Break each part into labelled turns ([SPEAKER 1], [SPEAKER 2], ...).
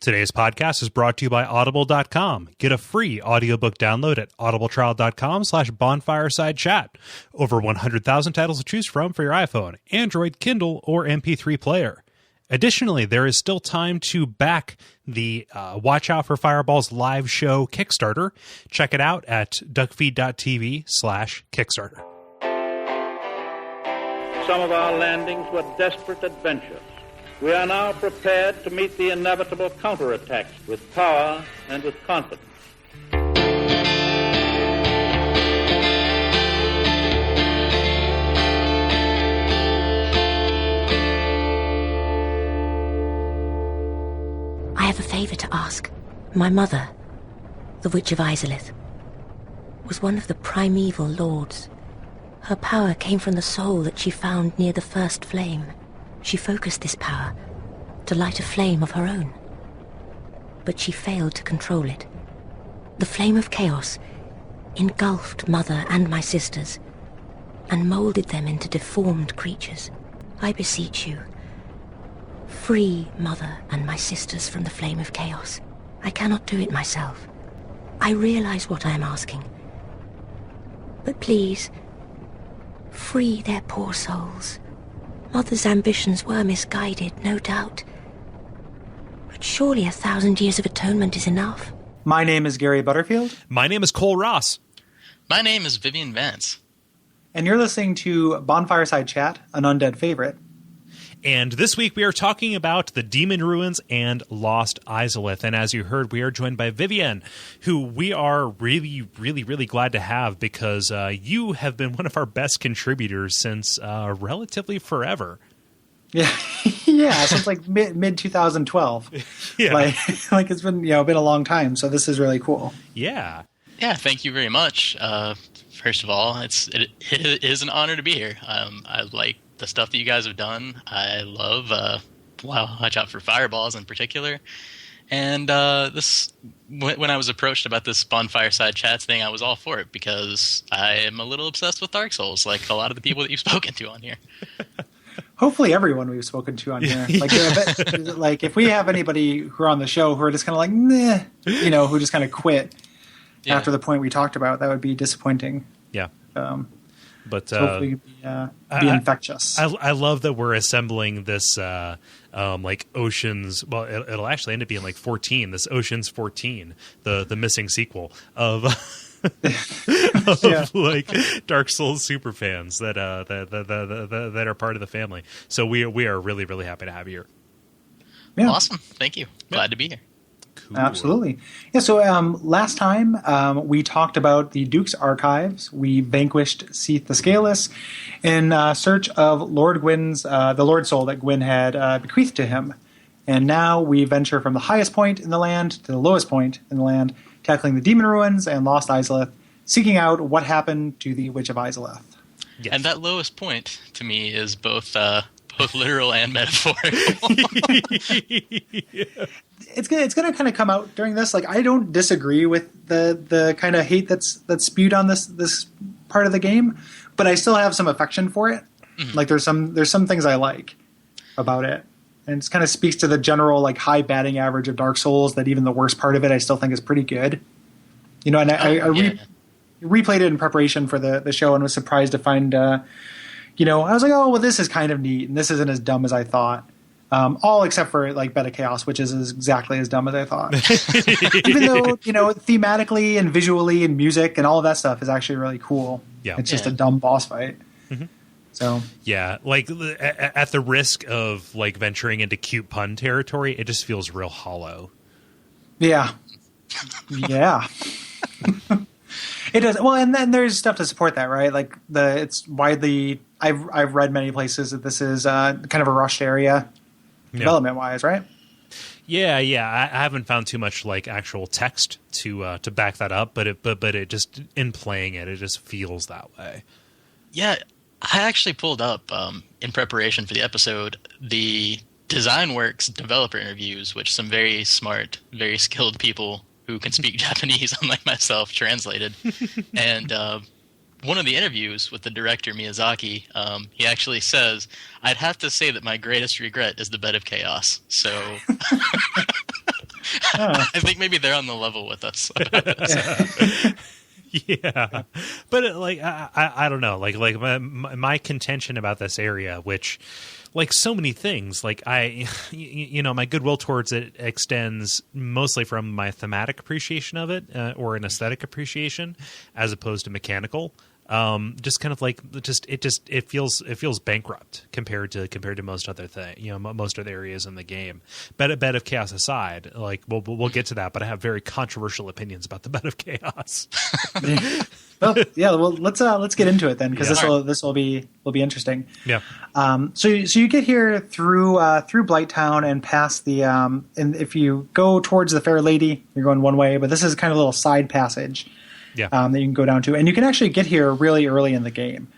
[SPEAKER 1] Today's podcast is brought to you by Audible.com. Get a free audiobook download at audibletrial.com/bonfiresidechat. Over 100,000 titles to choose from for your iPhone, Android, Kindle, or MP3 player. Additionally, there is still time to back the Watch Out for Fireballs live show Kickstarter. Check it out at Duckfeed.tv/Kickstarter.
[SPEAKER 2] Some of our landings were desperate adventures. We are now prepared to meet the inevitable counterattacks with power and with confidence.
[SPEAKER 3] I have a favor to ask. My mother, the Witch of Izalith, was one of the primeval lords. Her power came from the soul that she found near the first flame. She focused this power to light a flame of her own. But she failed to control it. The flame of chaos engulfed Mother and my sisters and molded them into deformed creatures. I beseech you, free Mother and my sisters from the flame of chaos. I cannot do it myself. I realize what I am asking. But please, free their poor souls. Mother's ambitions were misguided, no doubt. But surely 1,000 years of atonement is enough.
[SPEAKER 4] My name is Gary Butterfield.
[SPEAKER 1] My name is Kole Ross.
[SPEAKER 5] My name is Vivienne Vance.
[SPEAKER 4] And you're listening to Bonfireside Chat, an undead favorite.
[SPEAKER 1] And this week we are talking about the Demon Ruins and Lost Izalith. And as you heard, we are joined by Vivienne, who we are really, really, really glad to have because you have been one of our best contributors since relatively forever.
[SPEAKER 4] Yeah, yeah, since like mid 2012. Yeah, like it's been been a long time. So this is really cool.
[SPEAKER 1] Yeah.
[SPEAKER 5] Yeah, thank you very much. First of all, it is an honor to be here. I like the stuff that you guys have done. I love Watch Out for Fireballs in particular. And when I was approached about this Bonfireside Chats thing, I was all for it because I am a little obsessed with Dark Souls, like a lot of the people that you've spoken to on here.
[SPEAKER 4] Hopefully everyone we've spoken to on here. Like if we have anybody who are on the show who are just kind of like, meh, who just kind of quit after the point we talked about, that would be disappointing.
[SPEAKER 1] Yeah. But
[SPEAKER 4] hopefully be infectious.
[SPEAKER 1] I love that we're assembling this like Oceans. Well, it'll actually end up being like 14. This Oceans 14, the missing sequel of like Dark Souls super fans that are part of the family. So we are really, really happy to have you here.
[SPEAKER 4] Yeah.
[SPEAKER 5] Awesome, thank you. Glad to be here.
[SPEAKER 1] Cool.
[SPEAKER 4] Absolutely. Yeah, so last time we talked about the Duke's Archives. We vanquished Ceaseless the Scaleless in search of Lord Gwyn's, the Lord Soul that Gwyn had bequeathed to him. And now we venture from the highest point in the land to the lowest point in the land, tackling the Demon Ruins and Lost Izalith, seeking out what happened to the Witch of Izalith.
[SPEAKER 5] Yes. And that lowest point, to me, is both literal and metaphorical.
[SPEAKER 4] Yeah. It's gonna kind of come out during this. Like, I don't disagree with the kind of hate that's spewed on this part of the game, but I still have some affection for it. Mm-hmm. Like there's some things I like about it, and it kind of speaks to the general like high batting average of Dark Souls. That even the worst part of it I still think is pretty good. And I replayed it in preparation for the show and was surprised to find I was like, oh well, this is kind of neat and this isn't as dumb as I thought. All except for like Beta Chaos, which is exactly as dumb as I thought. Even though, thematically and visually and music and all of that stuff is actually really cool. Yeah. It's just a dumb boss fight. Mm-hmm. So
[SPEAKER 1] yeah, like at the risk of like venturing into cute pun territory, it just feels real hollow.
[SPEAKER 4] Yeah. Yeah. It does. Well, and then there's stuff to support that, right? Like it's widely, I've read many places that this is kind of a rushed area. Development wise, right?
[SPEAKER 1] Yeah. I haven't found too much like actual text to back that up, but it just in playing it just feels that way.
[SPEAKER 5] Yeah, I actually pulled up in preparation for the episode the DesignWorks developer interviews, which some very smart, very skilled people who can speak Japanese, unlike myself, translated. And one of the interviews with the director, Miyazaki, he actually says, I'd have to say that my greatest regret is the Bed of Chaos. So I think maybe they're on the level with us about this.
[SPEAKER 1] Yeah, but I don't know. Like my contention about this area, which like so many things, like my goodwill towards it extends mostly from my thematic appreciation of it or an aesthetic appreciation as opposed to mechanical. Just kind of like it feels bankrupt compared to most other most other areas in the game. Bed of Chaos aside, like we'll get to that, but I have very controversial opinions about the Bed of Chaos.
[SPEAKER 4] Well, let's get into it then, because this will be interesting.
[SPEAKER 1] Yeah.
[SPEAKER 4] So you get here through Blighttown and past the and if you go towards the Fair Lady, you're going one way, but this is kind of a little side passage. Yeah. That you can go down to, and you can actually get here really early in the game.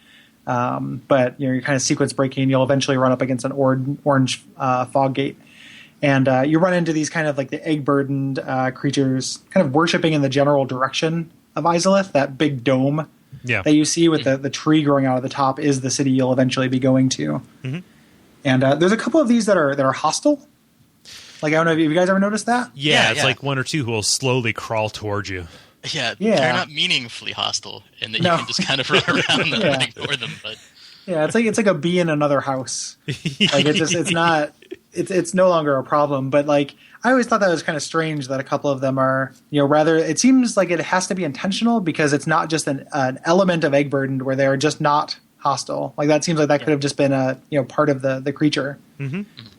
[SPEAKER 4] But you're kind of sequence breaking. You'll eventually run up against an orange fog gate, and you run into these kind of like the egg burdened creatures, kind of worshiping in the general direction of Izalith. That big dome that you see with the tree growing out of the top is the city you'll eventually be going to. Mm-hmm. And there's a couple of these that are hostile. Like, I don't know if you guys ever noticed that.
[SPEAKER 1] Yeah, it's like one or two who will slowly crawl towards you.
[SPEAKER 5] Yeah, they're not meaningfully hostile in that you can just kind of run around them and ignore them. But
[SPEAKER 4] it's like a bee in another house. Like it's no longer a problem. But like I always thought that was kind of strange that a couple of them are rather. It seems like it has to be intentional because it's not just an element of egg burdened where they're just not hostile. Like that seems like that could have just been a part of the creature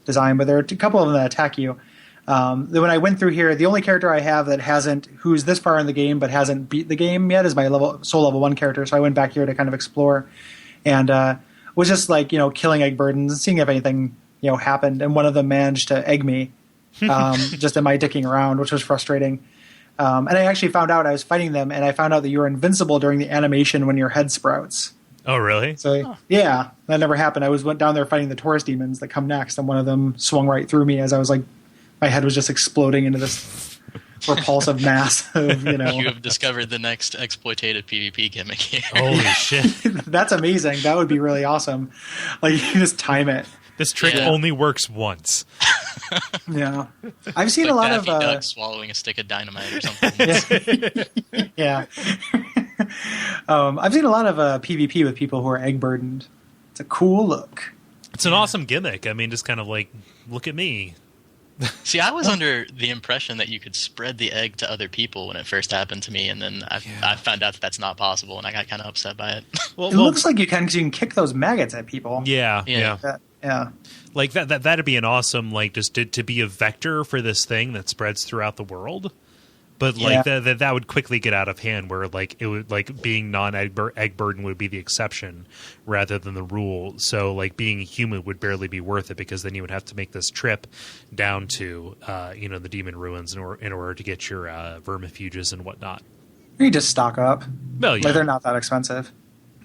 [SPEAKER 4] design. But there are a couple of them that attack you. Then when I went through here, the only character I have who's this far in the game but hasn't beat the game yet is my soul level 1 character. So I went back here to kind of explore, and was just like killing egg burdens and seeing if anything happened. And one of them managed to egg me, just in my dicking around, which was frustrating. And I actually found out I was fighting them, and I found out that you were invincible during the animation when your head sprouts.
[SPEAKER 1] Oh, really?
[SPEAKER 4] So yeah, that never happened. I went down there fighting the Taurus demons that come next, and one of them swung right through me as I was like. My head was just exploding into this repulsive mass of, You
[SPEAKER 5] have discovered the next exploitative PvP gimmick here.
[SPEAKER 1] Holy shit.
[SPEAKER 4] That's amazing. That would be really awesome. Like, you can just time it.
[SPEAKER 1] This trick only works once.
[SPEAKER 4] Yeah. I've seen a lot of...
[SPEAKER 5] Duck swallowing a stick of dynamite or something.
[SPEAKER 4] Yeah. I've seen a lot of PvP with people who are egg burdened. It's a cool look.
[SPEAKER 1] It's an awesome gimmick. I mean, just kind of like, look at me.
[SPEAKER 5] See, I was under the impression that you could spread the egg to other people when it first happened to me, and then I found out that that's not possible, and I got kind of upset by it.
[SPEAKER 4] It looks like you can kick those maggots at people.
[SPEAKER 1] Yeah. Like that'd be an awesome, like, just to be a vector for this thing that spreads throughout the world. But like that would quickly get out of hand, where like it would like being non-egg burden would be the exception rather than the rule. So like being human would barely be worth it, because then you would have to make this trip down to the demon ruins in order to get your vermifuges and whatnot.
[SPEAKER 4] You just stock up.
[SPEAKER 1] Well, yeah,
[SPEAKER 4] like, they're not that expensive.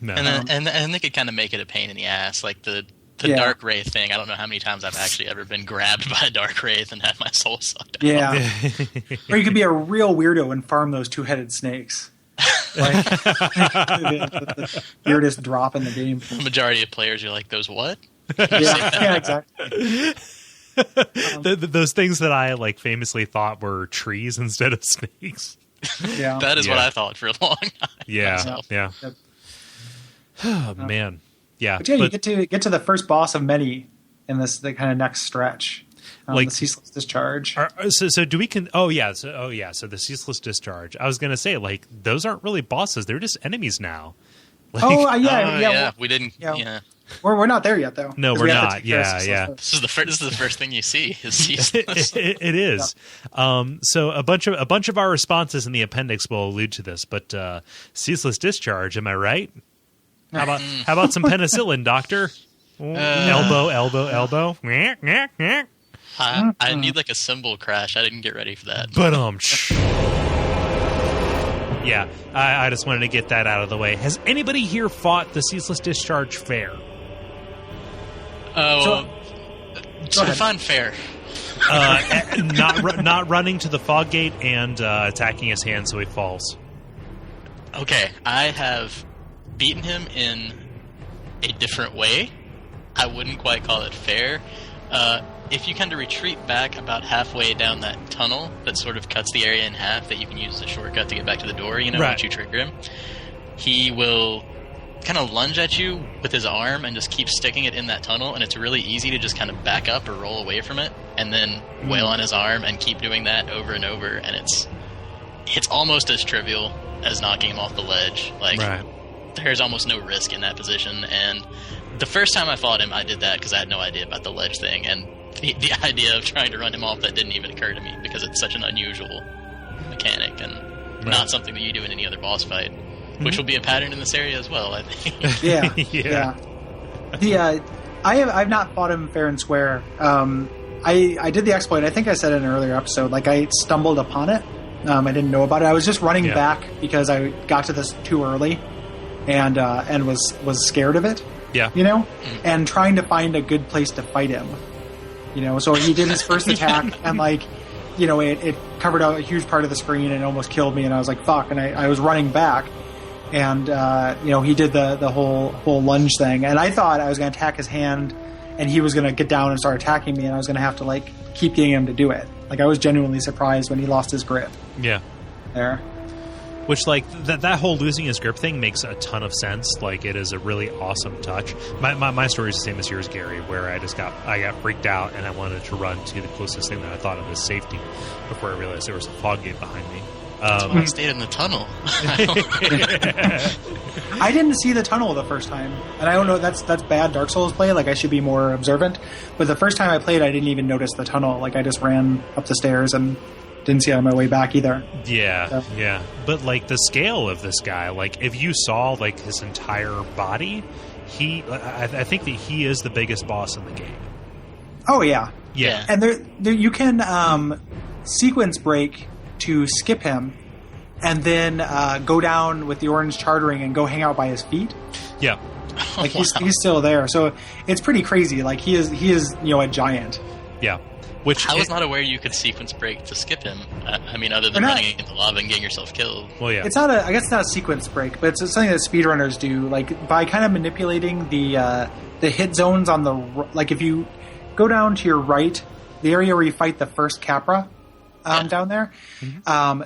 [SPEAKER 5] No, and they could kind of make it a pain in the ass, like the Dark Wraith thing. I don't know how many times I've actually ever been grabbed by a Dark Wraith and had my soul sucked out.
[SPEAKER 4] Yeah. Or you could be a real weirdo and farm those 2-headed snakes. Like, the weirdest drop in the game.
[SPEAKER 5] The majority of players are like, those what?
[SPEAKER 4] Yeah, exactly.
[SPEAKER 1] Those things that I like famously thought were trees instead of snakes.
[SPEAKER 4] Yeah.
[SPEAKER 5] That is what I thought for a long time.
[SPEAKER 1] Yeah. Yep. Oh, man. Yeah,
[SPEAKER 4] but you get to the first boss of many in the kind of next stretch, like the Ceaseless Discharge.
[SPEAKER 1] So do we So the Ceaseless Discharge. I was going to say, like, those aren't really bosses; they're just enemies now. Like,
[SPEAKER 5] we didn't. Yeah,
[SPEAKER 4] we're not there yet, though.
[SPEAKER 1] No, we're not. Yeah.
[SPEAKER 5] This is the first thing you see. Is Ceaseless.
[SPEAKER 1] It is. Yeah. So a bunch of our responses in the appendix will allude to this, but Ceaseless Discharge. Am I right? How about some penicillin, doctor? Elbow.
[SPEAKER 5] I need like a cymbal crash. I didn't get ready for that.
[SPEAKER 1] But yeah, I just wanted to get that out of the way. Has anybody here fought the Ceaseless Discharge fair?
[SPEAKER 5] Define fair.
[SPEAKER 1] Not running to the fog gate and attacking his hand so he falls.
[SPEAKER 5] Okay, I have beaten him in a different way. I wouldn't quite call it fair. if you kind of retreat back about halfway down that tunnel that sort of cuts the area in half that you can use as a shortcut to get back to the door, you know,
[SPEAKER 1] Right.
[SPEAKER 5] once you trigger him, he will kind of lunge at you with his arm and just keep sticking it in that tunnel, and it's really easy to just kind of back up or roll away from it and then wail on his arm and keep doing that over and over, and it's almost as trivial as knocking him off the ledge. Like,
[SPEAKER 1] Right.
[SPEAKER 5] there's almost no risk in that position, and the first time I fought him, I did that because I had no idea about the ledge thing, and the idea of trying to run him off, that didn't even occur to me because it's such an unusual mechanic and not something that you do in any other boss fight, which will be a pattern in this area as well, I think.
[SPEAKER 4] Yeah. I've not fought him fair and square. I did the exploit. I think I said in an earlier episode. Like, I stumbled upon it. I didn't know about it. I was just running back because I got to this too early, and was scared of it.
[SPEAKER 1] Yeah.
[SPEAKER 4] You know, and trying to find a good place to fight him. You know, so he did his first attack, and like, you know, it covered out a huge part of the screen and almost killed me. And I was like, fuck. And I was running back. And, you know, he did the whole lunge thing. And I thought I was going to attack his hand and he was going to get down and start attacking me. And I was going to have to, like, keep getting him to do it. Like, I was genuinely surprised when he lost his grip.
[SPEAKER 1] Yeah.
[SPEAKER 4] There.
[SPEAKER 1] Which, like, that whole losing his grip thing makes a ton of sense. Like, it is a really awesome touch. My story is the same as yours, Gary, where I got freaked out and I wanted to run to the closest thing that I thought of as safety before I realized there was a fog gate behind me.
[SPEAKER 5] That's why I stayed in the tunnel.
[SPEAKER 4] I didn't see the tunnel the first time, and I don't know, that's bad Dark Souls play. Like, I should be more observant. But the first time I played, I didn't even notice the tunnel. Like, I just ran up the stairs and didn't see it on my way back either.
[SPEAKER 1] Yeah, yeah. But, like, the scale of this guy, like, if you saw, like, his entire body, I think that he is the biggest boss in the game.
[SPEAKER 4] Oh, yeah.
[SPEAKER 1] Yeah.
[SPEAKER 4] And there you can sequence break to skip him, and then go down with the orange chartering and go hang out by his feet.
[SPEAKER 1] Yeah.
[SPEAKER 4] Like, he's still there. So it's pretty crazy. Like, he is, you know, a giant.
[SPEAKER 1] Yeah. Which
[SPEAKER 5] I was not aware you could sequence break to skip him. I mean, other than running into lava and getting yourself killed.
[SPEAKER 1] Well, yeah.
[SPEAKER 4] It's not I guess it's not a sequence break, but it's something that speedrunners do. Like, by kind of manipulating the hit zones on the, like, if you go down to your right, the area where you fight the first Capra, down there,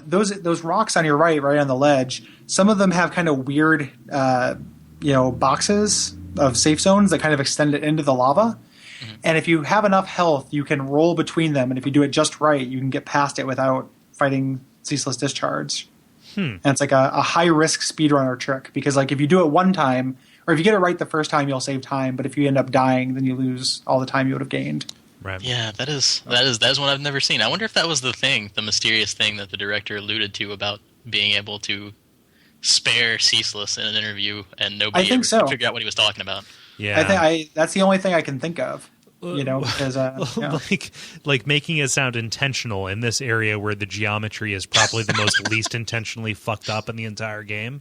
[SPEAKER 4] those rocks on your right on the ledge, some of them have kind of weird, you know, boxes of safe zones that kind of extend it into the lava. And if you have enough health, you can roll between them, and if you do it just right, you can get past it without fighting Ceaseless Discharge. And it's like a high-risk speedrunner trick, because, like, if you do it one time, or if you get it right the first time, you'll save time, but if you end up dying, then you lose all the time you would have gained.
[SPEAKER 1] Right.
[SPEAKER 5] Yeah, that is one I've never seen. I wonder if that was the mysterious thing that the director alluded to about being able to spare Ceaseless in an interview, and nobody ever could figure out what he was talking about.
[SPEAKER 1] Yeah.
[SPEAKER 4] I think that's the only thing I can think of. You know, because
[SPEAKER 1] like making it sound intentional in this area where the geometry is probably the most least intentionally fucked up in the entire game.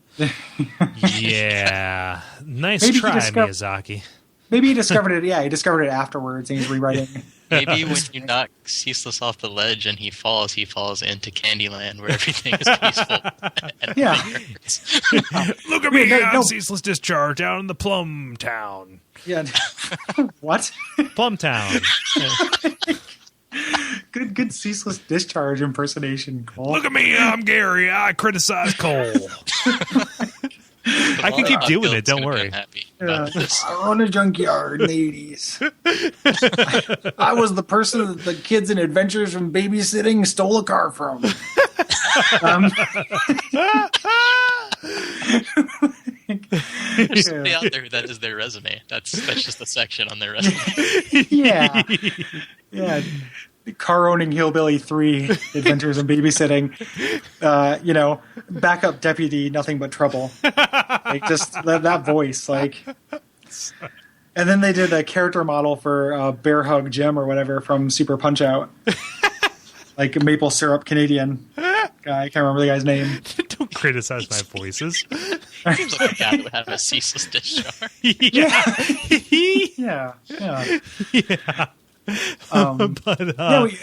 [SPEAKER 1] Yeah, nice try, Miyazaki.
[SPEAKER 4] Maybe he discovered it. Yeah, he discovered it afterwards, and he's rewriting.
[SPEAKER 5] Maybe when you knock Ceaseless off the ledge and he falls into Candyland, where everything is peaceful.
[SPEAKER 4] Yeah.
[SPEAKER 1] Look at me, I'm Ceaseless Discharge out in the Plum Town.
[SPEAKER 4] Yeah. What?
[SPEAKER 1] Plum Town.
[SPEAKER 4] Good Ceaseless Discharge impersonation, Cole.
[SPEAKER 1] Look at me, I'm Gary. I criticize Cole. I can keep doing it, don't worry.
[SPEAKER 4] I run a junkyard in the 80s. I was the person that the kids in Adventures from Babysitting stole a car from.
[SPEAKER 5] There's somebody out there that is their resume. That's just a section on their resume.
[SPEAKER 4] Yeah. Car-owning hillbilly 3, Adventures in Babysitting. You know, backup deputy, nothing but trouble. Like, just that voice, like. And then they did a character model for Bear Hug Jim or whatever from Super Punch-Out. Like Maple Syrup Canadian guy. I can't remember the guy's name.
[SPEAKER 1] Don't criticize my voices.
[SPEAKER 5] Seems like a guy who would have a Ceaseless Discharge.
[SPEAKER 4] Yeah. But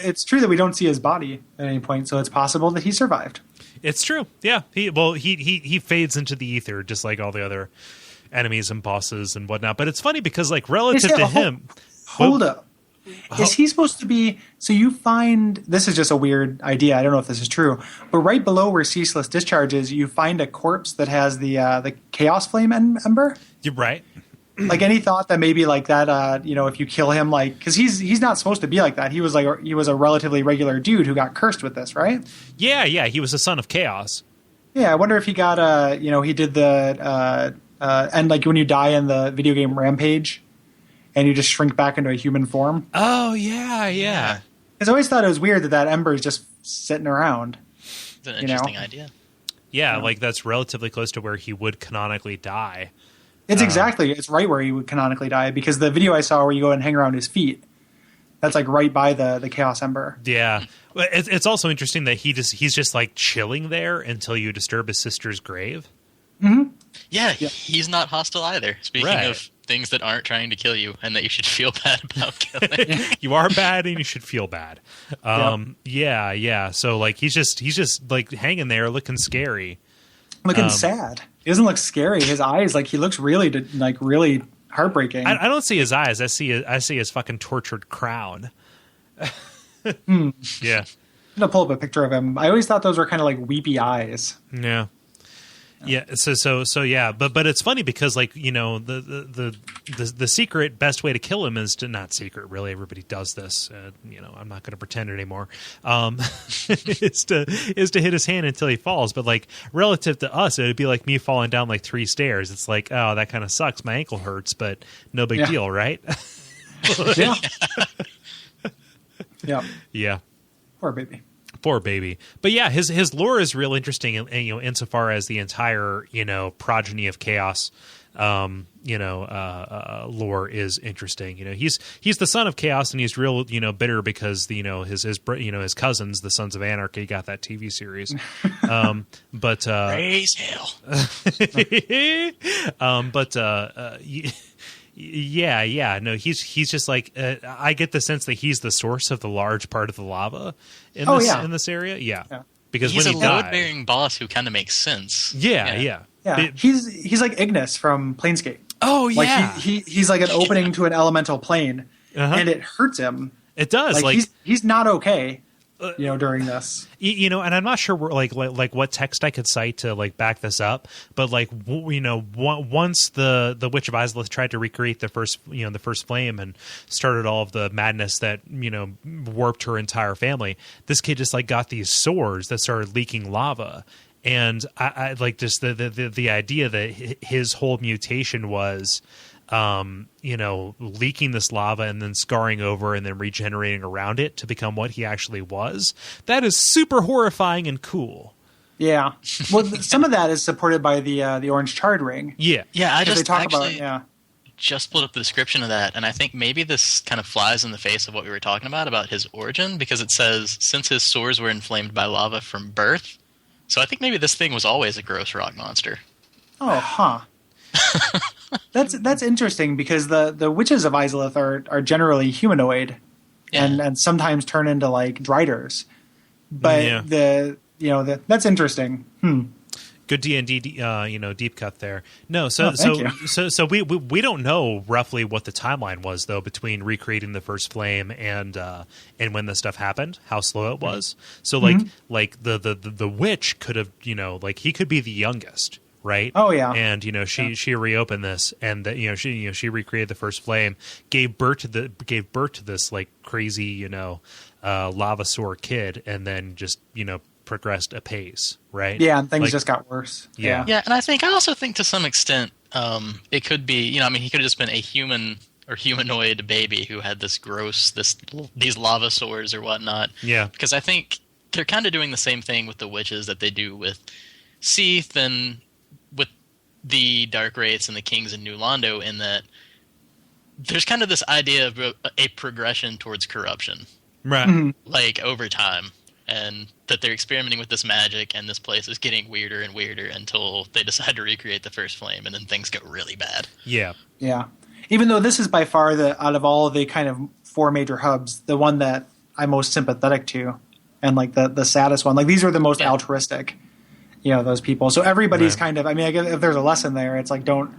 [SPEAKER 4] it's true that we don't see his body at any point, so it's possible that he survived.
[SPEAKER 1] It's true. Yeah. He fades into the ether just like all the other enemies and bosses and whatnot. But it's funny because, like, relative to him,
[SPEAKER 4] hold up. Is he supposed to be? So you find this is just a weird idea. I don't know if this is true, but right below where Ceaseless Discharge is, you find a corpse that has the Chaos Flame ember.
[SPEAKER 1] You're right.
[SPEAKER 4] Like, any thought that maybe like that, if you kill him, like, because he's not supposed to be like that. He was a relatively regular dude who got cursed with this, right?
[SPEAKER 1] Yeah. He was a son of chaos.
[SPEAKER 4] Yeah, I wonder if he got he did the and like when you die in the video game Rampage, and you just shrink back into a human form.
[SPEAKER 1] Oh yeah.
[SPEAKER 4] Because I always thought it was weird that ember is just sitting around.
[SPEAKER 5] It's an interesting idea.
[SPEAKER 1] Yeah, like that's relatively close to where he would canonically die.
[SPEAKER 4] It's right where he would canonically die, because the video I saw where you go and hang around his feet, that's like right by the Chaos Ember.
[SPEAKER 1] Yeah. It's also interesting that he's just like chilling there until you disturb his sister's grave.
[SPEAKER 4] Mm-hmm.
[SPEAKER 5] Yeah, he's not hostile either. Speaking of things that aren't trying to kill you and that you should feel bad about killing.
[SPEAKER 1] You are bad and you should feel bad. Yeah. So like he's just like hanging there looking scary.
[SPEAKER 4] Looking sad. He doesn't look scary. His eyes, like, he looks really heartbreaking.
[SPEAKER 1] I don't see his eyes. I see his fucking tortured crown. Yeah.
[SPEAKER 4] I'm gonna pull up a picture of him. I always thought those were kind of like weepy eyes.
[SPEAKER 1] Yeah. Yeah. So yeah. But it's funny because like, the secret best way to kill him is to not secret. Really, everybody does this. I'm not going to pretend anymore. Is to hit his hand until he falls. But like relative to us, it would be like me falling down like 3 stairs. It's like, oh, that kind of sucks. My ankle hurts, but no big deal, right?
[SPEAKER 4] Yeah. Yeah.
[SPEAKER 1] Yeah.
[SPEAKER 4] Poor baby.
[SPEAKER 1] But yeah, his lore is real interesting, and insofar as the entire progeny of chaos, lore is interesting. He's the son of chaos, and he's real bitter because his cousins, the Sons of Anarchy, got that TV series. But
[SPEAKER 5] Praise hell.
[SPEAKER 1] No, he's just like I get the sense that he's the source of the large part of the lava in this area. Yeah. Because
[SPEAKER 5] he's
[SPEAKER 1] when he
[SPEAKER 5] a load-bearing boss who kind of makes sense.
[SPEAKER 4] Yeah. He's like Ignis from Planescape.
[SPEAKER 1] Oh yeah,
[SPEAKER 4] like he's like an opening to an elemental plane, and it hurts him.
[SPEAKER 1] It does. Like
[SPEAKER 4] he's not okay. During this,
[SPEAKER 1] and I'm not sure like what text I could cite to like back this up, but like once the Witch of Izalith tried to recreate the first flame and started all of the madness that warped her entire family, this kid just like got these swords that started leaking lava, and I like just the idea that his whole mutation was leaking this lava and then scarring over and then regenerating around it to become what he actually was. That is super horrifying and cool.
[SPEAKER 4] Yeah. Well, some of that is supported by the orange charred ring.
[SPEAKER 1] Yeah.
[SPEAKER 5] Yeah, I just
[SPEAKER 4] just
[SPEAKER 5] pulled up the description of that, and I think maybe this kind of flies in the face of what we were talking about his origin, because it says, since his sores were inflamed by lava from birth. So I think maybe this thing was always a gross rock monster.
[SPEAKER 4] Oh, huh. That's interesting, because the witches of Izalith are generally humanoid, and sometimes turn into like driders. But that's interesting.
[SPEAKER 1] Good D&D, deep cut there. No, so we don't know roughly what the timeline was though between recreating the first flame and when this stuff happened, how slow it was. So like the witch could have he could be the youngest. Right.
[SPEAKER 4] Oh yeah.
[SPEAKER 1] And she reopened this, and she recreated the first flame, gave birth to this like crazy lavasaur kid, and then just progressed apace. Right.
[SPEAKER 4] Yeah, and things just got worse.
[SPEAKER 1] Yeah.
[SPEAKER 5] Yeah, and I also think to some extent it could be he could have just been a human or humanoid baby who had these lava sores or whatnot.
[SPEAKER 1] Yeah.
[SPEAKER 5] Because I think they're kind of doing the same thing with the witches that they do with Seath and with the Dark Wraiths and the Kings in New Londo, in that there's kind of this idea of a progression towards corruption.
[SPEAKER 1] Right.
[SPEAKER 4] Mm-hmm.
[SPEAKER 5] Like, over time. And that they're experimenting with this magic, and this place is getting weirder and weirder until they decide to recreate the first flame, and then things go really bad.
[SPEAKER 1] Yeah.
[SPEAKER 4] Yeah. Even though this is by far out of all of the kind of 4 major hubs, the one that I'm most sympathetic to, and like the saddest one. Like, these are the most altruistic. Those people. So everybody's kind of, I guess if there's a lesson there, it's like, don't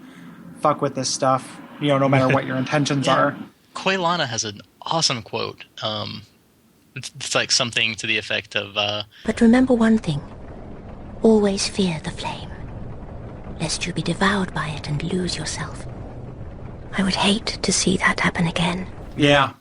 [SPEAKER 4] fuck with this stuff, no matter what your intentions are.
[SPEAKER 5] Koilana has an awesome quote. It's like something to the effect of,
[SPEAKER 3] But remember one thing. Always fear the flame, lest you be devoured by it and lose yourself. I would hate to see that happen again.
[SPEAKER 4] Yeah.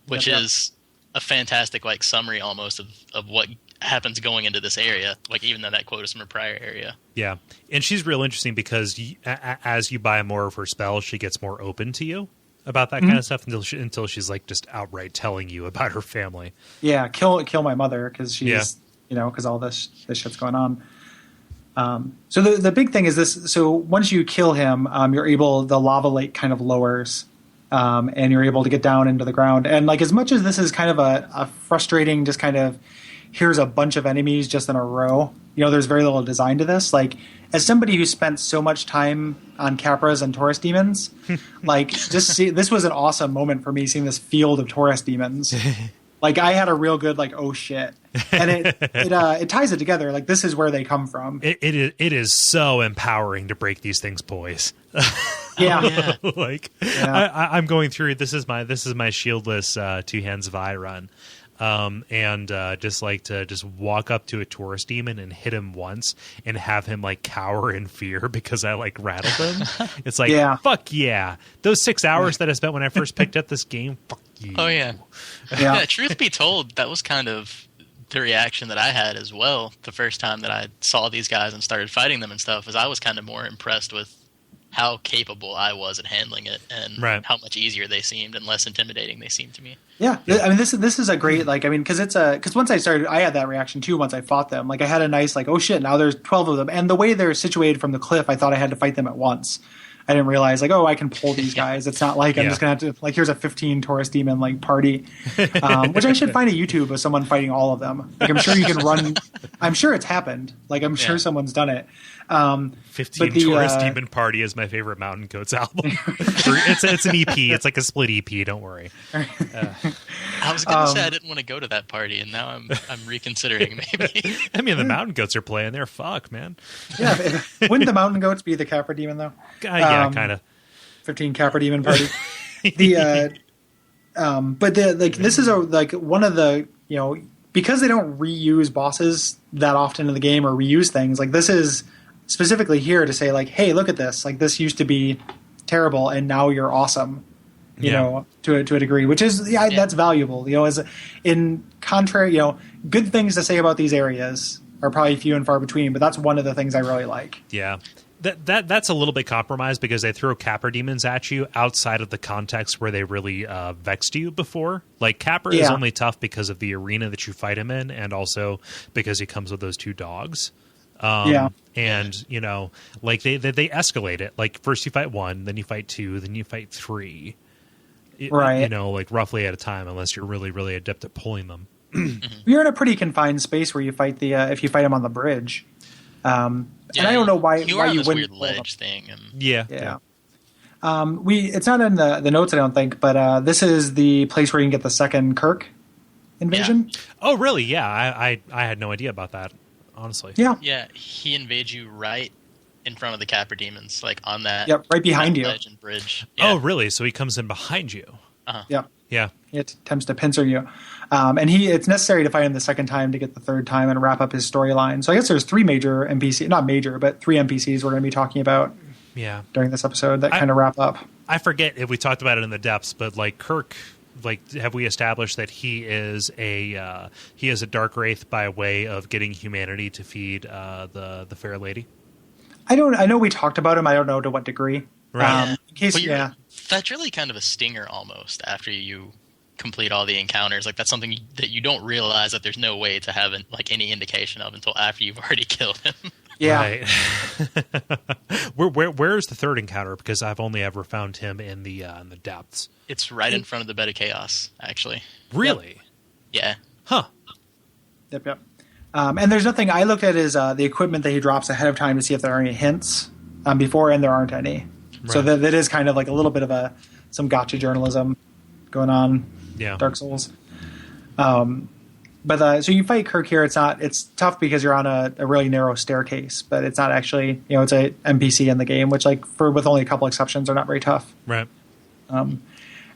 [SPEAKER 5] which is a fantastic like summary almost of what happens going into this area, like even though that quote is from a prior area.
[SPEAKER 1] Yeah, and she's real interesting because as you buy more of her spells, she gets more open to you about that kind of stuff until she's like just outright telling you about her family.
[SPEAKER 4] Yeah, kill my mother because she's because all this shit's going on. So the big thing is this. So once you kill him, the lava lake kind of lowers, and you're able to get down into the ground. And like as much as this is kind of a frustrating, just kind of here's a bunch of enemies just in a row. There's very little design to this. Like as somebody who spent so much time on Capras and Taurus demons, like this was an awesome moment for me seeing this field of Taurus demons. Like I had a real good like oh shit, and it ties it together. Like this is where they come from.
[SPEAKER 1] It is so empowering to break these things, boys.
[SPEAKER 4] Yeah,
[SPEAKER 1] I'm going through. This is my shieldless Two Hands of Eye run, and just like to just walk up to a Taurus demon and hit him once and have him like cower in fear because I like rattled him. It's like fuck yeah, those 6 hours that I spent when I first picked up this game. Fuck you.
[SPEAKER 5] Oh yeah. Truth be told, that was kind of the reaction that I had as well the first time that I saw these guys and started fighting them and stuff. Is I was kind of more impressed with how capable I was at handling it and how much easier they seemed and less intimidating they seemed to me.
[SPEAKER 4] Yeah. I mean, this is a great, because once I started, I had that reaction too once I fought them. Like I had a nice, like, oh shit, now there's 12 of them. And the way they're situated from the cliff, I thought I had to fight them at once. I didn't realize, like, oh, I can pull these guys. It's not like I'm just going to have to, like, here's a 15 Taurus demon, like, party. Which I should find a YouTube of someone fighting all of them. Like, I'm sure you can run. I'm sure it's happened. Like, I'm sure someone's done it.
[SPEAKER 1] 15 Taurus Demon Party is my favorite Mountain Goats album. It's an EP. It's like a split EP. Don't worry.
[SPEAKER 5] I was going to say I didn't want to go to that party, and now I'm reconsidering maybe.
[SPEAKER 1] I mean, the Mountain Goats are playing there. Fuck, man.
[SPEAKER 4] Yeah, wouldn't the Mountain Goats be the Capra Demon though?
[SPEAKER 1] Yeah, kind of.
[SPEAKER 4] 15 Capra Demon Party. This is one of the because they don't reuse bosses that often in the game or reuse things. Like this is specifically here to say like, hey, look at this. Like this used to be terrible, and now you're awesome. To a degree, which is that's valuable. As in contrary, good things to say about these areas are probably few and far between. But that's one of the things I really like.
[SPEAKER 1] Yeah. That's a little bit compromised because they throw Capra demons at you outside of the context where they really vexed you before. Like Capra is only tough because of the arena that you fight him in, and also because he comes with those two dogs. And like they escalate it. Like first you fight one, then you fight two, then you fight three.
[SPEAKER 4] Right.
[SPEAKER 1] Like roughly at a time, unless you're really, really adept at pulling them.
[SPEAKER 4] You're in a pretty confined space where you fight if you fight him on the bridge. And I don't know why you wouldn't
[SPEAKER 5] weird ledge thing. And...
[SPEAKER 4] Yeah. It's not in the notes, I don't think, but this is the place where you can get the second Kirk invasion.
[SPEAKER 1] Yeah. Oh, really? Yeah, I had no idea about that, honestly.
[SPEAKER 4] Yeah.
[SPEAKER 5] Yeah, he invades you right in front of the Capra demons, like on that.
[SPEAKER 4] Yep, right behind you.
[SPEAKER 5] Ledge and bridge. Yeah.
[SPEAKER 1] Oh, really? So he comes in behind you.
[SPEAKER 5] Uh-huh.
[SPEAKER 4] Yeah.
[SPEAKER 1] Yeah.
[SPEAKER 4] He attempts to pincer you. And it's necessary to fight him the second time to get the third time and wrap up his storyline. So I guess there's three major NPCs, not major, but three NPCs we're going to be talking about during this episode that kind of wrap up.
[SPEAKER 1] I forget if we talked about it in the depths, but like Kirk, like have we established that he is a dark wraith by way of getting humanity to feed the fair lady?
[SPEAKER 4] I know we talked about him. I don't know to what degree.
[SPEAKER 1] Right.
[SPEAKER 4] In case,
[SPEAKER 5] that's really kind of a stinger almost after you complete all the encounters. Like that's something that you don't realize that there's no way to have like any indication of until after you've already killed him.
[SPEAKER 4] Yeah.
[SPEAKER 1] Right. Where's the third encounter? Because I've only ever found him in the depths.
[SPEAKER 5] It's right in front of the bed of chaos, actually.
[SPEAKER 1] Really?
[SPEAKER 5] Yeah.
[SPEAKER 1] Huh.
[SPEAKER 4] Yep. And there's nothing I looked at is the equipment that he drops ahead of time to see if there are any hints before, and there aren't any. Right. So that is kind of like a little bit of some gotcha journalism going on.
[SPEAKER 1] Yeah.
[SPEAKER 4] Dark Souls. But so you fight Kirk here. It's tough because you're on a really narrow staircase, but it's not actually, it's a NPC in the game, which with only a couple exceptions are not very tough.
[SPEAKER 1] Right.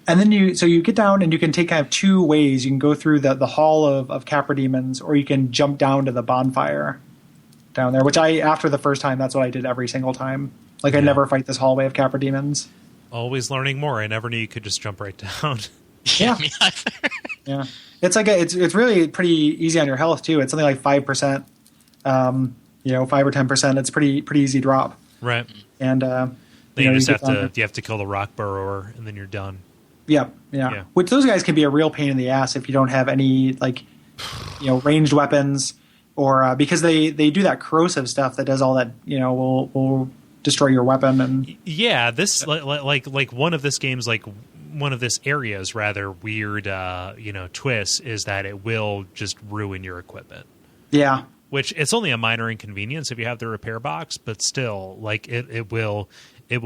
[SPEAKER 4] And then you get down and you can take kind of two ways. You can go through the hall of Capra demons, or you can jump down to the bonfire down there, which after the first time, that's what I did every single time. Like, I never fight this hallway of Capra demons.
[SPEAKER 1] Always learning more. I never knew you could just jump right down.
[SPEAKER 4] Yeah.
[SPEAKER 5] Me either.
[SPEAKER 4] Yeah. It's like it's really pretty easy on your health too. It's something like 5%, 5 or 10%. It's pretty easy drop.
[SPEAKER 1] Right.
[SPEAKER 4] And
[SPEAKER 1] then you just have to kill the rock burrower, and then you're done.
[SPEAKER 4] Yeah. Which those guys can be a real pain in the ass if you don't have any ranged weapons, or because they do that corrosive stuff that does all that. Will destroy your weapon. And
[SPEAKER 1] yeah, this like one of this game's one of this area's rather weird twists is that it will just ruin your equipment.
[SPEAKER 4] Yeah.
[SPEAKER 1] Which it's only a minor inconvenience if you have the repair box, but still, like it will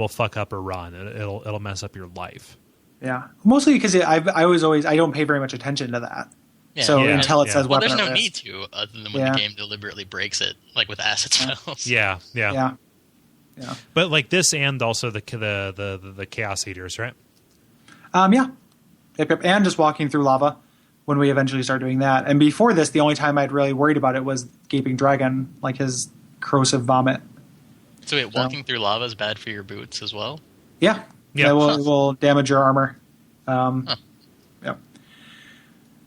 [SPEAKER 1] fuck up a run. It'll mess up your life.
[SPEAKER 4] Yeah, mostly because I don't pay very much attention to that. Yeah, until it says weapon.
[SPEAKER 5] Well, there's no need to, other than when the game deliberately breaks it, like with acid spells.
[SPEAKER 1] Yeah. But like this, and also the Chaos Eaters, right?
[SPEAKER 4] Yeah. Yep. And just walking through lava when we eventually start doing that. And before this, the only time I'd really worried about it was Gaping Dragon, like his corrosive vomit.
[SPEAKER 5] So wait, walking through lava is bad for your boots as well?
[SPEAKER 4] Yeah. It will damage your armor. Yep.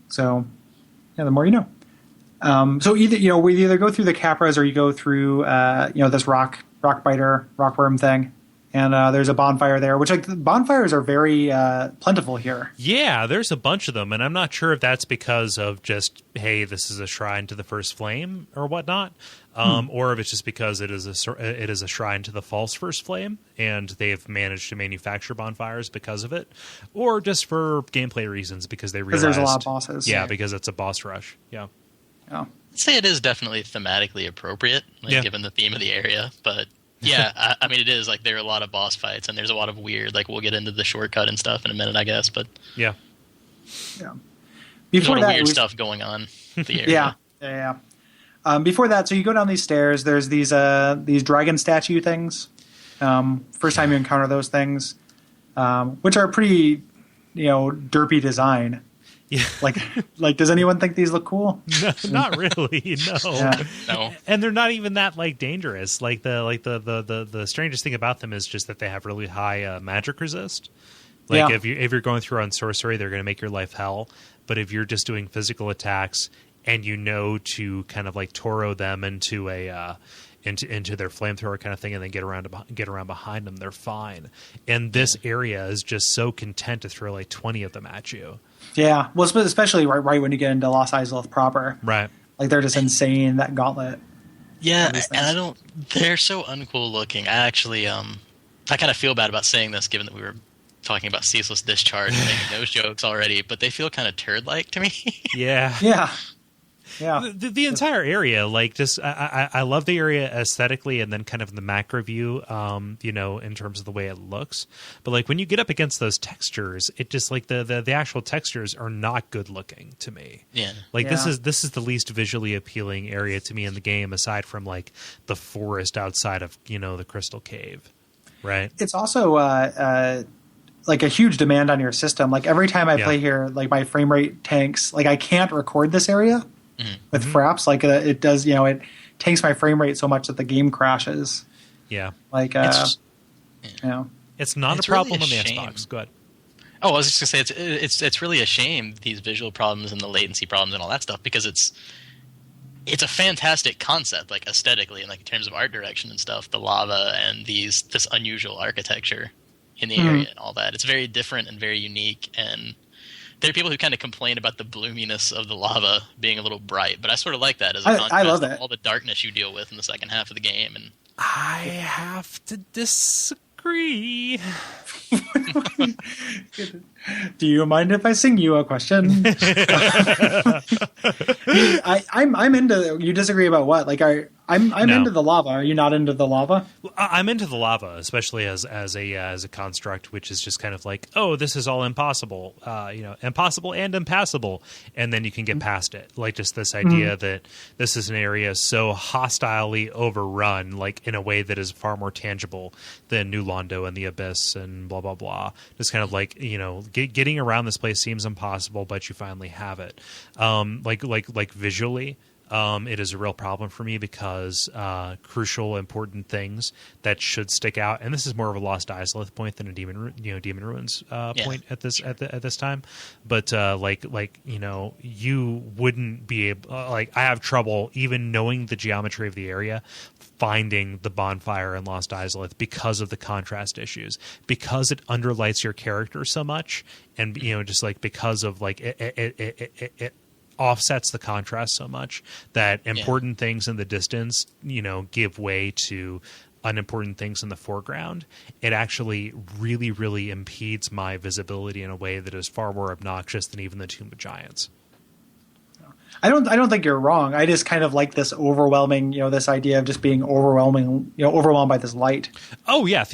[SPEAKER 4] So, the more you know. So we either go through the Capras or you go through this rock biter, rockworm thing. And there's a bonfire there, which bonfires are very plentiful here. Yeah,
[SPEAKER 1] there's a bunch of them, and I'm not sure if that's because of just, hey, this is a shrine to the first flame or whatnot, or if it's just because it is a shrine to the false first flame, and they've managed to manufacture bonfires because of it, or just for gameplay reasons because they realized
[SPEAKER 4] there's a lot of bosses.
[SPEAKER 1] Yeah, because it's a boss rush. Yeah.
[SPEAKER 5] I'd say it is definitely thematically appropriate, given the theme of the area, but. Yeah, I mean, it is, there are a lot of boss fights, and there's a lot of weird, we'll get into the shortcut and stuff in a minute, I guess, but...
[SPEAKER 1] Yeah.
[SPEAKER 5] There's a lot of weird stuff going on in the area.
[SPEAKER 4] Yeah. Before that, so you go down these stairs, there's these dragon statue things. First time you encounter those things, which are pretty, derpy design.
[SPEAKER 1] Yeah.
[SPEAKER 4] Like, does anyone think these look cool?
[SPEAKER 1] No, not really. No.
[SPEAKER 4] Yeah.
[SPEAKER 5] No.
[SPEAKER 1] And they're not even that dangerous. The strangest thing about them is just that they have really high magic resist. If you're going through on sorcery, they're going to make your life hell. But if you're just doing physical attacks and to kind of Toro them into a into their flamethrower kind of thing, and then get around behind them, they're fine. And this area is just so content to throw 20 of them at you.
[SPEAKER 4] Yeah, well, especially right when you get into Lost Izalith proper.
[SPEAKER 1] Right.
[SPEAKER 4] They're just insane, that gauntlet.
[SPEAKER 5] Yeah, and they're so uncool looking. I actually, I kind of feel bad about saying this, given that we were talking about Ceaseless Discharge and making those jokes already, but they feel kind of turd-like to me.
[SPEAKER 1] Yeah.
[SPEAKER 4] Yeah.
[SPEAKER 1] The entire area, I love the area aesthetically, and then kind of the macro view, in terms of the way it looks. But when you get up against those textures, it just the actual textures are not good looking to me.
[SPEAKER 5] Yeah.
[SPEAKER 1] This is the least visually appealing area to me in the game, aside from the forest outside of the Crystal Cave. Right.
[SPEAKER 4] It's also a huge demand on your system. Every time I play here, my frame rate tanks. I can't record this area. With fraps, it does, it tanks my frame rate so much that the game crashes.
[SPEAKER 1] Yeah.
[SPEAKER 5] It's
[SPEAKER 1] not a problem on the Xbox. Go ahead.
[SPEAKER 5] Oh, I was just going to say, it's really a shame, these visual problems and the latency problems and all that stuff, because it's a fantastic concept, aesthetically and in terms of art direction and stuff, the lava and this unusual architecture in the area and all that. It's very different and very unique, and there are people who kind of complain about the bloominess of the lava being a little bright, but I sort of like that as a contrast
[SPEAKER 4] I love
[SPEAKER 5] to
[SPEAKER 4] it.
[SPEAKER 5] all the darkness you deal with in the second half of the game. And
[SPEAKER 1] I have to disagree.
[SPEAKER 4] Do you mind if I sing you a question? I'm into. You disagree about what? I'm
[SPEAKER 1] No.
[SPEAKER 4] into the lava. Are you not into the lava?
[SPEAKER 1] I'm into the lava, especially as a construct, which is just kind of oh, this is all impossible, impossible and impassable, and then you can get past it. Just this idea that this is an area so hostilely overrun, in a way that is far more tangible than New Londo and the Abyss and blah blah blah. Just kind of getting around this place seems impossible, but you finally have it. Like visually, it is a real problem for me because crucial, important things that should stick out, and this is more of a Lost Izalith point than a Demon Ruins point at this time. But you wouldn't be able. I have trouble even knowing the geometry of the area, finding the bonfire in Lost Izalith because of the contrast issues, because it underlights your character so much, and just because of it offsets the contrast so much that important things in the distance, give way to unimportant things in the foreground. It actually really, really impedes my visibility in a way that is far more obnoxious than even the Tomb of Giants.
[SPEAKER 4] I don't think you're wrong. I just kind of like this overwhelming, this idea of just being overwhelmed by this light.
[SPEAKER 1] Oh yeah, I'm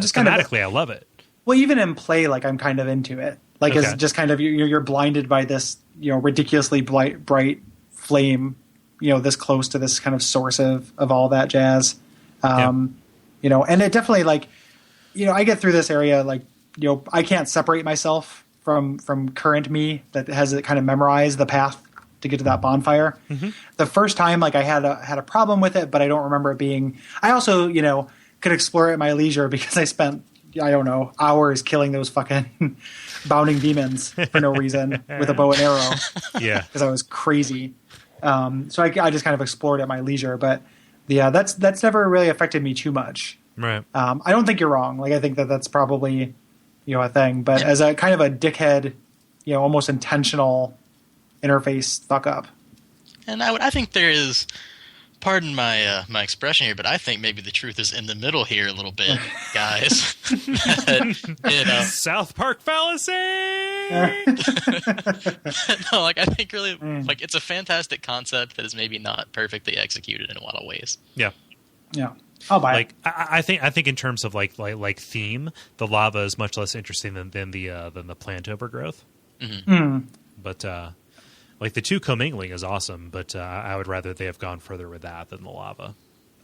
[SPEAKER 1] just thematically, I love it.
[SPEAKER 4] Well, even in play, I'm kind of into it. It's just kind of you're blinded by this, ridiculously bright flame, this close to this kind of source of all that jazz. And it definitely I get through this area I can't separate myself from current me that has it kind of memorized the path to get to that bonfire. Mm-hmm. The first time, I had a problem with it, but I don't remember it being. I also, could explore it at my leisure because I spent, hours killing those fucking bounding demons for no reason with a bow and arrow.
[SPEAKER 1] Yeah,
[SPEAKER 4] because I was crazy. So I just kind of explored at my leisure, but that's never really affected me too much.
[SPEAKER 1] Right.
[SPEAKER 4] I don't think you're wrong. I think that's probably a thing, but as a kind of a dickhead, almost intentional interface fuck up.
[SPEAKER 5] And I think there is, pardon my my expression here, but I think maybe the truth is in the middle here a little bit, guys.
[SPEAKER 1] South Park fallacy.
[SPEAKER 5] No, I think really it's a fantastic concept that is maybe not perfectly executed in a lot of ways.
[SPEAKER 1] Yeah.
[SPEAKER 4] Yeah. I'll buy it.
[SPEAKER 1] I think in terms of like theme, the lava is much less interesting than the plant overgrowth.
[SPEAKER 5] Mm-hmm.
[SPEAKER 4] Mm.
[SPEAKER 1] But the two commingling is awesome, but I would rather they have gone further with that than the lava.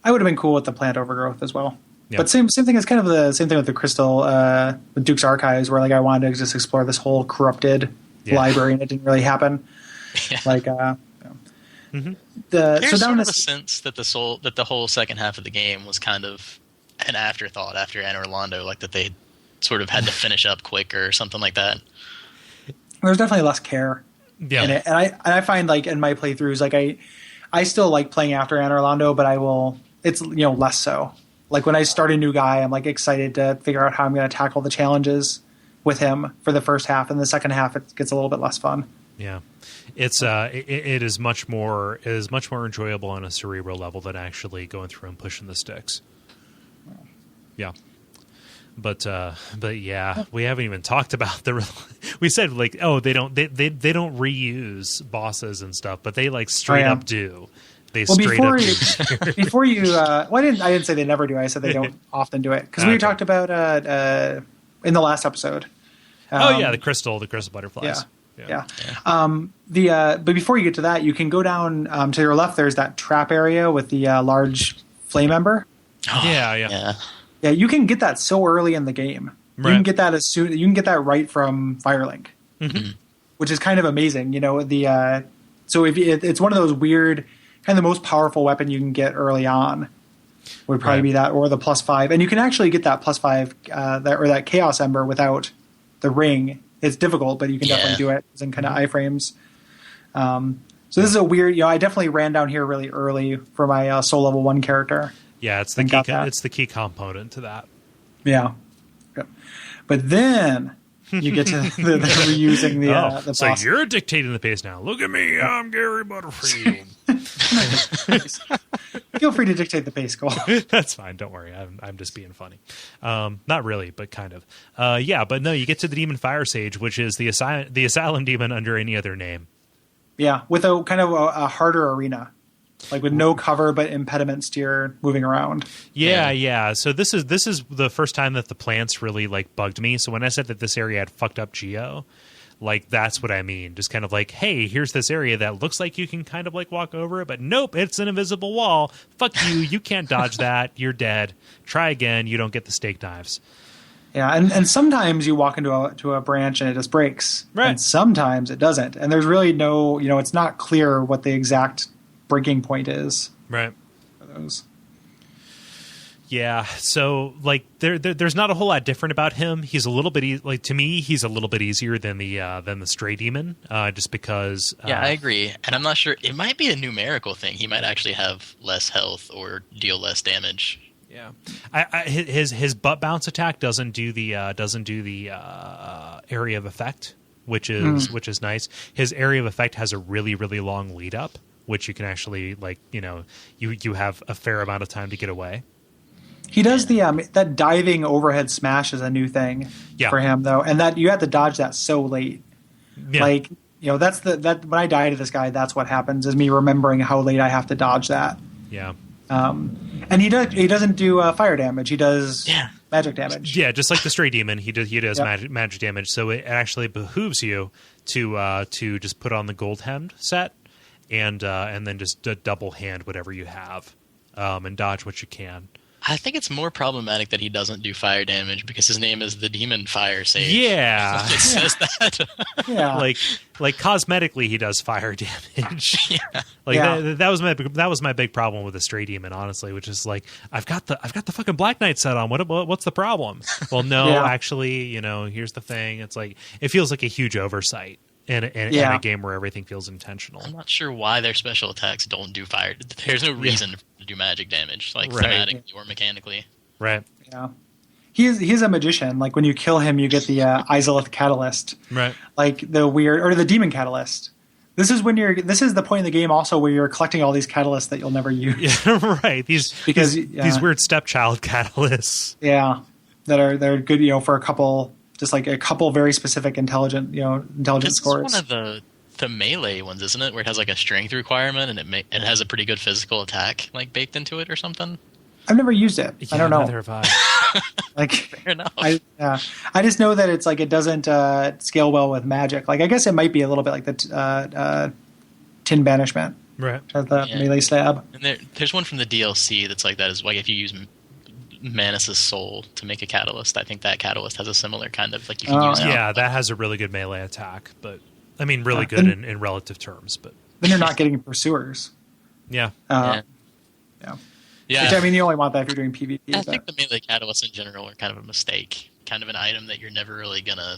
[SPEAKER 4] I would have been cool with the plant overgrowth as well.
[SPEAKER 1] Yeah.
[SPEAKER 4] But same thing. It's kind of the same thing with the Crystal, with Duke's Archives, where I wanted to just explore this whole corrupted library, and it didn't really happen. Yeah.
[SPEAKER 1] Mm-hmm.
[SPEAKER 5] There's sort of a sense that the whole second half of the game was kind of an afterthought after Anne Orlando, that they sort of had to finish up quick or something like that.
[SPEAKER 4] There's definitely less care.
[SPEAKER 1] Yeah.
[SPEAKER 4] In it. And I find in my playthroughs, I still like playing after Anne Orlando, but it's less so. When I start a new guy, I'm excited to figure out how I'm going to tackle the challenges with him for the first half, and the second half it gets a little bit less fun.
[SPEAKER 1] Yeah. It's it is much more enjoyable on a cerebral level than actually going through and pushing the sticks. Yeah. But yeah, we haven't even talked about we said they don't reuse bosses and stuff, but they straight up do. They straight up do.
[SPEAKER 4] Before you I didn't say they never do. I said they don't often do it because we talked about in the last episode.
[SPEAKER 1] The crystal butterflies.
[SPEAKER 4] Yeah. But before you get to that, you can go down to your left. There's that trap area with the large flame ember.
[SPEAKER 1] Yeah.
[SPEAKER 4] Yeah, you can get that so early in the game. Right. You can get that you can get that right from Firelink, which is kind of amazing. So it's one of those weird, kind of the most powerful weapon you can get early on would probably be that, or the +5, and you can actually get that +5 that Chaos Ember without the ring. It's difficult, but you can definitely do it. It's in kind of iframes. So this is a weird. I definitely ran down here really early for my soul level 1 character.
[SPEAKER 1] Yeah, it's the key. It's the key component to that.
[SPEAKER 4] Yeah, but then you get to the reusing the boss.
[SPEAKER 1] So you're dictating the pace now. Look at me, I'm Gary Butterfield.
[SPEAKER 4] Feel free to dictate the pace, Cole.
[SPEAKER 1] That's fine. Don't worry. I'm just being funny. Not really, but kind of. But no, you get to the Demon Fire Sage, which is the Asylum Demon under any other name.
[SPEAKER 4] Yeah, with a kind of a harder arena. With no cover but impediments to your moving around.
[SPEAKER 1] Yeah. So this is the first time that the plants really bugged me. So when I said that this area had fucked up geo, that's what I mean. Just kind of hey, here's this area that looks like you can kind of walk over it, but nope, it's an invisible wall. Fuck you, you can't dodge that. You're dead. Try again. You don't get the steak knives.
[SPEAKER 4] Yeah, and sometimes you walk into a branch and it just breaks.
[SPEAKER 1] Right.
[SPEAKER 4] And sometimes it doesn't. And there's really no, it's not clear what the exact breaking point is.
[SPEAKER 1] Right.
[SPEAKER 4] For those.
[SPEAKER 1] Yeah, so like there's not a whole lot different about him. He's a little bit to me, he's a little bit easier than the stray demon, just because.
[SPEAKER 5] Yeah, I agree, and I'm not sure. It might be a numerical thing. He might actually have less health or deal less damage.
[SPEAKER 1] Yeah, his butt bounce attack doesn't do the area of effect, which is nice. His area of effect has a really really long lead up, which you can actually you have a fair amount of time to get away.
[SPEAKER 4] He does that diving overhead smash is a new thing for him though, and that you have to dodge that so late. Yeah. Like that's when I die to this guy, that's what happens is me remembering how late I have to dodge that.
[SPEAKER 1] Yeah.
[SPEAKER 4] And he doesn't do fire damage. He does magic damage.
[SPEAKER 1] Yeah, just like the stray demon, he does magic damage. So it actually behooves you to just put on the gold hemmed set and then just double hand whatever you have and dodge what you can.
[SPEAKER 5] I think it's more problematic that he doesn't do fire damage because his name is the Demon Fire Sage.
[SPEAKER 1] Yeah.
[SPEAKER 5] It says that.
[SPEAKER 4] Yeah.
[SPEAKER 1] Like cosmetically he does fire damage.
[SPEAKER 5] Yeah.
[SPEAKER 1] That was my big problem with the stray demon, honestly, which is like I've got the fucking Black Knight set on. What's the problem? Well, no, actually, here's the thing. It's like it feels like a huge oversight. In a game where everything feels intentional.
[SPEAKER 5] I'm not sure why their special attacks don't do fire. There's no reason to do magic damage, thematically or mechanically.
[SPEAKER 1] Right.
[SPEAKER 4] Yeah. He's a magician. Like when you kill him, you get the Izalith catalyst.
[SPEAKER 1] Right.
[SPEAKER 4] Like the demon catalyst. This is the point in the game also where you're collecting all these catalysts that you'll never use.
[SPEAKER 1] Yeah, right. These weird stepchild catalysts.
[SPEAKER 4] Yeah. They're good, for a couple. Just like a couple very specific intelligence scores.
[SPEAKER 5] It's one of the melee ones, isn't it? Where it has like a strength requirement and it has a pretty good physical attack like baked into it or something.
[SPEAKER 4] I've never used it. I don't know.
[SPEAKER 1] Neither have I.
[SPEAKER 4] Like,
[SPEAKER 5] fair enough.
[SPEAKER 4] I just know that it's like it doesn't scale well with magic. Like I guess it might be a little bit like the Tin Banishment,
[SPEAKER 1] right?
[SPEAKER 4] The melee stab.
[SPEAKER 5] And there's one from the DLC that's like that. Is like if you use Manus' soul to make a catalyst. I think that catalyst has a similar kind of like you can use.
[SPEAKER 1] Yeah, that has a really good melee attack, but I mean really good in relative terms. But
[SPEAKER 4] then you're not getting pursuers.
[SPEAKER 1] Yeah.
[SPEAKER 4] Yeah. Which, I mean, you only want that if you're doing PvP.
[SPEAKER 5] I think the melee catalysts in general are kind of a mistake. Kind of an item that you're never really gonna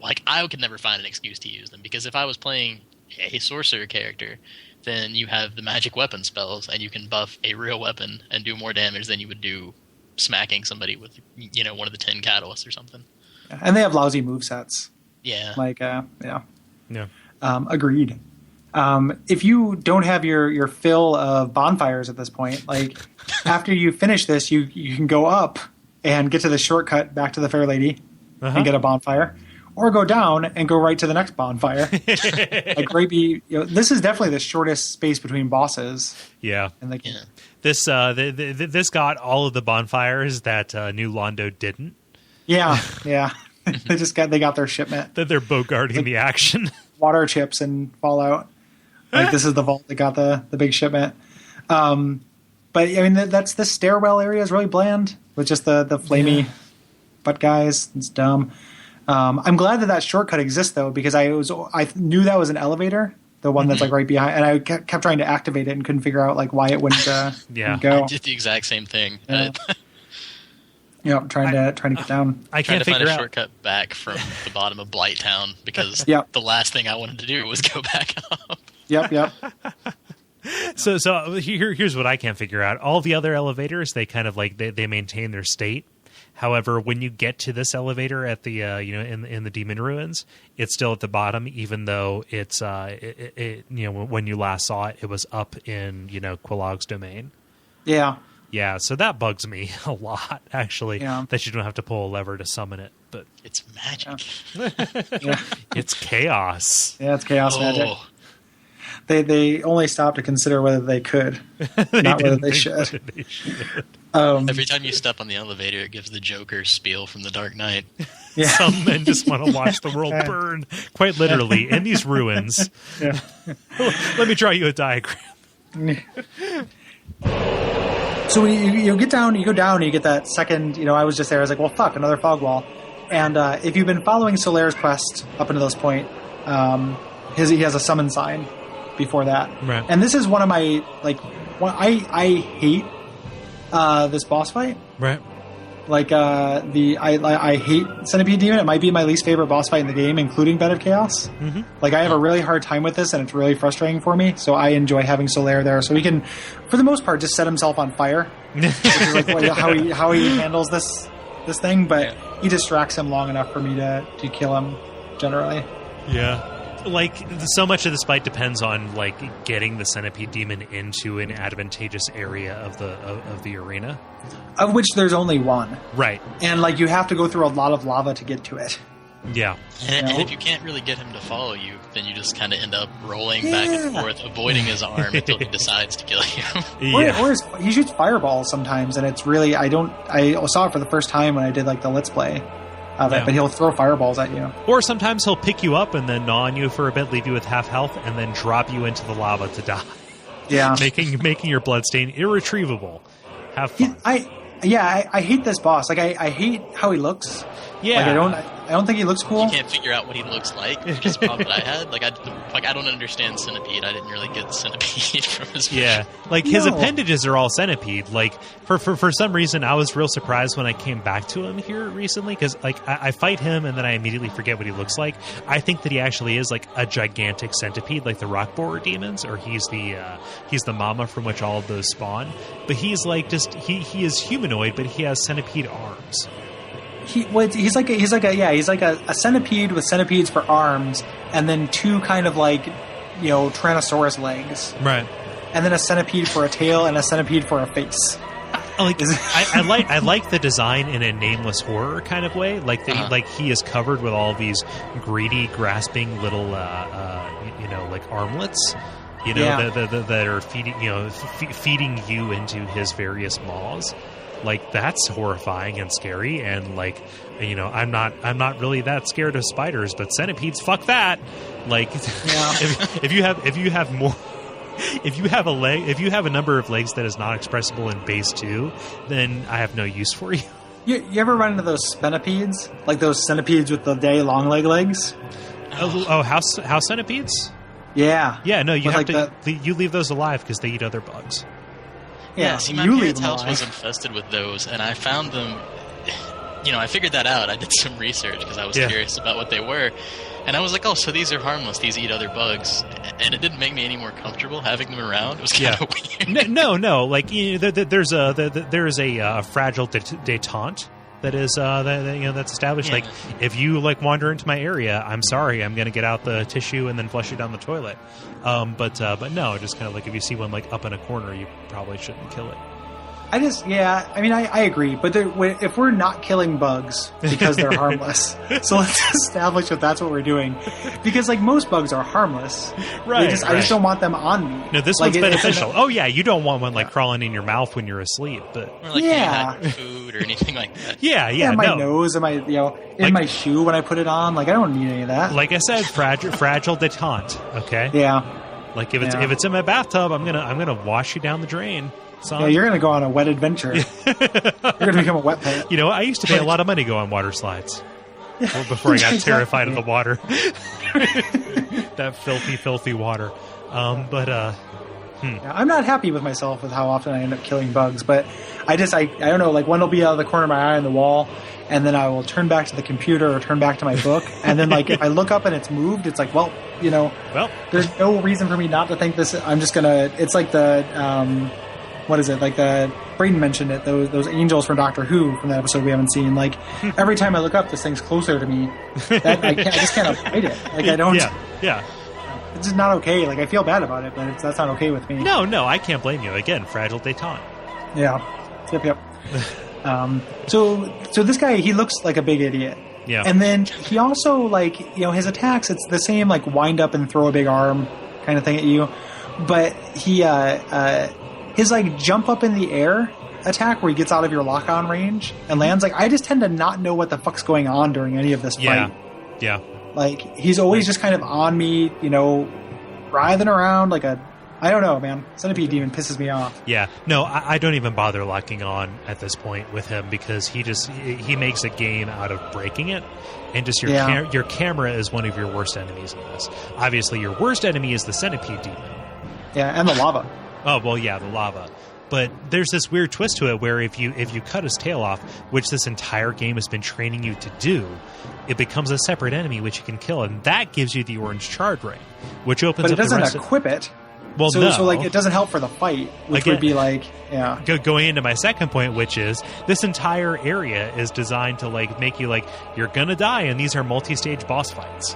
[SPEAKER 5] like. I could never find an excuse to use them because if I was playing a sorcerer character, then you have the magic weapon spells and you can buff a real weapon and do more damage than you would do smacking somebody with one of the 10 catalysts or something.
[SPEAKER 4] And they have lousy movesets.
[SPEAKER 5] Yeah.
[SPEAKER 4] Like agreed. If you don't have your fill of bonfires at this point, like after you finish this, you can go up and get to the shortcut back to the Fair Lady and get a bonfire, or go down and go right to the next bonfire. This is definitely the shortest space between bosses.
[SPEAKER 1] Yeah. This this got all of the bonfires that New Londo didn't.
[SPEAKER 4] Yeah. they got their shipment.
[SPEAKER 1] That they're bogarting the action.
[SPEAKER 4] Water chips and Fallout. Like this is the vault that got the big shipment. But I mean that's the stairwell area is really bland with just the flamey butt guys. It's dumb. I'm glad that shortcut exists though because I knew that was an elevator, the one that's like right behind, and I kept trying to activate it and couldn't figure out like why it wouldn't go.
[SPEAKER 5] I did the exact same thing.
[SPEAKER 4] Trying to get down.
[SPEAKER 1] I can't
[SPEAKER 5] find
[SPEAKER 1] figure
[SPEAKER 5] a
[SPEAKER 1] out
[SPEAKER 5] shortcut back from the bottom of Blight Town because the last thing I wanted to do was go back up.
[SPEAKER 4] Yep.
[SPEAKER 1] So here's what I can't figure out. All the other elevators, they kind of like they maintain their state. However, when you get to this elevator at the in the Demon Ruins, it's still at the bottom, even though it's when you last saw it, it was up in Quilog's domain.
[SPEAKER 4] Yeah.
[SPEAKER 1] Yeah, so that bugs me a lot, actually, that you don't have to pull a lever to summon it. But
[SPEAKER 5] it's magic.
[SPEAKER 1] It's chaos.
[SPEAKER 4] Yeah, it's chaos magic. They only stopped to consider whether they could, not whether they should.
[SPEAKER 5] Every time you step on the elevator, it gives the Joker spiel from the Dark Knight.
[SPEAKER 4] Yeah.
[SPEAKER 1] Some men just want to watch the world burn, quite literally, in these ruins. Let me draw you a diagram.
[SPEAKER 4] So you get down, you go down, and you get that second. I was just there. I was like, well, fuck, another fog wall. And if you've been following Solaire's quest up until this point, he has a summon sign before that.
[SPEAKER 1] Right.
[SPEAKER 4] And this is one of my I hate this boss fight.
[SPEAKER 1] Right.
[SPEAKER 4] I hate Centipede Demon. It might be my least favorite boss fight in the game, including Bed of Chaos.
[SPEAKER 1] Mm-hmm.
[SPEAKER 4] I have a really hard time with this, and it's really frustrating for me. So I enjoy having Solaire there, so he can, for the most part, just set himself on fire, which is how he handles this thing. But he distracts him long enough for me to kill him generally.
[SPEAKER 1] Yeah. So much of this fight depends on getting the Centipede Demon into an advantageous area of the arena,
[SPEAKER 4] of which there's only one.
[SPEAKER 1] Right.
[SPEAKER 4] And you have to go through a lot of lava to get to it.
[SPEAKER 1] Yeah.
[SPEAKER 5] And if you can't really get him to follow you, then you just kind of end up rolling back and forth, avoiding his arm until he decides to kill you.
[SPEAKER 1] Yeah.
[SPEAKER 4] Or he shoots fireballs sometimes, and it's really I saw it for the first time when I did the Let's Play of it, but he'll throw fireballs at you.
[SPEAKER 1] Or sometimes he'll pick you up and then gnaw on you for a bit, leave you with half health, and then drop you into the lava to die.
[SPEAKER 4] Yeah.
[SPEAKER 1] making your bloodstain irretrievable. Have fun.
[SPEAKER 4] I hate this boss. I hate how he looks.
[SPEAKER 1] Yeah.
[SPEAKER 4] I don't think he looks cool.
[SPEAKER 5] You can't figure out what he looks like, which is a problem that I had. I don't understand Centipede. I didn't really get Centipede from his picture.
[SPEAKER 1] Yeah. His appendages are all Centipede. For some reason, I was real surprised when I came back to him here recently, because I fight him and then I immediately forget what he looks like. I think that he actually is a gigantic centipede, like the rock borer demons, or he's the mama from which all of those spawn. But he's he is humanoid, but he has centipede arms.
[SPEAKER 4] He's like a centipede with centipedes for arms, and then two kind of Tyrannosaurus legs,
[SPEAKER 1] right?
[SPEAKER 4] And then a centipede for a tail and a centipede for a face.
[SPEAKER 1] I like the design in a nameless horror kind of way, he is covered with all these greedy, grasping little armlets, that are feeding you into his various maws. That's horrifying and scary, and I'm not really that scared of spiders, but centipedes, fuck that. If you have a number of legs that is not expressible in base 2, then I have no use for you.
[SPEAKER 4] You ever run into those centipedes, those centipedes with the day long legs?
[SPEAKER 1] House centipedes?
[SPEAKER 4] Yeah.
[SPEAKER 1] Yeah, no, you you leave those alive because they eat other bugs.
[SPEAKER 5] Yeah, see, my parents' house was infested with those, and I found them. I figured that out. I did some research because I was curious about what they were, and I was like, "Oh, so these are harmless. These eat other bugs," and it didn't make me any more comfortable having them around. It was kind of weird. No.
[SPEAKER 1] There's a fragile detente that is that's established.
[SPEAKER 5] Yeah.
[SPEAKER 1] If you wander into my area, I'm sorry, I'm going to get out the tissue and then flush you down the toilet. But no, just kind of if you see one up in a corner, you probably shouldn't kill it.
[SPEAKER 4] I agree, but if we're not killing bugs because they're harmless, so let's establish that that's what we're doing, because most bugs are harmless, right? I just don't want them on me.
[SPEAKER 1] No, this one's beneficial. You don't want one crawling in your mouth when you're asleep, but
[SPEAKER 5] or food or anything like that.
[SPEAKER 4] Yeah, my nose and my in my shoe when I put it on. I don't need any of that.
[SPEAKER 1] Like I said, fragile detente. Okay.
[SPEAKER 4] Yeah.
[SPEAKER 1] If it's in my bathtub, I'm gonna wash you down the drain. Son.
[SPEAKER 4] Yeah, you're going to go on a wet adventure. You're going to become a wet plant.
[SPEAKER 1] I used to pay a lot of money to go on water slides before I got terrified of the water. That filthy water.
[SPEAKER 4] I'm not happy with myself with how often I end up killing bugs, but I don't know, one will be out of the corner of my eye on the wall, and then I will turn back to the computer or turn back to my book, and then if I look up and it's moved, it's there's no reason for me not to think this. I'm just going to, it's the, what is it? Braden mentioned it, those angels from Doctor Who from that episode we haven't seen. Every time I look up, this thing's closer to me. I just can't avoid it. I don't.
[SPEAKER 1] Yeah.
[SPEAKER 4] It's just not okay. I feel bad about it, but that's not okay with me.
[SPEAKER 1] No, I can't blame you. Again, fragile detente.
[SPEAKER 4] Yeah. Yep. So this guy, he looks like a big idiot.
[SPEAKER 1] Yeah.
[SPEAKER 4] And then he also his attacks, it's the same wind up and throw a big arm kind of thing at you, but he his jump up in the air attack where he gets out of your lock-on range and lands, I just tend to not know what the fuck's going on during any of this fight.
[SPEAKER 1] Yeah.
[SPEAKER 4] He's always just kind of on me, writhing around like a I don't know, man. Centipede Demon pisses me off.
[SPEAKER 1] Yeah, no, I don't even bother locking on at this point with him because he makes a game out of breaking it, and just your camera is one of your worst enemies in this. Obviously, your worst enemy is the Centipede Demon.
[SPEAKER 4] Yeah, and the lava.
[SPEAKER 1] Oh well, yeah, the lava. But there's this weird twist to it where if you cut his tail off, which this entire game has been training you to do, it becomes a separate enemy which you can kill, and that gives you the orange charred ring, which opens up the rest
[SPEAKER 4] But it doesn't equip it.
[SPEAKER 1] Well,
[SPEAKER 4] so,
[SPEAKER 1] no.
[SPEAKER 4] So, like, it doesn't help for the fight, which would be like, yeah.
[SPEAKER 1] Going into my second point, which is this entire area is designed to, like, make you, like, you're gonna die, and these are multi-stage boss fights.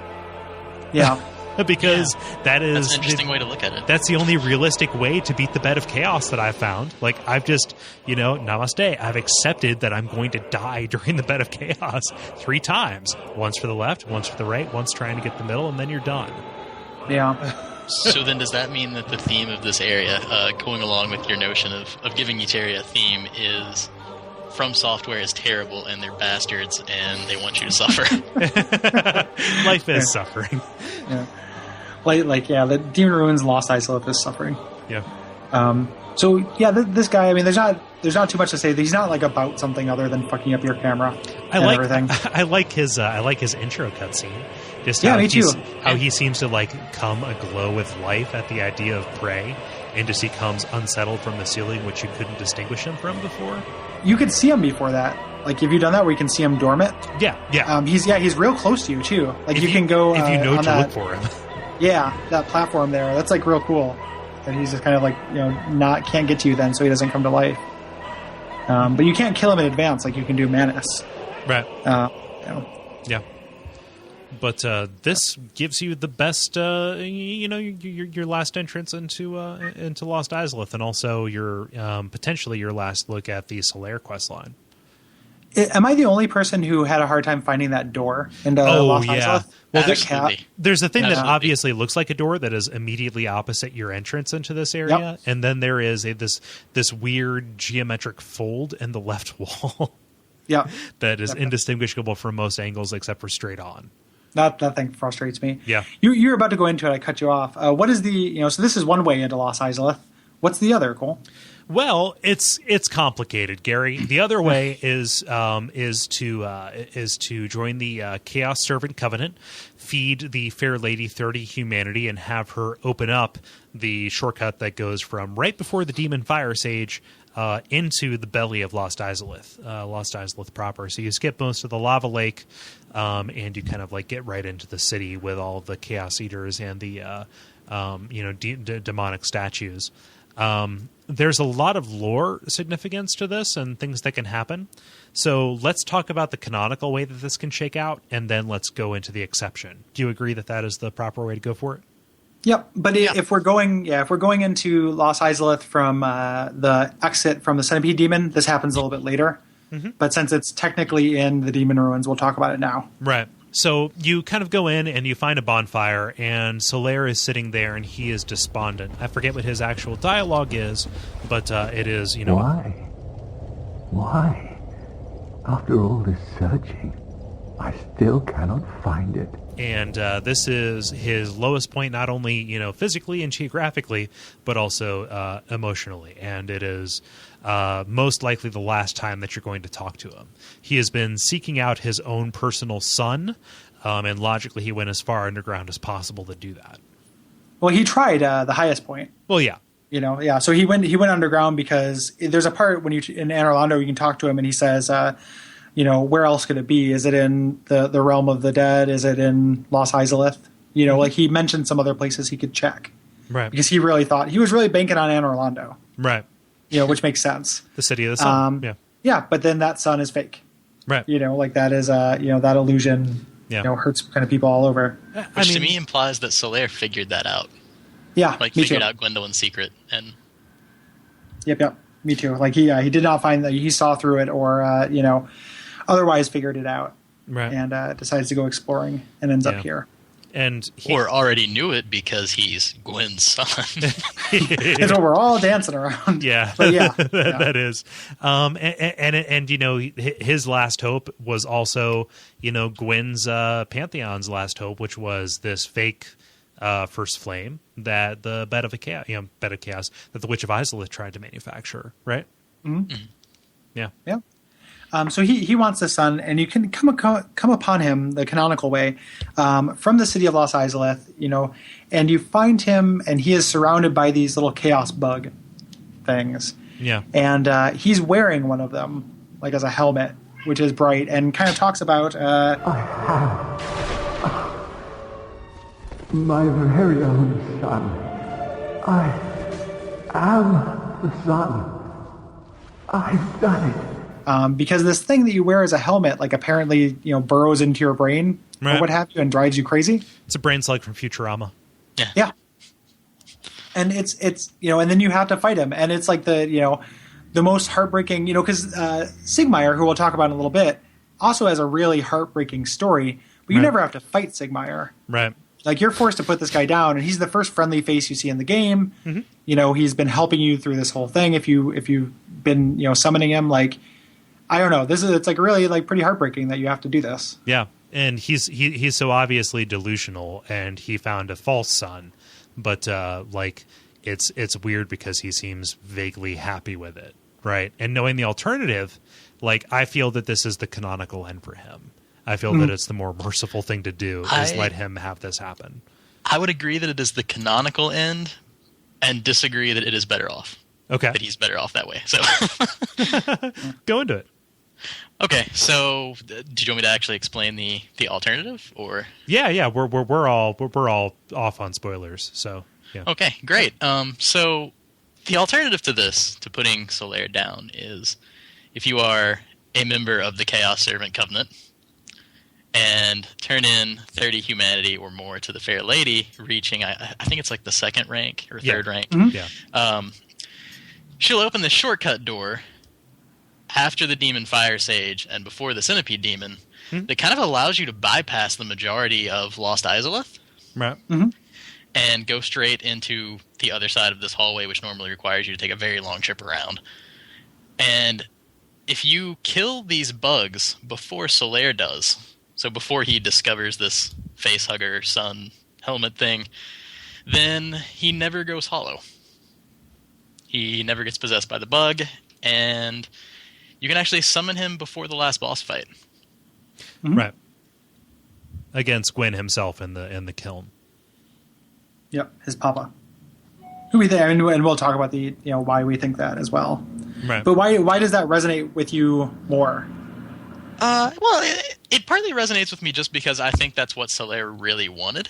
[SPEAKER 4] Yeah.
[SPEAKER 1] Because that's
[SPEAKER 5] an interesting way to look at it.
[SPEAKER 1] That's the only realistic way to beat the Bed of Chaos that I've found. Like, I've just, namaste. I've accepted that I'm going to die during the Bed of Chaos 3 times. Once for the left, once for the right, once trying to get the middle, and then you're done.
[SPEAKER 4] Yeah.
[SPEAKER 5] So then does that mean that the theme of this area, going along with your notion of giving each area a theme, is From Software is terrible and they're bastards and they want you to suffer?
[SPEAKER 1] Life is suffering.
[SPEAKER 4] Yeah. The Demon Ruins Lost Izalith is suffering.
[SPEAKER 1] Yeah.
[SPEAKER 4] This guy, I mean, there's not too much to say. He's not like about something other than fucking up your camera everything.
[SPEAKER 1] I like his intro cutscene. Just
[SPEAKER 4] me too.
[SPEAKER 1] How he seems to like come aglow with life at the idea of prey, and just he comes unsettled from the ceiling, which you couldn't distinguish him from before.
[SPEAKER 4] You could see him before that. Like, have you done that where you can see him dormant?
[SPEAKER 1] Yeah.
[SPEAKER 4] He's real close to you too. Like, you can go
[SPEAKER 1] if you know to look
[SPEAKER 4] that,
[SPEAKER 1] for him.
[SPEAKER 4] Yeah, that platform there. That's like real cool. And he's just kind of like, can't get to you then, so he doesn't come to life. But you can't kill him in advance like you can do Manus.
[SPEAKER 1] Right.
[SPEAKER 4] Yeah.
[SPEAKER 1] But this gives you the best, your last entrance into Lost Izalith, and also your potentially your last look at the Solaire quest line.
[SPEAKER 4] Am I the only person who had a hard time finding that door into Lost Izalith?
[SPEAKER 1] Well, there's a thing that obviously looks like a door that is immediately opposite your entrance into this area, and then there is this weird geometric fold in the left wall.
[SPEAKER 4] Yeah,
[SPEAKER 1] that is indistinguishable from most angles except for straight on.
[SPEAKER 4] That thing frustrates me.
[SPEAKER 1] Yeah,
[SPEAKER 4] you're about to go into it. I cut you off. What is the So this is one way into Lost Izalith. What's the other, Cole?
[SPEAKER 1] Well, it's complicated, Gary. The other way is to join the Chaos Servant Covenant, feed the Fair Lady 30 humanity, and have her open up the shortcut that goes from right before the Demon Fire Sage into the belly of Lost Izalith proper. So you skip most of the lava lake, and you kind of like get right into the city with all the Chaos Eaters and the demonic statues. There's a lot of lore significance to this and things that can happen. So let's talk about the canonical way that this can shake out, and then let's go into the exception. Do you agree that is the proper way to go for it?
[SPEAKER 4] Yep, but if we're going into Lost Izalith from the exit from the Centipede Demon, this happens a little bit later. Mm-hmm. But since it's technically in the Demon Ruins, we'll talk about it now. Right.
[SPEAKER 1] So you kind of go in and you find a bonfire, and Solaire is sitting there, and he is despondent. I forget what his actual dialogue is, but it is,
[SPEAKER 6] Why? After all this searching, I still cannot find it.
[SPEAKER 1] And this is his lowest point, not only, physically and geographically, but also emotionally. And it is most likely the last time that you're going to talk to him. He has been seeking out his own personal son, and logically he went as far underground as possible to do that.
[SPEAKER 4] Well, he tried the highest point.
[SPEAKER 1] Well, yeah.
[SPEAKER 4] So he went underground because there's a part when in Anor Londo you can talk to him and he says, where else could it be? Is it in the realm of the dead? Is it in Lost Izalith? Like he mentioned some other places he could check.
[SPEAKER 1] Right.
[SPEAKER 4] Because he really thought he was really banking on Anor Londo.
[SPEAKER 1] Right.
[SPEAKER 4] Which makes sense.
[SPEAKER 1] The city of the sun.
[SPEAKER 4] Yeah, but then that sun is fake.
[SPEAKER 1] Right.
[SPEAKER 4] That is that illusion. Hurts kind of people all over.
[SPEAKER 5] Which to me implies that Solaire figured that out.
[SPEAKER 4] Yeah,
[SPEAKER 5] figured out Gwendolyn's secret and.
[SPEAKER 4] Yep. Me too. Like he did not find that he saw through it or otherwise figured it out.
[SPEAKER 1] Right.
[SPEAKER 4] And decides to go exploring and ends up here.
[SPEAKER 1] And
[SPEAKER 5] or already knew it because he's Gwen's son.
[SPEAKER 4] That's what we're all dancing around.
[SPEAKER 1] Yeah,
[SPEAKER 4] but
[SPEAKER 1] that is. And his last hope was also Gwen's Pantheon's last hope, which was this fake first flame that the bed of chaos that the Witch of Izalith tried to manufacture, right?
[SPEAKER 4] Mm-hmm.
[SPEAKER 1] Yeah.
[SPEAKER 4] So he wants the sun, and you can come upon him the canonical way from the city of Lost Izalith, and you find him, and he is surrounded by these little chaos bug things.
[SPEAKER 1] Yeah.
[SPEAKER 4] And he's wearing one of them, like as a helmet, which is bright, and kind of talks about...
[SPEAKER 6] my very own son. I am the sun. I've done it.
[SPEAKER 4] Because this thing that you wear as a helmet, like apparently, burrows into your brain or what have you and drives you crazy.
[SPEAKER 1] It's a brain slug from Futurama.
[SPEAKER 4] Yeah. And it's and then you have to fight him, and it's like the most heartbreaking, because Sigmire, who we'll talk about in a little bit, also has a really heartbreaking story, but you never have to fight Sigmire.
[SPEAKER 1] Right.
[SPEAKER 4] Like, you're forced to put this guy down, and he's the first friendly face you see in the game. Mm-hmm. He's been helping you through this whole thing. If you've been summoning him, like, I don't know. It's like really like pretty heartbreaking that you have to do this.
[SPEAKER 1] Yeah, and he's so obviously delusional, and he found a false sun, but it's weird because he seems vaguely happy with it, right? And knowing the alternative, like, I feel that this is the canonical end for him. I feel that it's the more merciful thing to do is let him have this happen.
[SPEAKER 5] I would agree that it is the canonical end and disagree that it is better off.
[SPEAKER 1] Okay.
[SPEAKER 5] That he's better off that way. So
[SPEAKER 1] go into it.
[SPEAKER 5] Okay, so do you want me to actually explain the alternative, or?
[SPEAKER 1] Yeah, we're all off on spoilers. So yeah.
[SPEAKER 5] Okay, great. So the alternative to this, to putting Solaire down, is if you are a member of the Chaos Servant Covenant and turn in 30 humanity or more to the Fair Lady, reaching I think it's like the second rank or third rank.
[SPEAKER 4] Mm-hmm.
[SPEAKER 1] Yeah.
[SPEAKER 5] She'll open the shortcut door after the Demon Fire Sage and before the Centipede Demon that kind of allows you to bypass the majority of Lost Izalith.
[SPEAKER 1] Right.
[SPEAKER 4] Mm-hmm.
[SPEAKER 5] And go straight into the other side of this hallway, which normally requires you to take a very long trip around. And if you kill these bugs before Solaire does, so before he discovers this facehugger sun helmet thing, then he never goes hollow. He never gets possessed by the bug, and you can actually summon him before the last boss fight.
[SPEAKER 1] Mm-hmm. Right. Against Gwyn himself in the kiln.
[SPEAKER 4] Yep, his papa. Who we think, and we'll talk about the why we think that as well.
[SPEAKER 1] Right.
[SPEAKER 4] But why does that resonate with you more?
[SPEAKER 5] Well, it partly resonates with me just because I think that's what Solaire really wanted.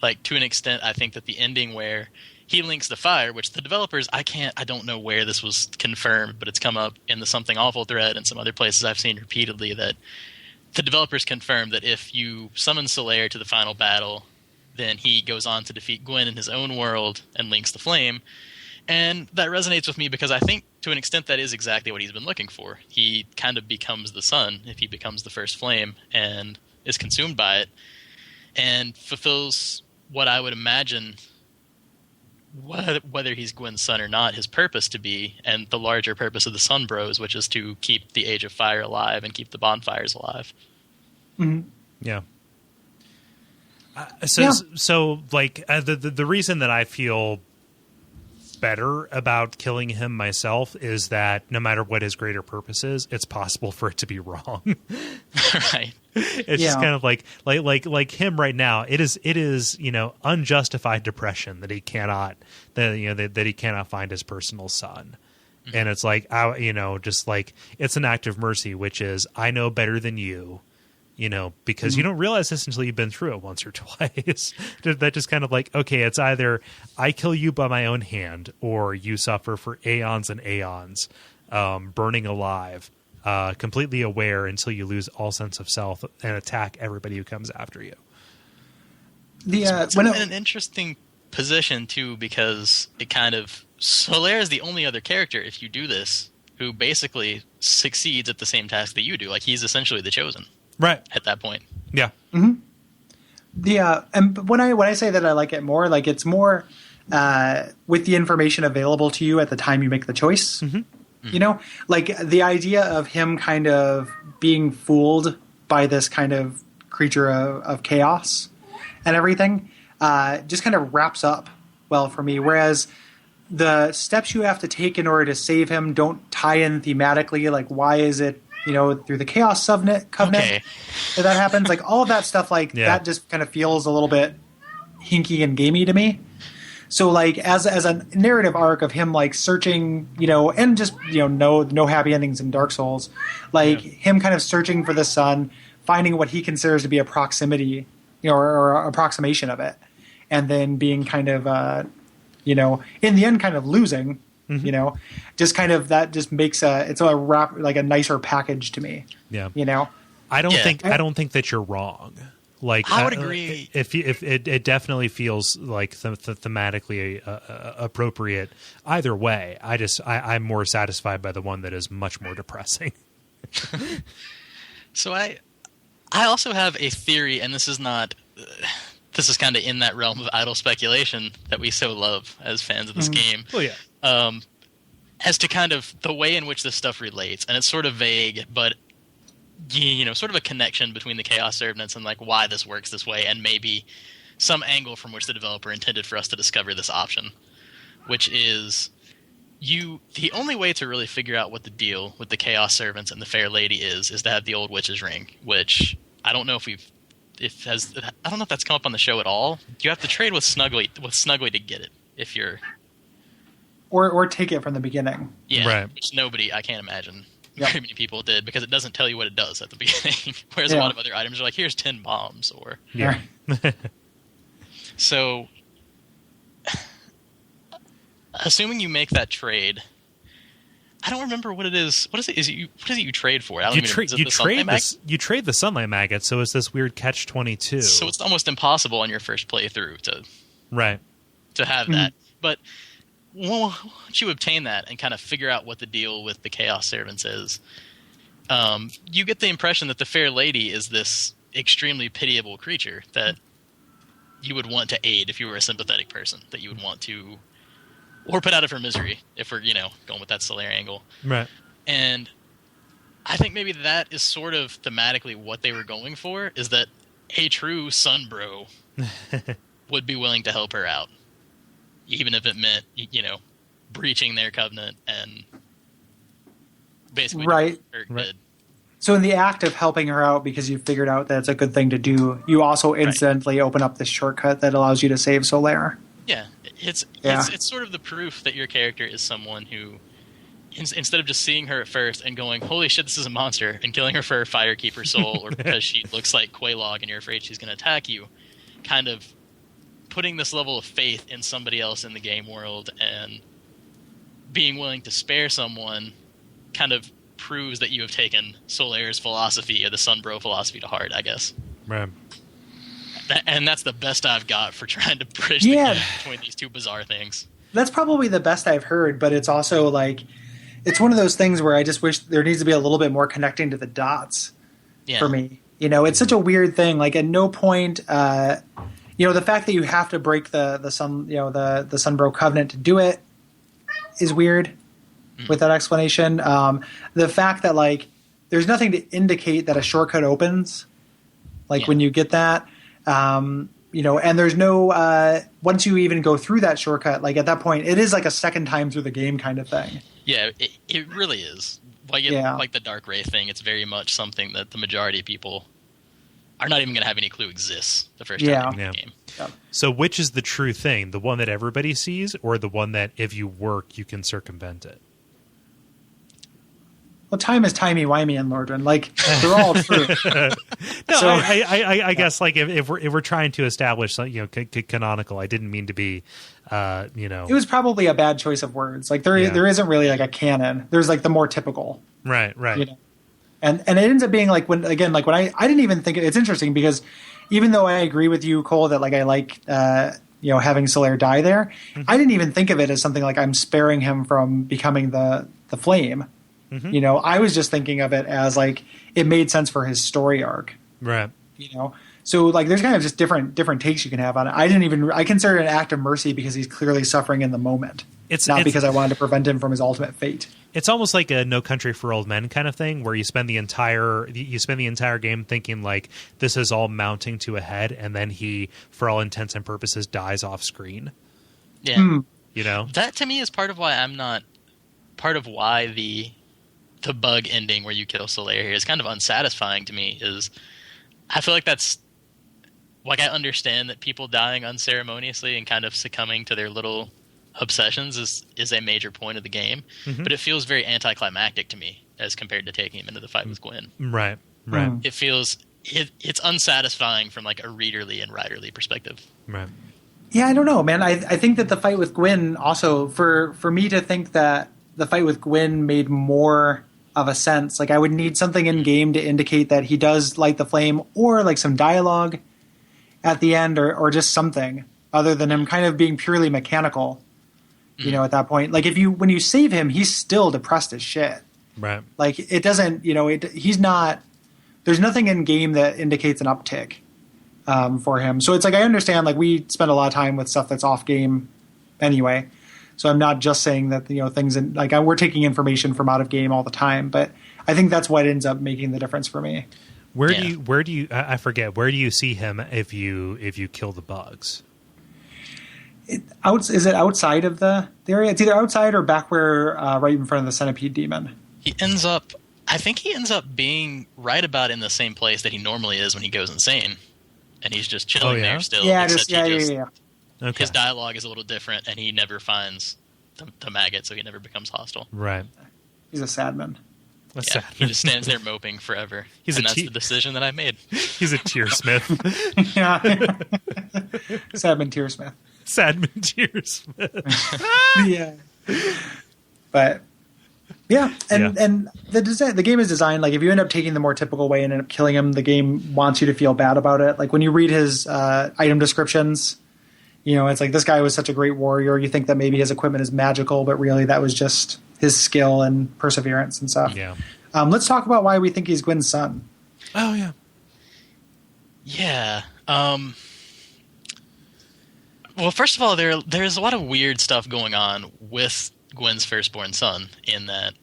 [SPEAKER 5] Like, to an extent, I think that the ending where he links the fire, which the developers, I don't know where this was confirmed, but it's come up in the Something Awful thread and some other places I've seen repeatedly, that the developers confirmed that if you summon Solaire to the final battle, then he goes on to defeat Gwyn in his own world and links the flame. And that resonates with me because I think, to an extent, that is exactly what he's been looking for. He kind of becomes the sun if he becomes the first flame and is consumed by it, and fulfills what I would imagine, whether he's Gwyn's son or not, his purpose to be, and the larger purpose of the Sun Bros, which is to keep the Age of Fire alive and keep the bonfires alive.
[SPEAKER 4] Mm-hmm.
[SPEAKER 1] Yeah. So like the reason that I feel better about killing him myself is that no matter what his greater purpose is, it's possible for it to be wrong.
[SPEAKER 5] Right.
[SPEAKER 1] It's just kind of like him right now. It is unjustified depression that he cannot that he cannot find his personal son. Mm-hmm. And it's like just like it's an act of mercy, which is I know better than you. Because you don't realize this until you've been through it once or twice. That just kind of like, okay, it's either I kill you by my own hand or you suffer for aeons and aeons, burning alive, completely aware until you lose all sense of self and attack everybody who comes after you.
[SPEAKER 5] It's in an interesting position, too, because it kind of... Solaire is the only other character, if you do this, who basically succeeds at the same task that you do. Like, he's essentially the Chosen.
[SPEAKER 1] Right.
[SPEAKER 5] At that point.
[SPEAKER 1] Yeah.
[SPEAKER 4] Mm-hmm. And when I say that I like it more, like it's more with the information available to you at the time you make the choice. Mm-hmm. Like the idea of him kind of being fooled by this kind of creature of chaos and everything. just kind of wraps up well for me. Whereas the steps you have to take in order to save him don't tie in thematically. Like, why is it, through the Chaos Covenant that happens? Like, all of that stuff, that just kind of feels a little bit hinky and gamey to me. So, like, as a narrative arc of him, like, searching, and just, no happy endings in Dark Souls, him kind of searching for the sun, finding what he considers to be a proximity, or approximation of it, and then being kind of, in the end, kind of losing, just kind of that just makes it's a wrap, like a nicer package to me.
[SPEAKER 1] Yeah.
[SPEAKER 4] I
[SPEAKER 1] don't think that you're wrong. Like,
[SPEAKER 5] I would agree.
[SPEAKER 1] If it definitely feels like thematically appropriate either way. I'm more satisfied by the one that is much more depressing.
[SPEAKER 5] So I also have a theory, and this is not. This is kind of in that realm of idle speculation that we so love as fans of this game.
[SPEAKER 1] Oh yeah.
[SPEAKER 5] As to kind of the way in which this stuff relates, and it's sort of vague, but sort of a connection between the Chaos Servants and like why this works this way, and maybe some angle from which the developer intended for us to discover this option, which is the only way to really figure out what the deal with the Chaos Servants and the Fair Lady is to have the old Witch's Ring, which I don't know I don't know if that's come up on the show at all. You have to trade with Snuggly to get it if you're
[SPEAKER 4] or take it from the beginning.
[SPEAKER 5] Yeah,
[SPEAKER 1] right.
[SPEAKER 5] Which I can't imagine very many people did, because it doesn't tell you what it does at the beginning. Whereas a lot of other items are like, here's 10 bombs, or So, assuming you make that trade, I don't remember what it is. What is it you trade for?
[SPEAKER 1] You trade the Sunlight Maggot, so it's this weird catch-22.
[SPEAKER 5] So it's almost impossible on your first playthrough to have that. But once you obtain that and kind of figure out what the deal with the Chaos Servants is, you get the impression that the Fair Lady is this extremely pitiable creature that you would want to aid if you were a sympathetic person, that you would want to, or put out of her misery if we're, going with that Solaire angle.
[SPEAKER 1] Right.
[SPEAKER 5] And I think maybe that is sort of thematically what they were going for, is that a true sun bro would be willing to help her out, even if it meant, breaching their covenant and basically
[SPEAKER 4] right. So in the act of helping her out because you figured out that it's a good thing to do, you also incidentally open up this shortcut that allows you to save Solaire.
[SPEAKER 5] Yeah, it's sort of the proof that your character is someone who, instead of just seeing her at first and going, holy shit, this is a monster, and killing her for her Firekeeper soul, or because she looks like Quelaag and you're afraid she's going to attack you, kind of putting this level of faith in somebody else in the game world and being willing to spare someone kind of proves that you have taken Solaire's philosophy, or the Sunbro philosophy, to heart, I guess.
[SPEAKER 1] Right.
[SPEAKER 5] And that's the best I've got for trying to bridge the gap between these two bizarre things.
[SPEAKER 4] That's probably the best I've heard, but it's also like, it's one of those things where I just wish there needs to be a little bit more connecting to the dots for me. It's such a weird thing. Like, at no point, the fact that you have to break the Sunbro covenant to do it is weird with that explanation. The fact that, like, there's nothing to indicate that a shortcut opens, when you get that, and there's no, once you even go through that shortcut, like, at that point, it is like a second time through the game kind of thing.
[SPEAKER 5] Yeah, it really is. Like the Dark Ray thing, it's very much something that the majority of people are not even going to have any clue exists the first time in the game.
[SPEAKER 4] Yeah.
[SPEAKER 1] So which is the true thing? The one that everybody sees, or the one that if you work, you can circumvent it?
[SPEAKER 4] Well, time is timey-wimey in Lordran. Like, they're all true.
[SPEAKER 1] No, so, I guess, like, if we're trying to establish, canonical, I didn't mean to be, It
[SPEAKER 4] was probably a bad choice of words. Like, there isn't really, like, a canon. There's, like, the more typical.
[SPEAKER 1] Right.
[SPEAKER 4] And it ends up being, like, when I didn't even think it's interesting because even though I agree with you, Kole, that, like, I like, having Solaire die there, I didn't even think of it as something like I'm sparing him from becoming the flame. Mm-hmm. I was just thinking of it as, like, it made sense for his story arc.
[SPEAKER 1] Right.
[SPEAKER 4] So, like, there's kind of just different takes you can have on it. I consider it an act of mercy because he's clearly suffering in the moment.
[SPEAKER 1] It's
[SPEAKER 4] not because I wanted to prevent him from his ultimate fate.
[SPEAKER 1] It's almost like a No Country for Old Men kind of thing, where you spend the entire game thinking like this is all mounting to a head, and then he, for all intents and purposes, dies off screen.
[SPEAKER 5] Yeah,
[SPEAKER 1] you know,
[SPEAKER 5] that to me is part of why the bug ending where you kill Solaire here is kind of unsatisfying to me. Is I feel like that's like I understand that people dying unceremoniously and kind of succumbing to their little obsessions is a major point of the game, but it feels very anticlimactic to me as compared to taking him into the fight with Gwyn.
[SPEAKER 1] Right.
[SPEAKER 5] It feels it's unsatisfying from like a readerly and writerly perspective.
[SPEAKER 1] Right.
[SPEAKER 4] Yeah, I don't know, man. I think that the fight with Gwyn also, for me to think that the fight with Gwyn made more of a sense, like I would need something in game to indicate that he does light the flame, or like some dialogue at the end, or just something other than him kind of being purely mechanical. You know, at that point, like when you save him, he's still depressed as shit.
[SPEAKER 1] Right.
[SPEAKER 4] Like it doesn't, he's not. There's nothing in game that indicates an uptick for him. So it's like I understand. Like we spend a lot of time with stuff that's off game anyway. So I'm not just saying that things in like we're taking information from out of game all the time, but I think that's what ends up making the difference for me.
[SPEAKER 1] Where do you? I forget. Where do you see him if you kill the bugs?
[SPEAKER 4] Is it outside of the area? It's either outside or back where right in front of the centipede demon.
[SPEAKER 5] I think he ends up being right about in the same place that he normally is when he goes insane, and he's just chilling there still.
[SPEAKER 4] Yeah,
[SPEAKER 5] yeah.
[SPEAKER 1] Okay.
[SPEAKER 5] His dialogue is a little different, and he never finds the maggot, so he never becomes hostile.
[SPEAKER 1] Right.
[SPEAKER 4] He's a sad man.
[SPEAKER 5] He just stands there moping forever. That's the decision that I made.
[SPEAKER 1] He's a tearsmith.
[SPEAKER 4] Yeah. Sadman Tearsmith.
[SPEAKER 1] Sadman Tearsmith.
[SPEAKER 4] Yeah. But yeah, and the game is designed like if you end up taking the more typical way and end up killing him, the game wants you to feel bad about it. Like when you read his item descriptions, it's like this guy was such a great warrior. You think that maybe his equipment is magical, but really that was just his skill and perseverance and stuff.
[SPEAKER 1] Yeah.
[SPEAKER 4] Let's talk about why we think he's Gwyn's son.
[SPEAKER 1] Oh yeah.
[SPEAKER 5] Yeah. Well, first of all, there's a lot of weird stuff going on with Gwyn's firstborn son in that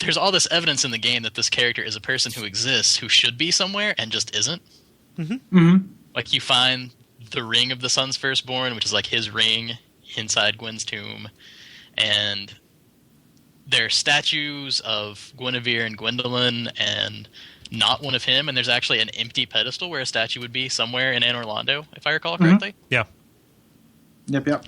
[SPEAKER 5] there's all this evidence in the game that this character is a person who exists who should be somewhere and just isn't. Like you find the ring of the son's firstborn, which is like his ring inside Gwyn's tomb, and there are statues of Guinevere and Gwendolyn and not one of him, and there's actually an empty pedestal where a statue would be somewhere in Anne Orlando, if I recall correctly.
[SPEAKER 1] Yeah.
[SPEAKER 4] Yep.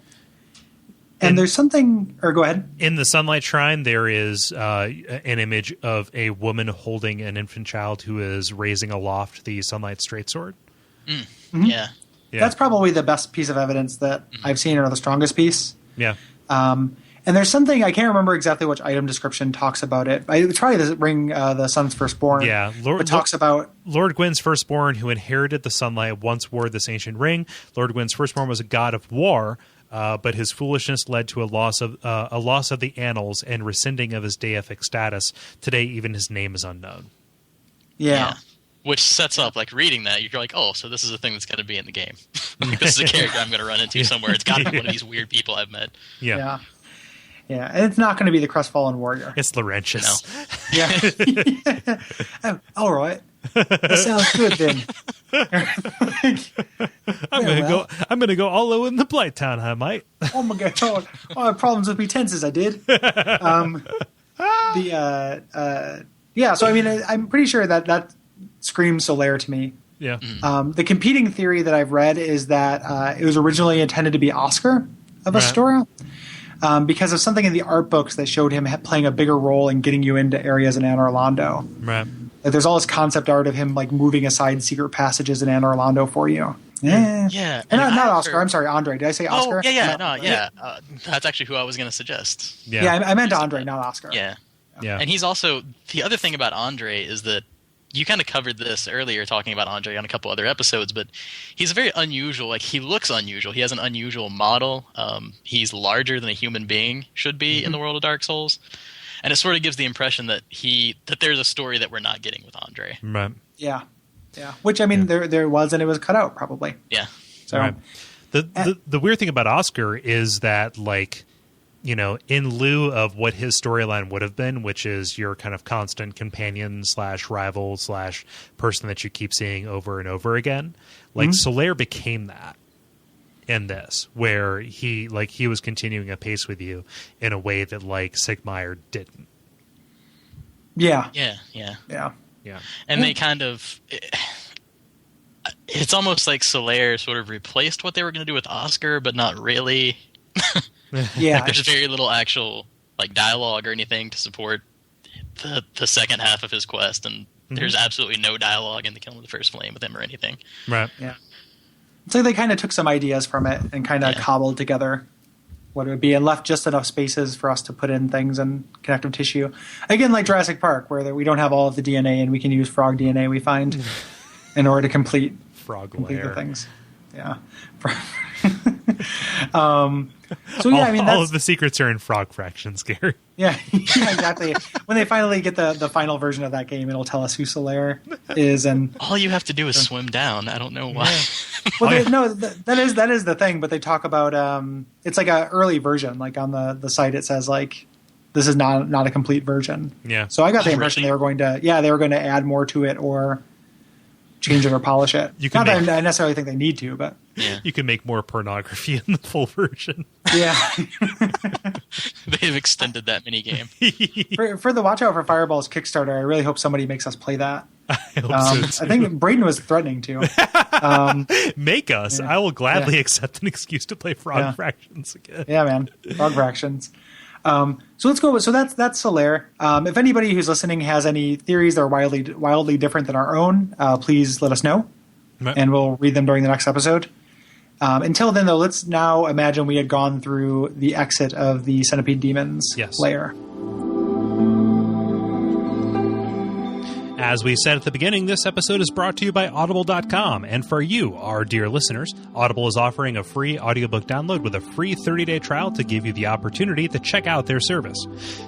[SPEAKER 4] And there's something... Or go ahead.
[SPEAKER 1] In the Sunlight Shrine, there is an image of a woman holding an infant child who is raising aloft the Sunlight Straightsword.
[SPEAKER 5] Yeah.
[SPEAKER 4] That's probably the best piece of evidence that I've seen, or the strongest piece.
[SPEAKER 1] Yeah.
[SPEAKER 4] And there's something, I can't remember exactly which item description talks about it. It's probably the ring, the son's firstborn.
[SPEAKER 1] Yeah.
[SPEAKER 4] It talks about...
[SPEAKER 1] Lord Gwyn's firstborn, who inherited the sunlight, once wore this ancient ring. Lord Gwyn's firstborn was a god of war, but his foolishness led to a loss of the annals and rescinding of his deific status. Today, even his name is unknown.
[SPEAKER 4] Yeah.
[SPEAKER 5] Which sets up, like, reading that, you're like, oh, so this is a thing that's going to be in the game. Like, this is a character I'm going to run into somewhere. It's got to be one of these weird people I've met.
[SPEAKER 4] Yeah. And it's not going to be the Crestfallen Warrior.
[SPEAKER 1] It's Laurentius.
[SPEAKER 4] No. Yeah. All right. That sounds good then.
[SPEAKER 1] I'm gonna go all over in the Blight Town, I might.
[SPEAKER 4] Oh my god! I had problems with me tenses. I did. Yeah. So I mean, I'm pretty sure that screams Solaire to me.
[SPEAKER 1] Yeah.
[SPEAKER 4] The competing theory that I've read is that it was originally intended to be Oscar of Astoria. Because of something in the art books that showed him playing a bigger role in getting you into areas in Anne Orlando.
[SPEAKER 1] Right.
[SPEAKER 4] Like, there's all this concept art of him like moving aside secret passages in Anne Orlando for you.
[SPEAKER 5] Yeah.
[SPEAKER 4] And not Oscar. I'm sorry, Andre. Did I say Oscar?
[SPEAKER 5] Oh, yeah. That's actually who I was going to suggest.
[SPEAKER 4] Yeah, I meant Andre, not Oscar.
[SPEAKER 5] Yeah. And he's also... The other thing about Andre is that you kind of covered this earlier talking about Andre on a couple other episodes, but he's very unusual. Like, he looks unusual. He has an unusual model. He's larger than a human being should be in the world of Dark Souls. And it sort of gives the impression that there's a story that we're not getting with Andre.
[SPEAKER 1] Right.
[SPEAKER 4] Yeah. Which, I mean, there was, and it was cut out, probably.
[SPEAKER 5] Yeah.
[SPEAKER 4] So,
[SPEAKER 1] right. The weird thing about Oscar is that, like, in lieu of what his storyline would have been, which is your kind of constant companion / rival / person that you keep seeing over and over again, like Solaire became that in this, where he was continuing a pace with you in a way that like Sigmire didn't.
[SPEAKER 5] Yeah. And they kind of, it's almost like Solaire sort of replaced what they were going to do with Oscar, but not really.
[SPEAKER 4] Yeah,
[SPEAKER 5] like, there's very little actual like dialogue or anything to support the second half of his quest, and there's absolutely no dialogue in the Killing of the First Flame with him or anything.
[SPEAKER 1] Right.
[SPEAKER 4] Yeah. It's like they kind of took some ideas from it and kind of cobbled together what it would be and left just enough spaces for us to put in things and connective tissue. Again, like Jurassic Park, where we don't have all of the DNA and we can use frog DNA we find in order to complete the things. Yeah. So yeah, I mean,
[SPEAKER 1] all of the secrets are in frog fractions, Gary.
[SPEAKER 4] Yeah, exactly. When they finally get the final version of that game, it'll tell us who Solaire is, and
[SPEAKER 5] all you have to do is swim down. I don't know why.
[SPEAKER 4] Yeah. Well, that is the thing. But they talk about it's like an early version. Like on the site, it says like this is not a complete version.
[SPEAKER 1] Yeah.
[SPEAKER 4] So I got the impression they were going to add more to it or change it or polish it. Not that I necessarily think they need to, but
[SPEAKER 1] you can make more pornography in the full version.
[SPEAKER 4] Yeah.
[SPEAKER 5] They've extended that mini game.
[SPEAKER 4] For the Watch Out for Fireballs Kickstarter, I really hope somebody makes us play that.
[SPEAKER 1] I hope so too.
[SPEAKER 4] I think Braden was threatening to.
[SPEAKER 1] Make us. I will gladly accept an excuse to play Frog Fractions again.
[SPEAKER 4] Yeah, man. Frog Fractions. So let's go. So that's Solaire. If anybody who's listening has any theories that are wildly different than our own, please let us know, and we'll read them during the next episode. Until then, though, let's now imagine we had gone through the exit of the Centipede Demon's lair.
[SPEAKER 1] As we said at the beginning, this episode is brought to you by Audible.com. And for you, our dear listeners, Audible is offering a free audiobook download with a free 30-day trial to give you the opportunity to check out their service.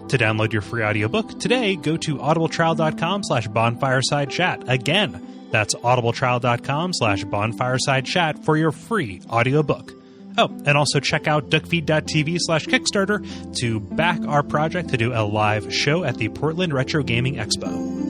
[SPEAKER 1] To download your free audiobook, today go to audibletrial.com/bonfiresidechat. Again, that's audibletrial.com/bonfiresidechat for your free audiobook. Oh, and also check out Duckfeed.tv/Kickstarter to back our project to do a live show at the Portland Retro Gaming Expo.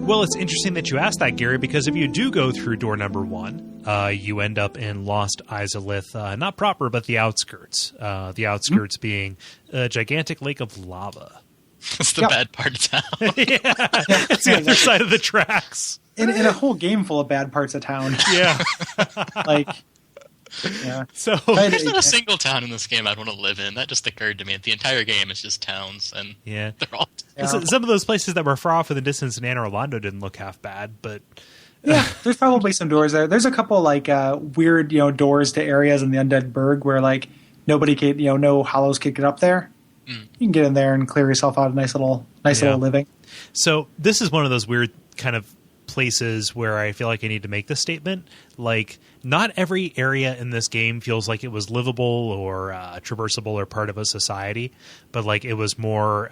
[SPEAKER 1] Well, it's interesting that you asked that, Gary, because if you do go through door number 1, you end up in Lost Izalith, not proper, but the outskirts. The outskirts being a gigantic lake of lava.
[SPEAKER 5] That's the bad part of town.
[SPEAKER 1] It's the other side of the tracks.
[SPEAKER 4] In a whole game full of bad parts of town.
[SPEAKER 1] Yeah.
[SPEAKER 5] So there's not a single town in this game I'd want to live in. That just occurred to me. The entire game is just towns, and they're all terrible.
[SPEAKER 1] Some of those places that were far off in the distance in Anne Orlando didn't look half bad, but
[SPEAKER 4] there's probably some doors there. There's a couple weird doors to areas in the Undead Burg where nobody could no hollows could get up there. You can get in there and clear yourself out a nice little living.
[SPEAKER 1] So this is one of those weird kind of places where I feel like I need to make this statement. Like, not every area in this game feels like it was livable or traversable or part of a society, but it was more,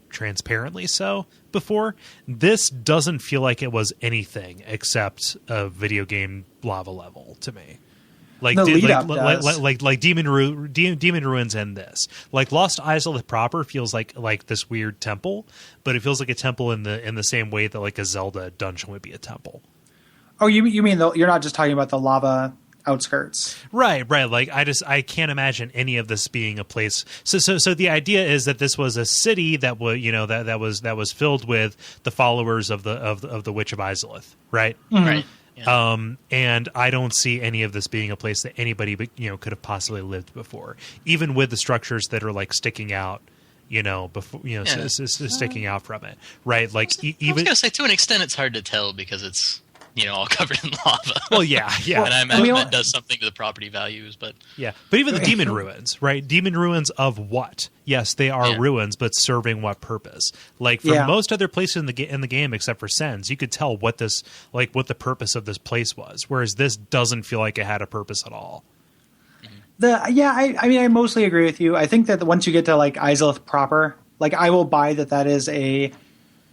[SPEAKER 1] transparently so before. This doesn't feel like it was anything except a video game lava level to me. Like Demon Ruins and this. Like Lost Izalith proper feels like this weird temple, but it feels like a temple in the same way that like a Zelda dungeon would be a temple.
[SPEAKER 4] Oh, you mean you're not just talking about the lava outskirts?
[SPEAKER 1] Right. Like I can't imagine any of this being a place. So the idea is that this was a city that was that was filled with the followers of the Witch of Izalith, right?
[SPEAKER 4] Mm-hmm.
[SPEAKER 5] Right. Yeah.
[SPEAKER 1] And I don't see any of this being a place that anybody could have possibly lived before, even with the structures that are sticking out, sticking out from it, right? Like
[SPEAKER 5] I was gonna say, to an extent, it's hard to tell because it's all covered in lava.
[SPEAKER 1] Well, yeah.
[SPEAKER 5] And I imagine that does something to the property values, but
[SPEAKER 1] but even the demon ruins, right? Demon ruins of what? Yes, they are ruins, but serving what purpose? Like for most other places in the game, except for Sens, you could tell what what the purpose of this place was. Whereas this doesn't feel like it had a purpose at all.
[SPEAKER 4] I mostly agree with you. I think that once you get to Izalith proper, I will buy that is a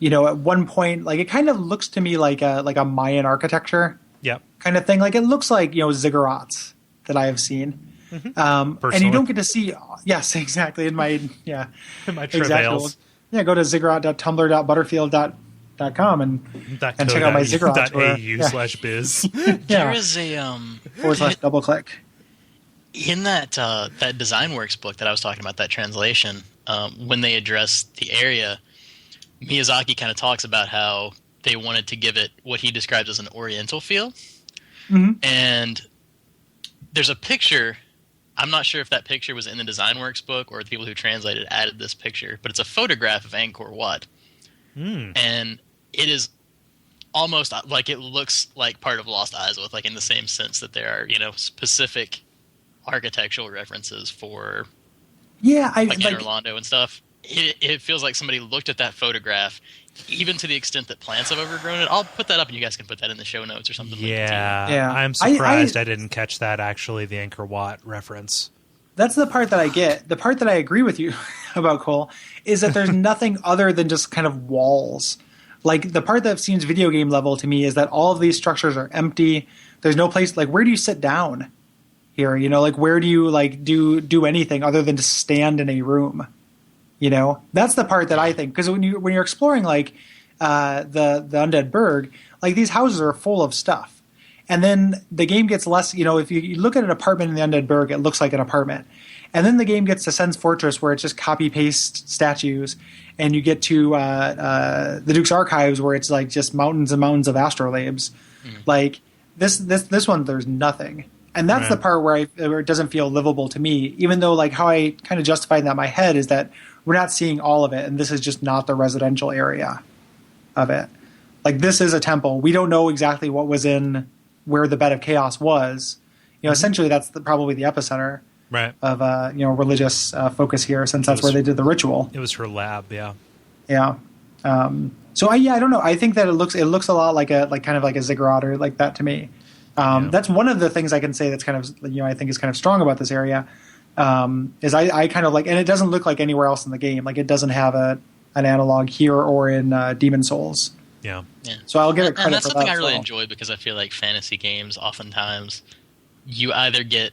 [SPEAKER 4] at one point, like it kind of looks to me like a Mayan architecture
[SPEAKER 1] Yep.
[SPEAKER 4] kind of thing. Like it looks like, ziggurats that I have seen. And you don't get to see. Yes, exactly. In my
[SPEAKER 1] In my travails.
[SPEAKER 4] Yeah, go to ziggurat.tumblr.butterfield.com and check out my ziggurat tour.
[SPEAKER 1] .au/biz.
[SPEAKER 5] There is a
[SPEAKER 4] /double click.
[SPEAKER 5] in that that DesignWorks book that I was talking about, that translation, when they address the area, Miyazaki kind of talks about how they wanted to give it what he describes as an Oriental feel.
[SPEAKER 4] Mm-hmm.
[SPEAKER 5] And there's a picture. I'm not sure if that picture was in the DesignWorks book or the people who translated added this picture, but it's a photograph of Angkor Wat. And it is almost like it looks like part of Lost Izalith, like in the same sense that there are, specific architectural references for Inner Londo and stuff. It feels like somebody looked at that photograph, even to the extent that plants have overgrown it. I'll put that up and you guys can put that in the show notes or something.
[SPEAKER 1] Yeah. I'm surprised I didn't catch that, actually, the Angkor Wat reference.
[SPEAKER 4] That's the part that I get. The part that I agree with you about, Kole, is that there's nothing other than just kind of walls. Like, the part that seems video game level to me is that all of these structures are empty. There's no place, like, where do you sit down here? Like, where do you, like, do anything other than to stand in a room? That's the part that I think, because when you're exploring, like, the Undead Burg, like, these houses are full of stuff. And then the game gets less, if you look at an apartment in the Undead Burg, it looks like an apartment. And then the game gets to Sen's Fortress, where it's just copy-paste statues. And you get to the Duke's Archives, where it's like just mountains and mountains of astrolabes. Like, this one, there's nothing. And that's the part where it doesn't feel livable to me, even though, like, how I kind of justified that in my head is that we're not seeing all of it, and this is just not the residential area of it. Like, this is a temple. We don't know exactly what was in where the Bed of Chaos was. Essentially that's probably the epicenter of religious focus here, since that's where they did the ritual.
[SPEAKER 1] It was her lab, yeah.
[SPEAKER 4] Yeah. So I don't know. I think that it looks a lot like kind of like a ziggurat or like that to me. That's one of the things I can say that's kind of I think is kind of strong about this area. Is I kind of like, and it doesn't look like anywhere else in the game. Like, it doesn't have an analog here or in Demon Souls.
[SPEAKER 1] Yeah.
[SPEAKER 4] So I'll give it credit for that.
[SPEAKER 5] And that's something I really
[SPEAKER 4] well.
[SPEAKER 5] enjoy, because I feel like fantasy games, oftentimes, you either get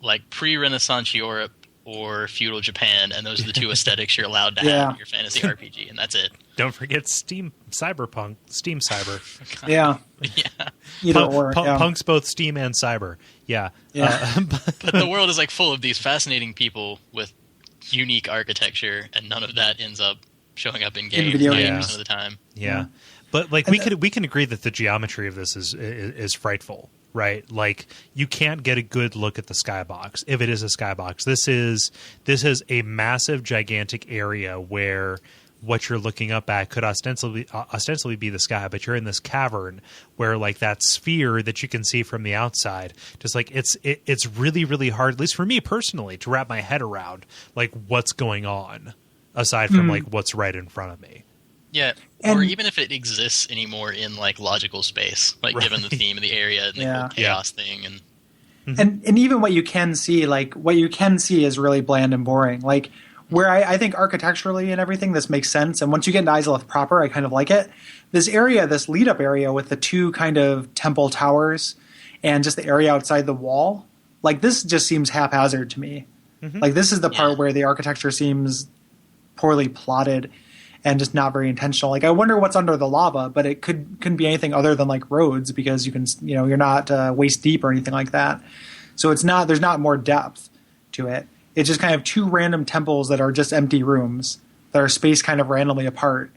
[SPEAKER 5] like pre-Renaissance Europe or feudal Japan, and those are the two aesthetics you're allowed to have in your fantasy RPG, and that's it.
[SPEAKER 1] Don't forget Steam Cyber.
[SPEAKER 4] Yeah. Either or.
[SPEAKER 1] Punk's both Steam and Cyber. Yeah.
[SPEAKER 5] But the world is like full of these fascinating people with unique architecture, and none of that ends up showing up in games 90% of the time.
[SPEAKER 1] Yeah. But like we can agree that the geometry of this is frightful, right? Like, you can't get a good look at the skybox if it is a skybox. This is a massive, gigantic area where what you're looking up at could ostensibly be the sky, but you're in this cavern where, like, that sphere that you can see from the outside, just like it's really, really hard, at least for me personally, to wrap my head around like what's going on aside from like what's right in front of me.
[SPEAKER 5] Yeah, or even if it exists anymore in like logical space, like given the theme of the area and the whole chaos thing, and
[SPEAKER 4] even what you can see is really bland and boring. Like, where I think architecturally and everything this makes sense, and once you get into Izalith proper, I kind of like it. This area, this lead up area with the two kind of temple towers and just the area outside the wall, like, this just seems haphazard to me. Like, this is the part where the architecture seems poorly plotted and just not very intentional. Like, I wonder what's under the lava, but it couldn't be anything other than like roads, because you can, you're not waist deep or anything like that. So there's not more depth to it. It's just kind of two random temples that are just empty rooms that are spaced kind of randomly apart.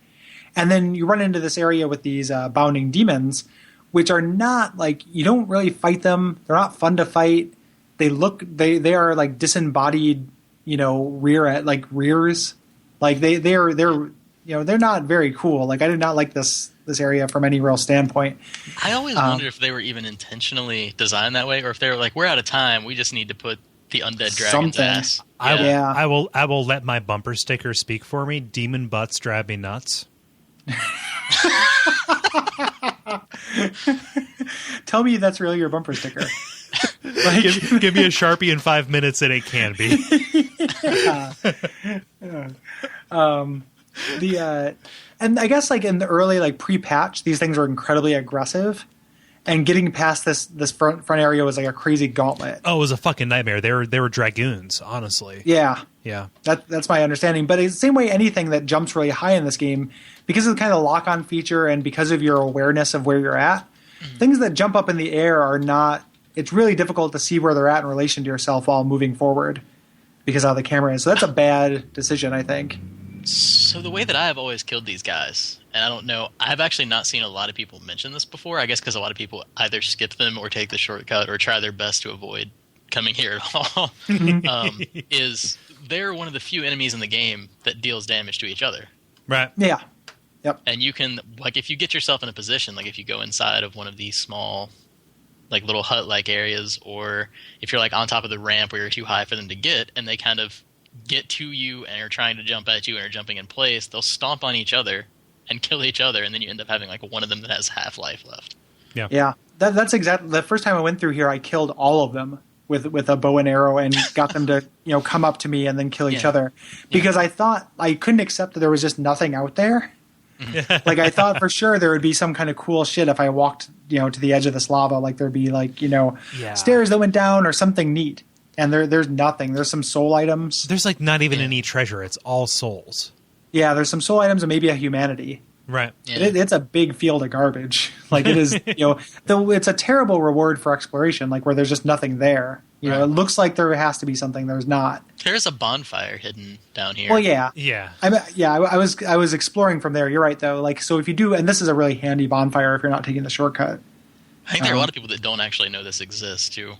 [SPEAKER 4] And then you run into this area with these bounding demons, which are not like, you don't really fight them. They're not fun to fight. They are like disembodied, rears. Like they're not very cool. Like, I did not like this area from any real standpoint.
[SPEAKER 5] I always wondered if they were even intentionally designed that way, or if they were like, we're out of time, we just need to put the undead dragon's ass.
[SPEAKER 1] I will let my bumper sticker speak for me. Demon butts drive me nuts.
[SPEAKER 4] Tell me that's really your bumper sticker.
[SPEAKER 1] Like, give me a Sharpie in 5 minutes and it can be.
[SPEAKER 4] And I guess like in the early like pre-patch, these things were incredibly aggressive, and getting past this front area was like a crazy gauntlet.
[SPEAKER 1] Oh, it was a fucking nightmare. They were dragoons, honestly.
[SPEAKER 4] Yeah.
[SPEAKER 1] That's
[SPEAKER 4] my understanding. But it's the same way anything that jumps really high in this game, because of the kind of lock-on feature and because of your awareness of where you're at, things that jump up in the air are not. It's really difficult to see where they're at in relation to yourself while moving forward because of how the camera is. So that's a bad decision, I think.
[SPEAKER 5] So the way that I have always killed these guys, and I don't know, I've actually not seen a lot of people mention this before, I guess because a lot of people either skip them or take the shortcut or try their best to avoid coming here at all, is they're one of the few enemies in the game that deals damage to each other.
[SPEAKER 1] Right.
[SPEAKER 4] Yeah. Yep.
[SPEAKER 5] And you can, like, if you get yourself in a position, like if you go inside of one of these small, like little hut-like areas, or if you're like on top of the ramp where you're too high for them to get, and they kind of get to you and are trying to jump at you and are jumping in place, they'll stomp on each other and kill each other, and then you end up having like one of them that has half life left.
[SPEAKER 4] Yeah. That's exactly the first time I went through here. I killed all of them with a bow and arrow and got them to come up to me and then kill each other, because I thought I couldn't accept that there was just nothing out there. Like I thought for sure there would be some kind of cool shit if I walked to the edge of this lava, like there'd be like stairs that went down or something neat. And there's nothing. There's some soul items.
[SPEAKER 1] There's like not even any treasure. It's all souls.
[SPEAKER 4] Yeah, there's some soul items and maybe a humanity.
[SPEAKER 1] Right.
[SPEAKER 5] Yeah.
[SPEAKER 4] It's a big field of garbage. Like it is, it's a terrible reward for exploration, like where there's just nothing there. It looks like there has to be something. There's not.
[SPEAKER 5] There's a bonfire hidden down here.
[SPEAKER 4] Well, yeah.
[SPEAKER 1] Yeah.
[SPEAKER 4] I was exploring from there. You're right, though. Like, so if you do, and this is a really handy bonfire if you're not taking the shortcut.
[SPEAKER 5] I think there are a lot of people that don't actually know this exists, too.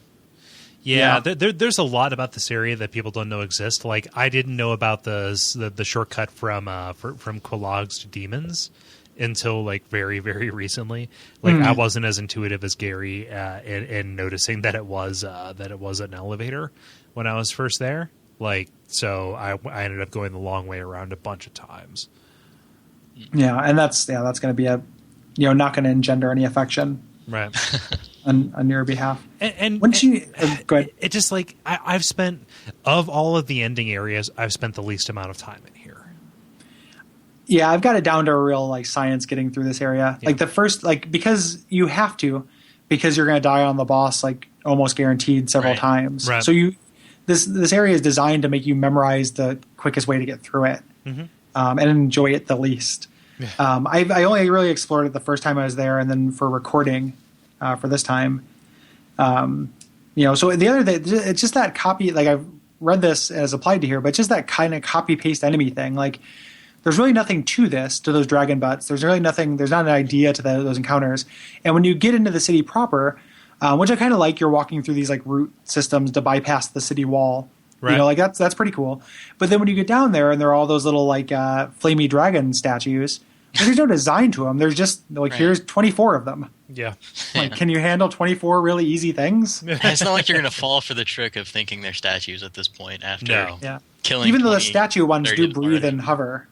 [SPEAKER 1] Yeah, there's a lot about this area that people don't know exist. Like I didn't know about the shortcut from Quelags to demons until like very, very recently. Like I wasn't as intuitive as Gary in noticing that it was an elevator when I was first there. Like so, I ended up going the long way around a bunch of times.
[SPEAKER 4] Yeah, and that's going to be not going to engender any affection.
[SPEAKER 1] Right.
[SPEAKER 4] on your behalf.
[SPEAKER 1] And
[SPEAKER 4] once you go ahead.
[SPEAKER 1] It just like I've spent, of all of the ending areas, I've spent the least amount of time in here.
[SPEAKER 4] Yeah, I've got it down to a real like science getting through this area.
[SPEAKER 1] Yeah.
[SPEAKER 4] Like the first, like because you have to, because you're going to die on the boss like almost guaranteed several times.
[SPEAKER 1] Right.
[SPEAKER 4] So this area is designed to make you memorize the quickest way to get through it, and enjoy it the least. Yeah. I only really explored it the first time I was there, and then for recording for this time. So the other thing, it's just that copy. Like I've read this as applied to here, but just that kind of copy paste enemy thing. Like there's really nothing to those dragon butts. There's really nothing. There's not an idea to those encounters. And when you get into the city proper, which I kind of like, you're walking through these like root systems to bypass the city wall. Right. Like that's pretty cool. But then when you get down there and there are all those little like flamey dragon statues, there's no design to them. There's just like here's 24 of them.
[SPEAKER 1] Yeah.
[SPEAKER 4] Like, can you handle 24 really easy things?
[SPEAKER 5] It's not like you're going to fall for the trick of thinking they're statues at this point after killing.
[SPEAKER 4] Even though the statue ones do breathe
[SPEAKER 5] already.
[SPEAKER 4] and hover,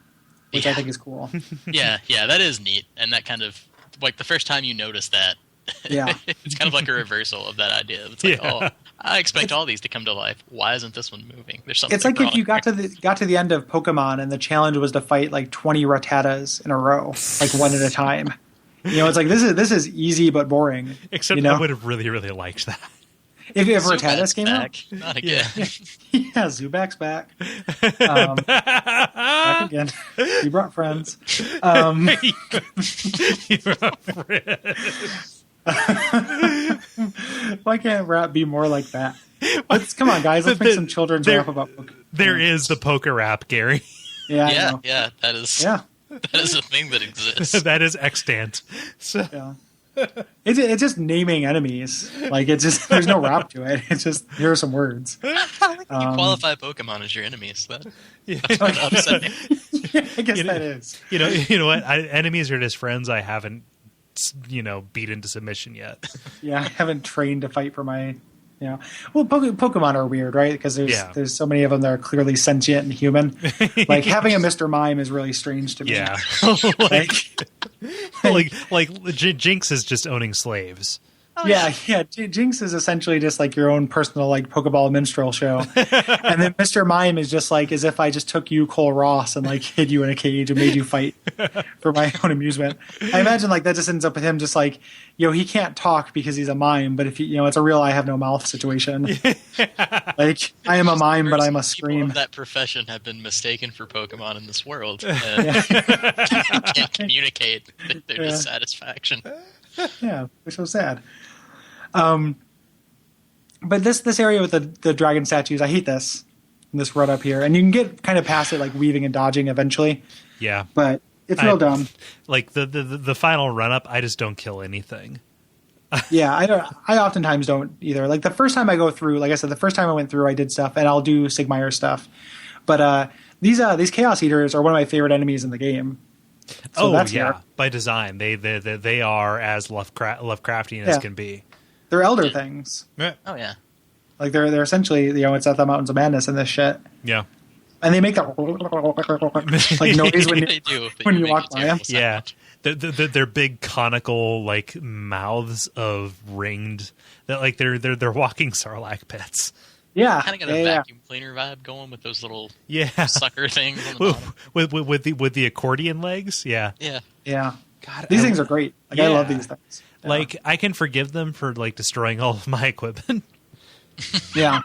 [SPEAKER 4] which I think is cool.
[SPEAKER 5] Yeah, that is neat. And that kind of, like the first time you notice that, it's kind of like a reversal of that idea. It's like, I expect all these to come to life. Why isn't this one moving? There's something.
[SPEAKER 4] It's like
[SPEAKER 5] wrong
[SPEAKER 4] if you got to the end of Pokemon and the challenge was to fight like 20 Rattatas in a row, like one at a time. It's like this is easy but boring.
[SPEAKER 1] Except I would have really, really liked that.
[SPEAKER 4] If Rattatas came
[SPEAKER 5] back.
[SPEAKER 4] out,
[SPEAKER 5] not again.
[SPEAKER 4] Yeah, Zubac's back. Back again. He brought friends.
[SPEAKER 1] He brought friends.
[SPEAKER 4] Why can't rap be more like that? Come on, guys. Let's make some children's rap about Pokemon.
[SPEAKER 1] There is the poker rap, Gary.
[SPEAKER 4] Yeah,
[SPEAKER 5] that is.
[SPEAKER 4] Yeah.
[SPEAKER 5] That is a thing that exists.
[SPEAKER 1] That is extant. So.
[SPEAKER 4] Yeah. It's just naming enemies. Like it's just there's no rap to it. It's just here are some words.
[SPEAKER 5] You qualify Pokemon as your enemies. That's kind of upsetting.
[SPEAKER 4] I guess that is.
[SPEAKER 1] You know what? Enemies are just friends I haven't beat into submission yet.
[SPEAKER 4] Yeah, I haven't trained to fight for my. Well, Pokemon are weird, right? Because there's so many of them that are clearly sentient and human. Like having a Mr. Mime is really strange to me.
[SPEAKER 1] Yeah, like Jinx is just owning slaves.
[SPEAKER 4] Yeah. Jinx is essentially just like your own personal like Pokeball minstrel show, and then Mr. Mime is just like as if I just took you, Cole Ross, and like hid you in a cage and made you fight for my own amusement. I imagine like that just ends up with him just like, he can't talk because he's a mime, but if it's a real I have no mouth situation. Like I am a mime, but I must scream.
[SPEAKER 5] People of that profession have been mistaken for Pokemon in this world. And can't communicate their dissatisfaction.
[SPEAKER 4] Yeah, which was sad. But this area with the dragon statues, I hate this run up here, and you can get kind of past it like weaving and dodging eventually.
[SPEAKER 1] Yeah,
[SPEAKER 4] but it's real dumb.
[SPEAKER 1] Like the final run up, I just don't kill anything.
[SPEAKER 4] Yeah, I oftentimes don't either. Like the first time I go through, like I said, the first time I went through, I did stuff, and I'll do Sigmire stuff. But these Chaos Eaters are one of my favorite enemies in the game. So that's here.
[SPEAKER 1] By design, they are as Lovecraftian as can be.
[SPEAKER 4] They're elder things.
[SPEAKER 1] Yeah.
[SPEAKER 5] Oh yeah.
[SPEAKER 4] Like they're essentially it's at the Mountains of Madness and this shit.
[SPEAKER 1] Yeah.
[SPEAKER 4] And they make that like noise when you walk by them.
[SPEAKER 1] Yeah. They're big conical like mouths of ringed that like they're walking Sarlacc pits.
[SPEAKER 4] Yeah,
[SPEAKER 5] kind of got a vacuum cleaner vibe going with those little sucker things on the bottom.
[SPEAKER 1] with the accordion legs. Yeah.
[SPEAKER 4] God, these things are great. Like I love these things. Yeah.
[SPEAKER 1] Like I can forgive them for like destroying all of my equipment.
[SPEAKER 4] Yeah,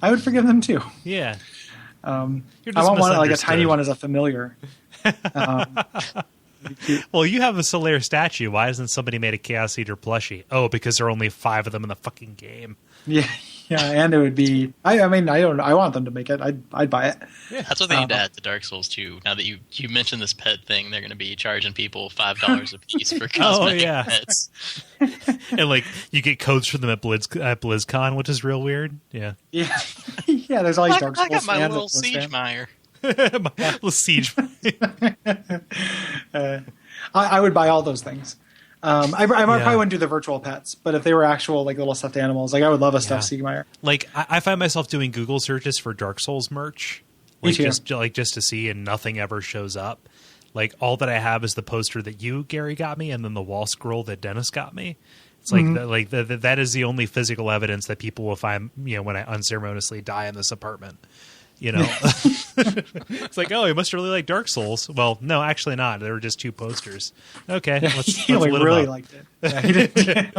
[SPEAKER 4] I would forgive them too.
[SPEAKER 1] Yeah.
[SPEAKER 4] I want one like a tiny one as a familiar.
[SPEAKER 1] Well, you have a Solaire statue. Why hasn't somebody made a Chaos Eater plushie? Oh, because there are only 5 of them in the fucking game.
[SPEAKER 4] Yeah, and it would be. I mean, I want them to make it. I'd buy it.
[SPEAKER 5] Yeah, that's what they need to add to Dark Souls 2. Now that you mentioned this pet thing, they're going to be charging people $5 a piece for cosmetic pets.
[SPEAKER 1] And like you get codes for them at BlizzCon, which is real weird. Yeah.
[SPEAKER 4] Yeah. There's all these Dark Souls.
[SPEAKER 5] I got my little Siegemire.
[SPEAKER 1] My little siege.
[SPEAKER 4] I would buy all those things. I probably wouldn't do the virtual pets, but if they were actual like little stuffed animals, like I would love a stuffed Siegmeyer.
[SPEAKER 1] Like I find myself doing Google searches for Dark Souls merch, like just to see, and nothing ever shows up. Like all that I have is the poster that you, Gary, got me, and then the wall scroll that Dennis got me. It's like that is the only physical evidence that people will find. When I unceremoniously die in this apartment. It's like, oh, he must really like Dark Souls. Well, no, actually not. There were just 2 posters. Okay, let's
[SPEAKER 4] like really
[SPEAKER 1] up.
[SPEAKER 4] liked it. Yeah, he did.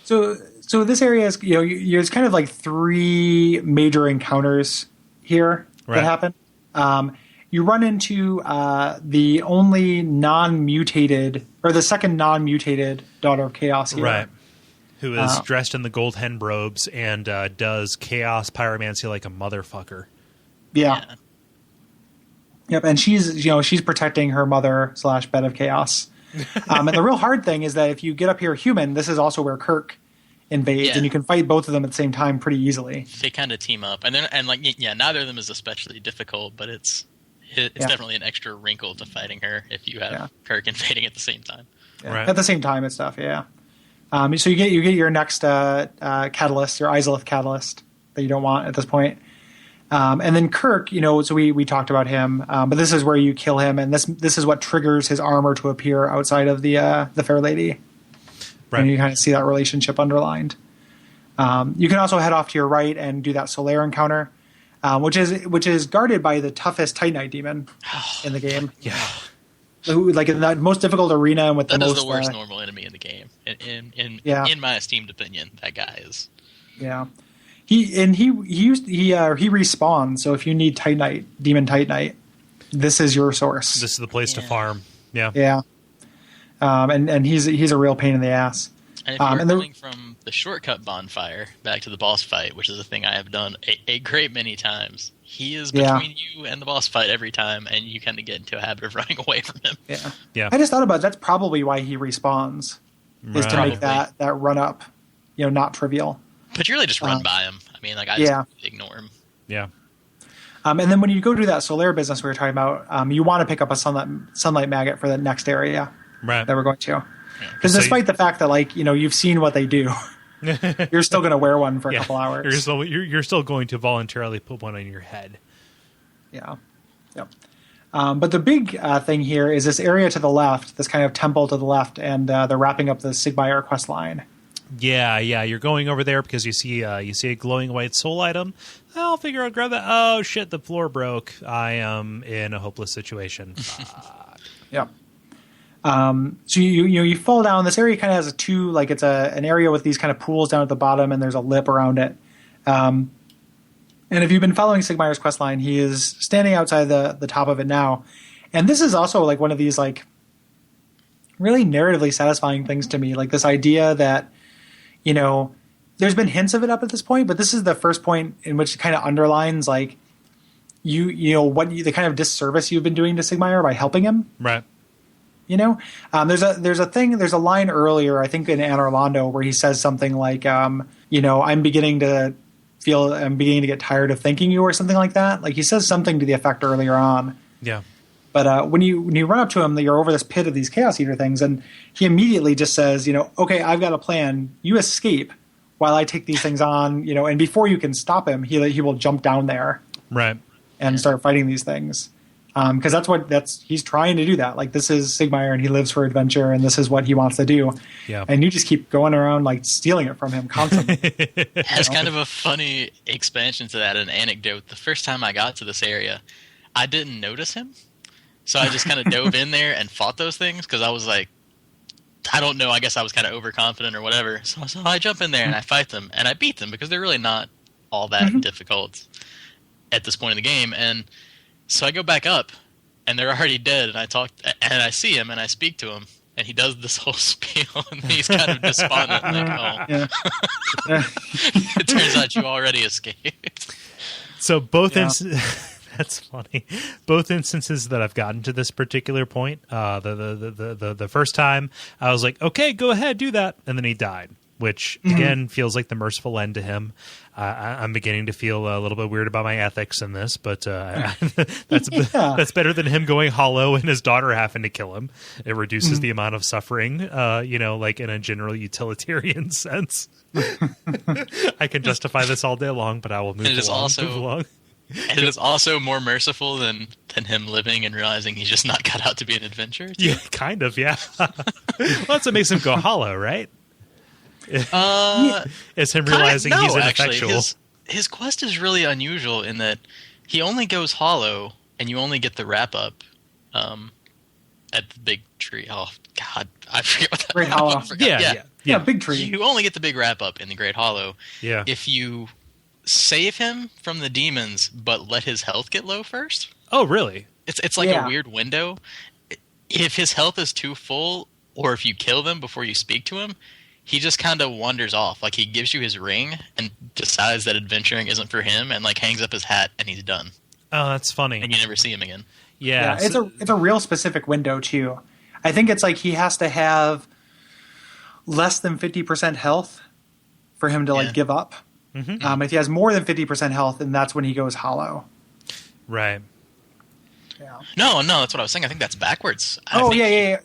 [SPEAKER 4] So this area is there's kind of like 3 major encounters here that happen. You run into the only non-mutated or the second non-mutated Daughter of Chaos here.
[SPEAKER 1] Right. Who is dressed in the gold hen robes and does chaos pyromancy like a motherfucker.
[SPEAKER 4] Yeah. Yep, and she's protecting her mother / bed of chaos. And the real hard thing is that if you get up here human, this is also where Kirk invades, and you can fight both of them at the same time pretty easily.
[SPEAKER 5] They kind of team up, and neither of them is especially difficult, but it's definitely an extra wrinkle to fighting her if you have Kirk invading at the same time.
[SPEAKER 4] Yeah. Right. At the same time and stuff, yeah. So you get your next catalyst, your Izalith catalyst that you don't want at this point, and then Kirk. So we talked about him, but this is where you kill him, and this is what triggers his armor to appear outside of the Fair Lady, right? And you kind of see that relationship underlined. You can also head off to your right and do that Solaire encounter, which is guarded by the toughest Titanite demon in the game.
[SPEAKER 1] Yeah.
[SPEAKER 4] Like in the most difficult arena and with
[SPEAKER 5] that
[SPEAKER 4] the most...
[SPEAKER 5] That is the worst normal enemy in the game. In my esteemed opinion, that guy is.
[SPEAKER 4] Yeah. He respawns, so if you need Titanite, Demon Titanite, this is your source.
[SPEAKER 1] This is the place to farm. Yeah.
[SPEAKER 4] Yeah. And he's a real pain in the ass.
[SPEAKER 5] And if you're coming from the shortcut bonfire back to the boss fight, which is a thing I have done a great many times, he is between you and the boss fight every time, and you kind of get into a habit of running away from him.
[SPEAKER 4] Yeah. I just thought about it. That's probably why he respawns, is to make that run up, not trivial.
[SPEAKER 5] But you really just run by him. I mean, like I just ignore him.
[SPEAKER 1] Yeah.
[SPEAKER 4] And then when you go do that Solaire business we were talking about, you want to pick up a sunlight maggot for the next area that we're going to. Because despite the fact that you've seen what they do, you're still going to wear one for a couple hours.
[SPEAKER 1] You're still going to voluntarily put one on your head.
[SPEAKER 4] Yeah. Yep. But the big thing here is this area to the left, this kind of temple to the left, and they're wrapping up the Sigmire quest line.
[SPEAKER 1] Yeah. You're going over there because you see a glowing white soul item. I'll figure out grab that. Oh shit! The floor broke. I am in a hopeless situation.
[SPEAKER 4] Yep. So you fall down. This area kind of has it's an area with these kind of pools down at the bottom, and there's a lip around it. And if you've been following Sigmire's quest line, he is standing outside the top of it now. And this is also like one of these like really narratively satisfying things to me, like this idea that, you know, there's been hints of it up at this point, but this is the first point in which it kind of underlines like the kind of disservice you've been doing to Sigmire by helping him.
[SPEAKER 1] Right.
[SPEAKER 4] You know, there's a line earlier, I think in Anne Orlando, where he says something like, I'm beginning to get tired of thanking you, or something like that. Like he says something to the effect earlier on.
[SPEAKER 1] Yeah.
[SPEAKER 4] But when you run up to him, you're over this pit of these Chaos Eater things, and he immediately just says, okay, I've got a plan. You escape while I take these things on, and before you can stop him, he will jump down there.
[SPEAKER 1] Right.
[SPEAKER 4] And start fighting these things. Because he's trying to do that. Like, this is Sigmire, and he lives for adventure, and this is what he wants to do.
[SPEAKER 1] Yeah.
[SPEAKER 4] And you just keep going around like stealing it from him constantly.
[SPEAKER 5] That's kind of a funny expansion to that, an anecdote. The first time I got to this area, I didn't notice him. So I just kind of dove in there and fought those things because I was like, I don't know, I guess I was kind of overconfident or whatever. So I jump in there and I fight them, and I beat them because they're really not all that difficult at this point in the game. And so I go back up, and they're already dead, and I see him, and I speak to him, and he does this whole spiel, and he's kind of despondent, like, oh. Yeah. It turns out you already escaped.
[SPEAKER 1] So that's funny. Both instances that I've gotten to this particular point, the first time, I was like, okay, go ahead, do that, and then he died, which, again, feels like the merciful end to him. I'm beginning to feel a little bit weird about my ethics in this, but that's better than him going hollow and his daughter having to kill him. It reduces the amount of suffering, like in a general utilitarian sense. I can justify this all day long, but I will move along.
[SPEAKER 5] And it is also more merciful than him living and realizing he's just not cut out to be an adventurer.
[SPEAKER 1] Yeah, kind of, yeah. Well, that's what makes him go hollow, right? It's him realizing he's ineffectual.
[SPEAKER 5] Actually, his quest is really unusual in that he only goes hollow, and you only get the wrap up at the big tree. Oh God, I forget what that.
[SPEAKER 4] Great Hollow.
[SPEAKER 5] Yeah,
[SPEAKER 4] big tree.
[SPEAKER 5] You only get the big wrap up in the Great Hollow.
[SPEAKER 1] Yeah.
[SPEAKER 5] If you save him from the demons, but let his health get low first.
[SPEAKER 1] Oh, really?
[SPEAKER 5] It's like a weird window. If his health is too full, or if you kill them before you speak to him, he just kind of wanders off. Like, he gives you his ring and decides that adventuring isn't for him, and like hangs up his hat, and he's done.
[SPEAKER 1] Oh, that's funny.
[SPEAKER 5] And you never see him again.
[SPEAKER 1] Yeah,
[SPEAKER 4] it's a real specific window too. I think it's like he has to have less than 50% health for him to give up. Mm-hmm. If he has more than 50% health, then that's when he goes hollow.
[SPEAKER 1] Right.
[SPEAKER 4] Yeah.
[SPEAKER 5] No, that's what I was saying. I think that's backwards.
[SPEAKER 4] No, you're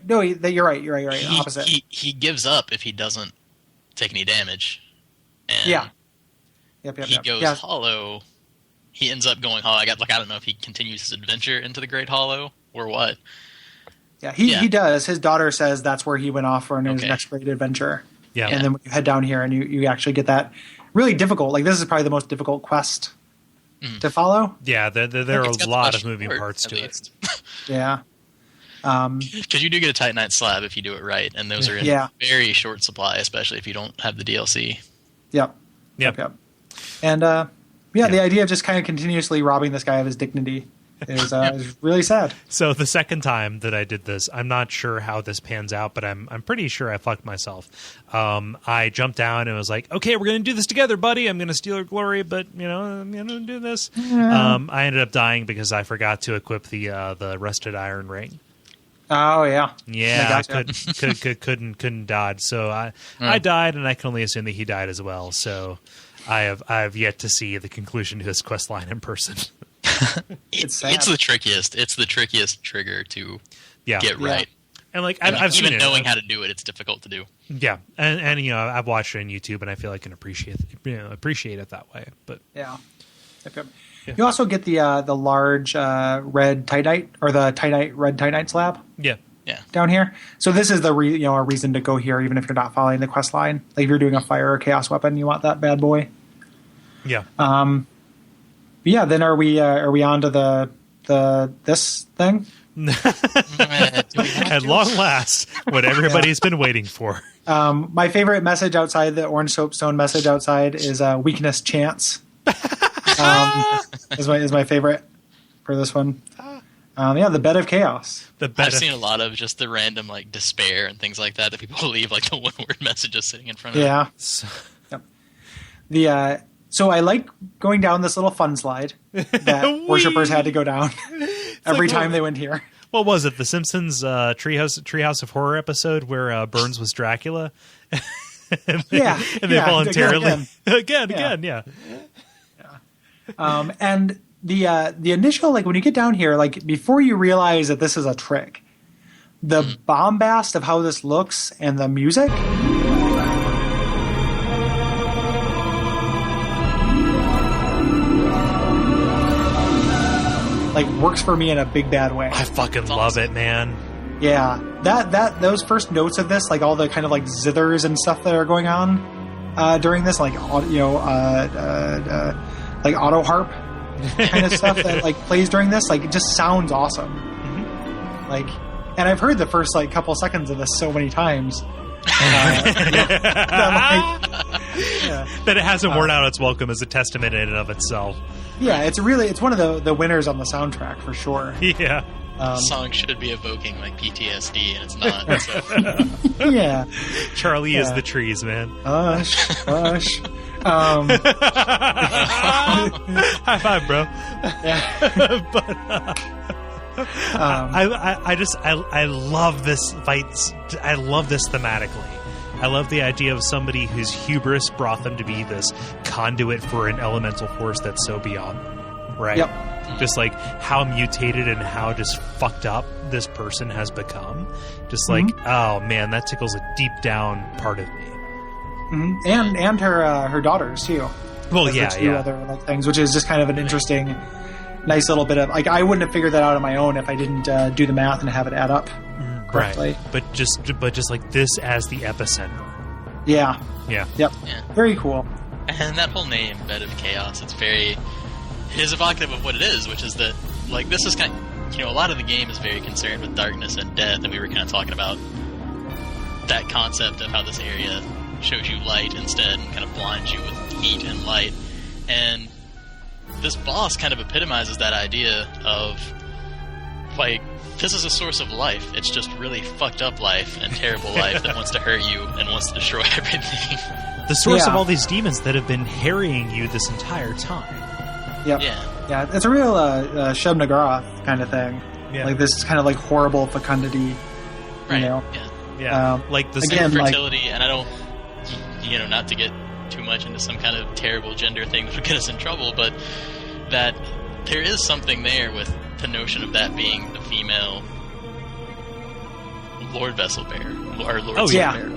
[SPEAKER 4] right. You're right. Opposite.
[SPEAKER 5] He gives up if he doesn't take any damage. And
[SPEAKER 4] Yep.
[SPEAKER 5] He goes hollow. He ends up going hollow. I don't know if he continues his adventure into the Great Hollow or what.
[SPEAKER 4] Yeah, he does. His daughter says that's where he went off on his next great adventure.
[SPEAKER 1] Yeah.
[SPEAKER 4] And then when you head down here and you actually get that really difficult. Like, this is probably the most difficult quest to follow.
[SPEAKER 1] Yeah, there are a lot of moving parts to it.
[SPEAKER 4] Yeah.
[SPEAKER 5] Because you do get a Titanite slab if you do it right, and those are in very short supply, especially if you don't have the DLC.
[SPEAKER 4] Yep. And the idea of just kind of continuously robbing this guy of his dignity is really sad.
[SPEAKER 1] So the second time that I did this, I'm not sure how this pans out, but I'm pretty sure I fucked myself. I jumped down and was like, okay, we're going to do this together, buddy. I'm going to steal your glory, but, I'm going to do this. Yeah. I ended up dying because I forgot to equip the rusted iron ring.
[SPEAKER 4] Oh, yeah.
[SPEAKER 1] Yeah, I couldn't dodge. So I died, and I can only assume that he died as well. So I have yet to see the conclusion to his quest line in person.
[SPEAKER 5] It's the trickiest. It's the trickiest trigger to get right.
[SPEAKER 1] And I've seen
[SPEAKER 5] even knowing how to do it, it's difficult to do.
[SPEAKER 1] Yeah, and I've watched it on YouTube, and I feel I can appreciate it that way. But
[SPEAKER 4] yeah.
[SPEAKER 1] Yeah.
[SPEAKER 4] You also get the large red Titanite, or the red Titanite slab.
[SPEAKER 1] Yeah.
[SPEAKER 5] Yeah.
[SPEAKER 4] Down here. So this is a reason to go here, even if you're not following the quest line. Like if you're doing a fire or chaos weapon, you want that bad boy.
[SPEAKER 1] Yeah.
[SPEAKER 4] Yeah. Then are we on to this thing?
[SPEAKER 1] At long last, what everybody's been waiting for.
[SPEAKER 4] My favorite message outside, the orange soapstone message outside, is weakness chance. Is my favorite for this one. The bed of chaos.
[SPEAKER 5] I've seen a lot of just the random like despair and things like that people leave like the one word messages sitting in front of them.
[SPEAKER 4] Yeah. Yep. So I like going down this little fun slide that worshippers had to go down every time they went here.
[SPEAKER 1] What was it? The Simpsons Treehouse of Horror episode where Burns was Dracula? and they voluntarily again.
[SPEAKER 4] And the initial, like when you get down here, like before you realize that this is a trick, the bombast of how this looks and the music. Like works for me in a big bad way.
[SPEAKER 1] I fucking love it, man.
[SPEAKER 4] Yeah, those first notes of this, like all the kind of like zithers and stuff that are going on during this, like like auto harp kind of stuff that like plays during this, like it just sounds awesome. Mm-hmm. Like, and I've heard the first like couple seconds of this so many times
[SPEAKER 1] that it hasn't worn out its welcome as a testament in and of itself.
[SPEAKER 4] Yeah, it's one of the winners on the soundtrack for sure.
[SPEAKER 1] Yeah.
[SPEAKER 5] The song should be evoking like PTSD, and it's not. So.
[SPEAKER 4] Yeah.
[SPEAKER 1] Charlie is the trees, man.
[SPEAKER 4] Hush.
[SPEAKER 1] High five, bro.
[SPEAKER 4] Yeah.
[SPEAKER 1] But I love this fight. I love this thematically. I love the idea of somebody whose hubris brought them to be this conduit for an elemental force that's so beyond them, right?
[SPEAKER 4] Yep.
[SPEAKER 1] Just like how mutated and how just fucked up this person has become. Just like, oh man, that tickles a deep down part of me.
[SPEAKER 4] Mm-hmm. And her daughters too.
[SPEAKER 1] Well,
[SPEAKER 4] two other like things, which is just kind of an interesting, nice little bit of like I wouldn't have figured that out on my own if I didn't do the math and have it add up. Correctly.
[SPEAKER 1] Right. But just like this as the epicenter.
[SPEAKER 4] Yeah.
[SPEAKER 1] Yeah.
[SPEAKER 4] Yep.
[SPEAKER 5] Yeah.
[SPEAKER 4] Very cool.
[SPEAKER 5] And that whole name, Bed of Chaos, it is evocative of what it is, which is that like this is kind of, a lot of the game is very concerned with darkness and death, and we were kind of talking about that concept of how this area shows you light instead and kind of blinds you with heat and light. And this boss kind of epitomizes that idea of like this is a source of life. It's just really fucked up life and terrible life that wants to hurt you and wants to destroy everything.
[SPEAKER 1] The source of all these demons that have been harrying you this entire time.
[SPEAKER 4] Yep. Yeah. It's a real Shub Niggurath kind of thing. Yeah. Like this kind of like horrible fecundity.
[SPEAKER 5] Right.
[SPEAKER 1] Yeah. Like the
[SPEAKER 5] same fertility, and I don't, not to get too much into some kind of terrible gender thing that would get us in trouble, but that there is something there with the notion of that being the female Lord Vessel Bear or Lord Bear.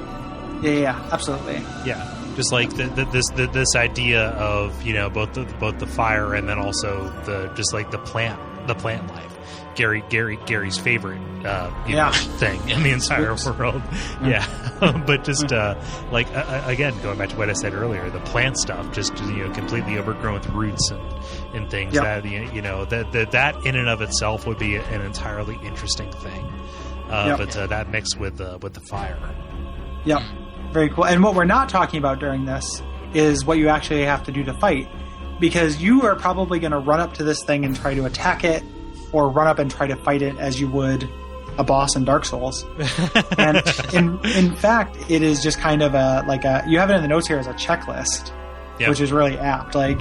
[SPEAKER 4] Yeah, absolutely.
[SPEAKER 1] Yeah, just like this idea of both the fire and then also the plant life. Gary's favorite thing in the entire world. Yeah, but just again, going back to what I said earlier, the plant stuff just completely overgrown with roots and things that that in and of itself would be an entirely interesting thing. But that mixed with the fire.
[SPEAKER 4] Yep, very cool. And what we're not talking about during this is what you actually have to do to fight, because you are probably going to run up to this thing and try to attack it, or run up and try to fight it as you would a boss in Dark Souls. And in fact, it is just kind of you have it in the notes here as a checklist, which is really apt. Like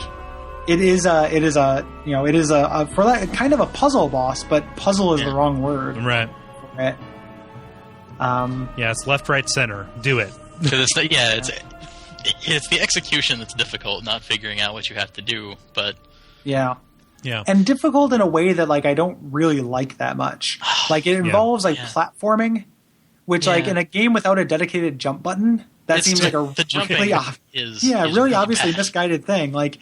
[SPEAKER 4] it is for that kind of a puzzle boss, but puzzle is the wrong word.
[SPEAKER 1] Right.
[SPEAKER 4] Right.
[SPEAKER 1] It's left, right, center. Do it.
[SPEAKER 5] It's the execution that's difficult, not figuring out what you have to do. But
[SPEAKER 4] yeah, and difficult in a way that like I don't really like that much. Like it involves platforming, which like in a game without a dedicated jump button, that seems like a really really obviously misguided thing. Like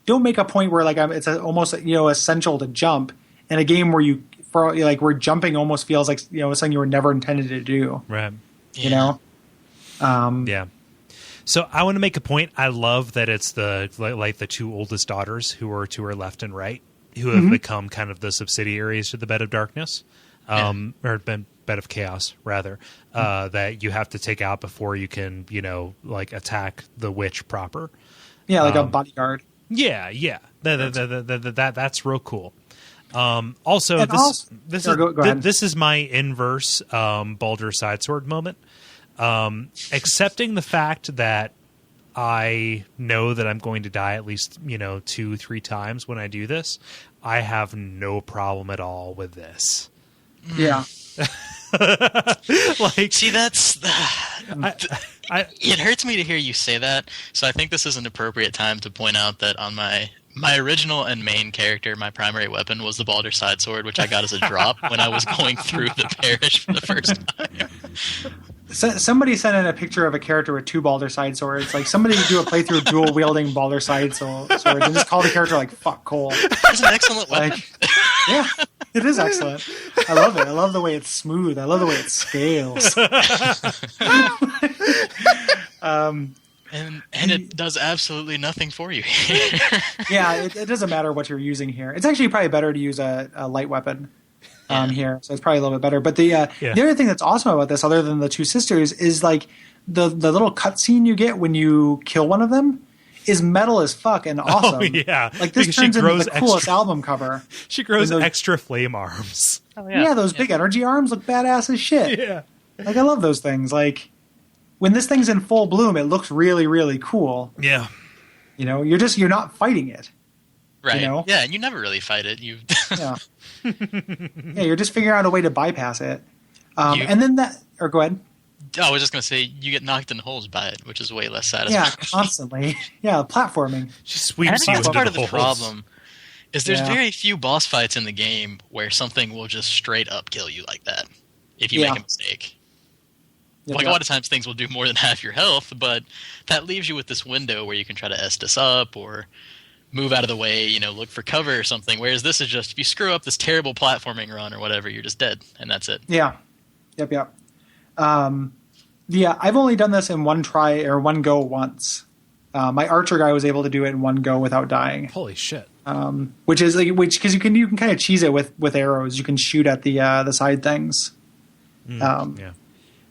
[SPEAKER 4] don't make a point where like it's almost essential to jump in a game where where jumping almost feels like something you were never intended to do.
[SPEAKER 1] Right.
[SPEAKER 4] You know.
[SPEAKER 1] Yeah. So I want to make a point. I love that it's the two oldest daughters who are to her left and right who have become kind of the subsidiaries to the Bed of Darkness, or Bed of Chaos rather, that you have to take out before you can attack the witch proper.
[SPEAKER 4] Yeah, like a bodyguard.
[SPEAKER 1] Yeah. That's real cool. Also, this is my inverse Baldur Sidesword moment. Accepting the fact that I know that I'm going to die at least 2-3 times when I do this, I have no problem at all with this.
[SPEAKER 4] Yeah.
[SPEAKER 5] See, that's it hurts me to hear you say that. So I think this is an appropriate time to point out that on my original and main character, my primary weapon was the Baldur Sidesword, which I got as a drop when I was going through the parish for the first time.
[SPEAKER 4] Somebody sent in a picture of a character with 2 Baldur Sideswords. Like, somebody do a playthrough dual wielding Baldur Sideswords and just call the character like "fuck Kole."
[SPEAKER 5] It's an excellent weapon.
[SPEAKER 4] Yeah, it is excellent. I love it. I love the way it's smooth. I love the way it scales.
[SPEAKER 5] And it does absolutely nothing for you here.
[SPEAKER 4] Yeah, it doesn't matter what you're using here. It's actually probably better to use a light weapon here, so it's probably a little bit better. But the other thing that's awesome about this, other than the 2 sisters, is like the little cutscene you get when you kill one of them is metal as fuck and awesome.
[SPEAKER 1] Oh, yeah.
[SPEAKER 4] Like this turns into the coolest album cover.
[SPEAKER 1] She grows extra flame arms.
[SPEAKER 4] Oh, yeah, those big energy arms look badass as shit.
[SPEAKER 1] Yeah.
[SPEAKER 4] Like, I love those things. Like, when this thing's in full bloom, it looks really, really cool.
[SPEAKER 1] Yeah.
[SPEAKER 4] You're not fighting it.
[SPEAKER 5] Right. Yeah, and you never really fight it.
[SPEAKER 4] Yeah. Yeah, you're just figuring out a way to bypass it. And then go ahead.
[SPEAKER 5] I was just going to say, you get knocked in holes by it, which is way less satisfying.
[SPEAKER 4] Yeah, constantly. Yeah, platforming.
[SPEAKER 1] She sweeps you into the holes. I think that's part of the problem.
[SPEAKER 5] Is there's very few boss fights in the game where something will just straight up kill you like that if you make a mistake. Like a lot of times things will do more than half your health, but that leaves you with this window where you can try to Estus up or move out of the way, look for cover or something. Whereas this is just, if you screw up this terrible platforming run or whatever, you're just dead, and that's it.
[SPEAKER 4] Yeah. Yep. Yeah, I've only done this in one try or one go once. My archer guy was able to do it in one go without dying.
[SPEAKER 1] Holy shit!
[SPEAKER 4] Because you can kind of cheese it with arrows. You can shoot at the side things.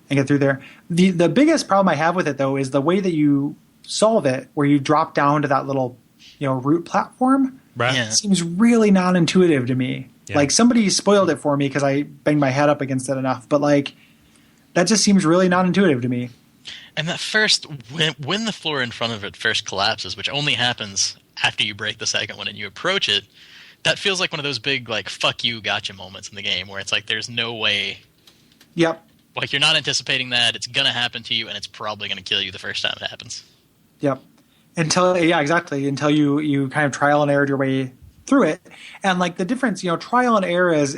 [SPEAKER 4] And get through there. The biggest problem I have with it though is the way that you solve it, where you drop down to that little root platform.
[SPEAKER 1] Right.
[SPEAKER 5] Yeah.
[SPEAKER 4] It seems really non-intuitive to me. Yeah. Like somebody spoiled it for me because I banged my head up against it enough, but like that just seems really non-intuitive to me.
[SPEAKER 5] And that first, when the floor in front of it first collapses, which only happens after you break the second one and you approach it, that feels like one of those big like "fuck you, gotcha" moments in the game where it's like there's no way.
[SPEAKER 4] Yep.
[SPEAKER 5] Like you're not anticipating that it's gonna happen to you, and it's probably gonna kill you the first time it happens.
[SPEAKER 4] Yep. Until you kind of trial and error your way through it, and like the difference, trial and error as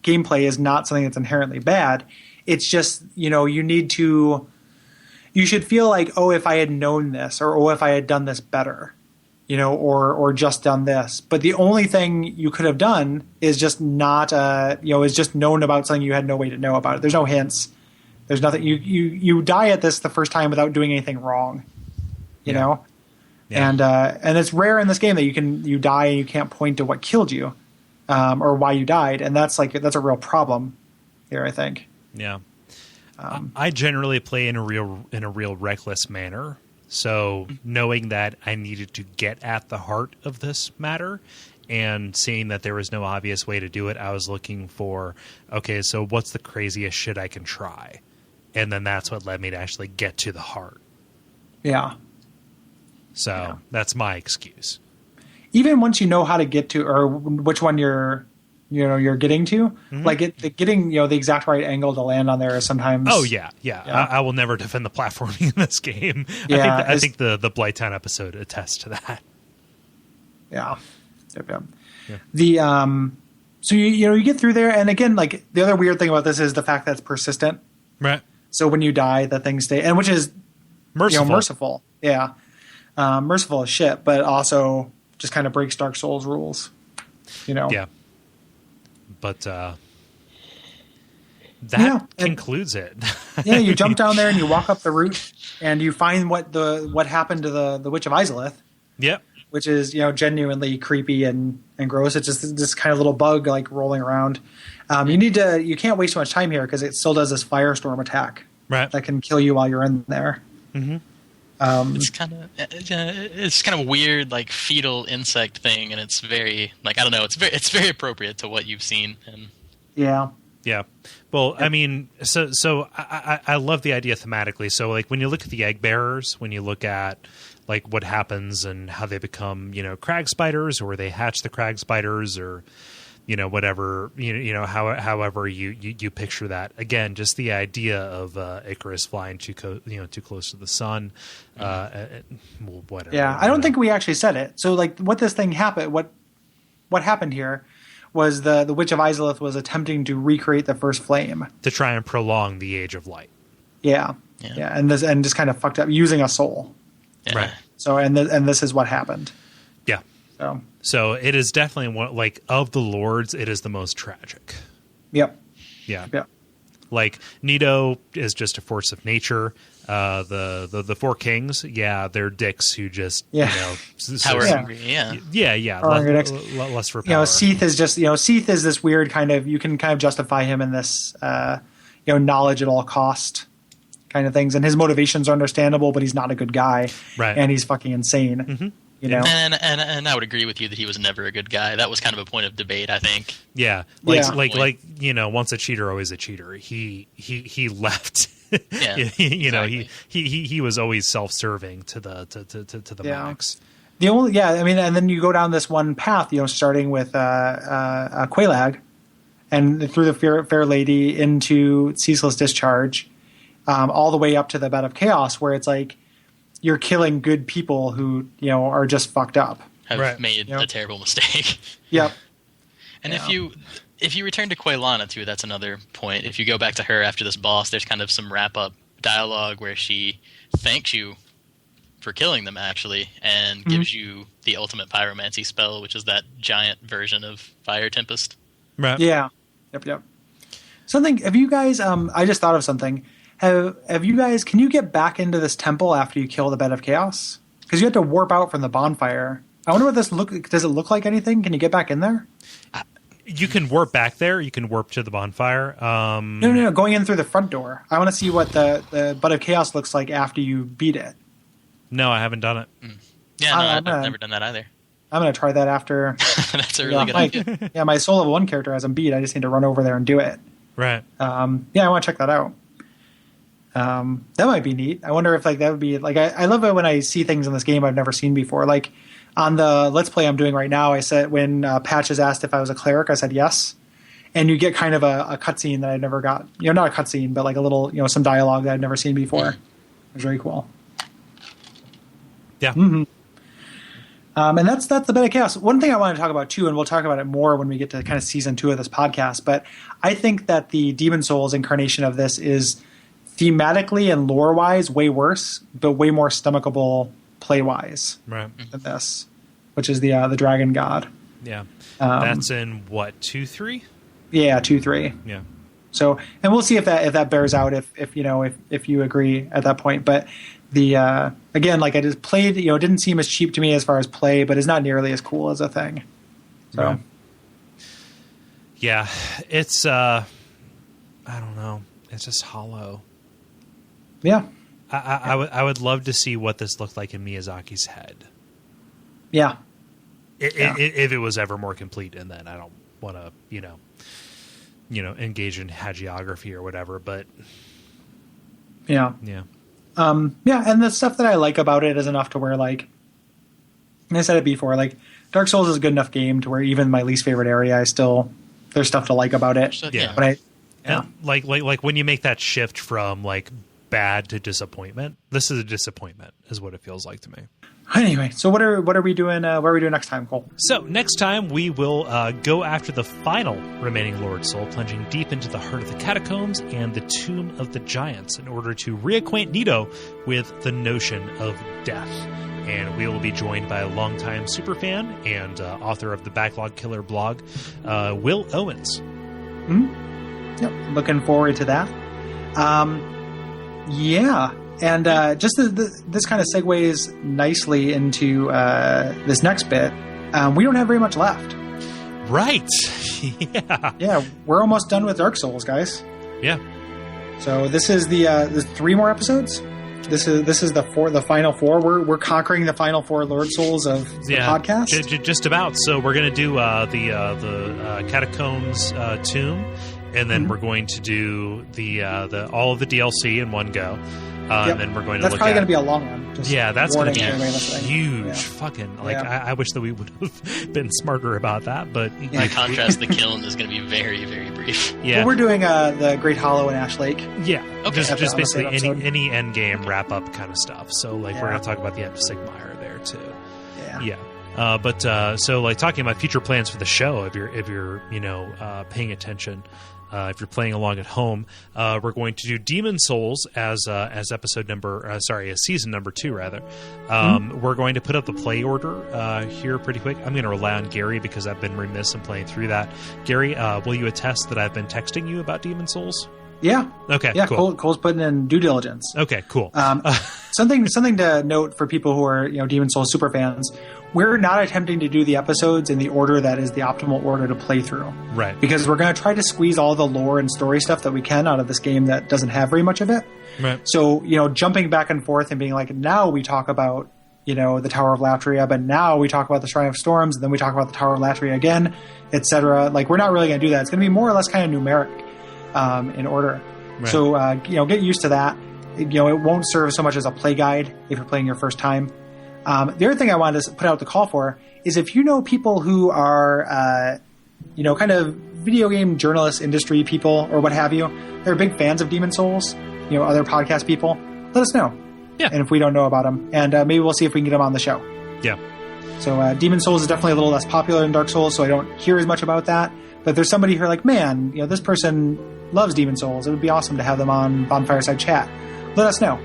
[SPEAKER 4] gameplay is not something that's inherently bad. It's just you should feel like, oh, if I had known this, or oh, if I had done this better, or just done this. But the only thing you could have done is just not is just known about something you had no way to know about it. There's no hints. There's nothing. You die at this the first time without doing anything wrong. You know. Yeah. And it's rare in this game that you die and you can't point to what killed you, or why you died, and that's a real problem here, I think.
[SPEAKER 1] Yeah. I generally play in a real reckless manner, so knowing that I needed to get at the heart of this matter, and seeing that there was no obvious way to do it, I was looking for, okay, so what's the craziest shit I can try, and then that's what led me to actually get to the heart.
[SPEAKER 4] Yeah.
[SPEAKER 1] So that's my excuse.
[SPEAKER 4] Even once you know how to get to, or which one you're getting to, like getting the exact right angle to land on there is sometimes.
[SPEAKER 1] Oh yeah. I will never defend the platforming in this game. Yeah, I think the Blighttown episode attests to that.
[SPEAKER 4] Yeah. Yep. The so you get through there, and again, like the other weird thing about this is the fact that it's persistent.
[SPEAKER 1] Right.
[SPEAKER 4] So when you die, the things stay, and which is
[SPEAKER 1] merciful.
[SPEAKER 4] Merciful. Yeah. Merciful as shit, but also just kind of breaks Dark Souls rules.
[SPEAKER 1] Yeah. But that concludes it.
[SPEAKER 4] Yeah, you jump down there and you walk up the route and you find what happened to the Witch of Izalith.
[SPEAKER 1] Yep.
[SPEAKER 4] Which is, genuinely creepy and gross. It's just this kind of little bug like rolling around. You can't waste too much time here because it still does this firestorm attack.
[SPEAKER 1] Right.
[SPEAKER 4] That can kill you while you're in there.
[SPEAKER 1] Mm-hmm.
[SPEAKER 5] It's kind of weird, like fetal insect thing, and it's very I don't know. It's very appropriate to what you've seen. And
[SPEAKER 4] yeah.
[SPEAKER 1] Well, I mean, so I love the idea thematically. So like when you look at the egg bearers, when you look at like what happens and how they become, crag spiders, or they hatch the crag spiders, or whatever, however you picture that. Again, just the idea of Icarus flying too close to the sun, whatever.
[SPEAKER 4] Yeah, I don't think we actually said it. So like what this thing happened, what happened here was the Witch of Izalith was attempting to recreate the first flame
[SPEAKER 1] to try and prolong the age of light.
[SPEAKER 4] Yeah, and just kind of fucked up using a soul.
[SPEAKER 5] Yeah.
[SPEAKER 1] Right.
[SPEAKER 4] So and this is what happened.
[SPEAKER 1] Yeah. So it is definitely one, like, of the lords, it is the most tragic.
[SPEAKER 4] Yep.
[SPEAKER 1] Yeah. Like Nito is just a force of nature. The four kings, they're dicks who just
[SPEAKER 5] power hungry.
[SPEAKER 1] Less for power.
[SPEAKER 4] Seath is just Seath is this weird kind of, you can kind of justify him in this knowledge at all cost kind of things, and his motivations are understandable, but he's not a good guy,
[SPEAKER 1] right?
[SPEAKER 4] And he's fucking insane.
[SPEAKER 1] Mm-hmm.
[SPEAKER 5] And I would agree with you that he was never a good guy. That was kind of a point of debate, I think.
[SPEAKER 1] Yeah, once a cheater, always a cheater. He left.
[SPEAKER 5] Yeah,
[SPEAKER 1] exactly. he was always self-serving to the max.
[SPEAKER 4] And then you go down this one path, starting with Quelaag, and through the Fair Lady into Ceaseless Discharge, all the way up to the Bed of Chaos, where it's like you're killing good people who are just fucked up,
[SPEAKER 5] have made a terrible mistake.
[SPEAKER 4] Yep.
[SPEAKER 5] And if you return to Quaylana too, that's another point. If you go back to her after this boss, there's kind of some wrap up dialogue where she thanks you for killing them actually, and gives you the ultimate pyromancy spell, which is that giant version of Fire Tempest.
[SPEAKER 1] Right.
[SPEAKER 4] Yeah. Yep. Something. Have you guys? I just thought of something. Have you guys? Can you get back into this temple after you kill the Bed of Chaos? Because you have to warp out from the bonfire. I wonder what this does. It look like anything? Can you get back in there?
[SPEAKER 1] You can warp back there. You can warp to the bonfire.
[SPEAKER 4] No. Going in through the front door. I want to see what the Bed of Chaos looks like after you beat it.
[SPEAKER 1] No, I haven't done it.
[SPEAKER 5] Yeah, I've never done that either.
[SPEAKER 4] I'm going to try that after.
[SPEAKER 5] That's a really good idea.
[SPEAKER 4] Yeah, my Soul Level 1 character hasn't beat. I just need to run over there and do it.
[SPEAKER 1] Right.
[SPEAKER 4] I want to check that out. That might be neat. I wonder if that would be I love it when I see things in this game I've never seen before. Like on the Let's Play I'm doing right now, I said when Patches asked if I was a cleric, I said yes. And you get kind of a cutscene that I never got. Not a cutscene, but like a little, some dialogue that I've never seen before. It was very cool.
[SPEAKER 1] Yeah.
[SPEAKER 4] Mm-hmm. And that's the Bed of Chaos. One thing I want to talk about too, and we'll talk about it more when we get to kind of season 2 of this podcast, but I think that the Demon Souls incarnation of this is thematically and lore-wise way worse, but way more stomachable play-wise than this, which is the Dragon God.
[SPEAKER 1] Yeah. That's in what, 2-3?
[SPEAKER 4] Yeah, 2-3.
[SPEAKER 1] Yeah.
[SPEAKER 4] So, and we'll see if that bears out if you agree at that point. But the again, like I just played, it didn't seem as cheap to me as far as play, but it's not nearly as cool as a thing. So,
[SPEAKER 1] right. Yeah, it's I don't know, it's just hollow.
[SPEAKER 4] Yeah,
[SPEAKER 1] I would love to see what this looked like in Miyazaki's head.
[SPEAKER 4] Yeah.
[SPEAKER 1] If it was ever more complete, and then I don't want to, engage in hagiography or whatever, but
[SPEAKER 4] yeah. And the stuff that I like about it is enough to where, like I said it before, like Dark Souls is a good enough game to where even my least favorite area, there's stuff to like about it.
[SPEAKER 1] Yeah.
[SPEAKER 4] But
[SPEAKER 1] like when you make that shift from like bad to disappointment, this is a disappointment, is what it feels like to me.
[SPEAKER 4] Anyway, so what are we doing? What are we doing next time, Cole?
[SPEAKER 1] So next time we will go after the final remaining Lord Soul, plunging deep into the heart of the Catacombs and the Tomb of the Giants in order to reacquaint Nito with the notion of death. And we will be joined by a longtime superfan and author of the Backlog Killer blog, Will Owens.
[SPEAKER 4] Mm-hmm. Yep, looking forward to that. Yeah. And just this kind of segues nicely into this next bit. We don't have very much left.
[SPEAKER 1] Right. Yeah.
[SPEAKER 4] Yeah, we're almost done with Dark Souls, guys.
[SPEAKER 1] Yeah.
[SPEAKER 4] So this is the 3 more episodes. This is the final 4. We're conquering the final 4 Lord Souls of the podcast.
[SPEAKER 1] Just about. So we're going to do the Catacombs tomb, and then we're going to do the all of the DLC in one go.
[SPEAKER 4] Yep.
[SPEAKER 1] And then we're going to
[SPEAKER 4] that's
[SPEAKER 1] look
[SPEAKER 4] probably
[SPEAKER 1] at...
[SPEAKER 4] going to be a long one.
[SPEAKER 1] That's going to be huge.
[SPEAKER 4] Yeah.
[SPEAKER 1] Fucking I wish that we would have been smarter about that. But
[SPEAKER 5] by contrast, the kiln is going to be very, very brief.
[SPEAKER 1] Yeah,
[SPEAKER 4] well, we're doing the Great Hollow and Ash Lake.
[SPEAKER 1] Yeah,
[SPEAKER 5] okay.
[SPEAKER 1] Just basically any end game wrap up kind of stuff. So we're going to talk about the end of Sigmire there too.
[SPEAKER 4] Yeah.
[SPEAKER 1] But talking about future plans for the show, if you're paying attention. If you're playing along at home, we're going to do Demon Souls as episode number, season number 2 rather. We're going to put up the play order here pretty quick. I'm going to rely on Gary because I've been remiss in playing through that. Gary, will you attest that I've been texting you about Demon Souls?
[SPEAKER 4] Yeah.
[SPEAKER 1] Okay.
[SPEAKER 4] Yeah.
[SPEAKER 1] Cool.
[SPEAKER 4] Cole's putting in due diligence.
[SPEAKER 1] Okay. Cool.
[SPEAKER 4] Something to note for people who are Demon Souls super fans. We're not attempting to do the episodes in the order that is the optimal order to play through.
[SPEAKER 1] Right.
[SPEAKER 4] Because we're going to try to squeeze all the lore and story stuff that we can out of this game that doesn't have very much of it.
[SPEAKER 1] Right.
[SPEAKER 4] So, jumping back and forth and being like, now we talk about, the Tower of Latria, but now we talk about the Shrine of Storms, and then we talk about the Tower of Latria again, etc. We're not really going to do that. It's going to be more or less kind of numeric in order. Right. So, get used to that. It won't serve so much as a play guide if you're playing your first time. The other thing I wanted to put out the call for is if you know people who are, kind of video game journalist industry people or what have you, they're big fans of Demon Souls, other podcast people, let us know.
[SPEAKER 1] Yeah.
[SPEAKER 4] And if we don't know about them, and maybe we'll see if we can get them on the show.
[SPEAKER 1] Yeah.
[SPEAKER 4] So Demon Souls is definitely a little less popular than Dark Souls, so I don't hear as much about that. But there's somebody who are like, man, this person loves Demon Souls. It would be awesome to have them on Bonfireside Chat. Let us know,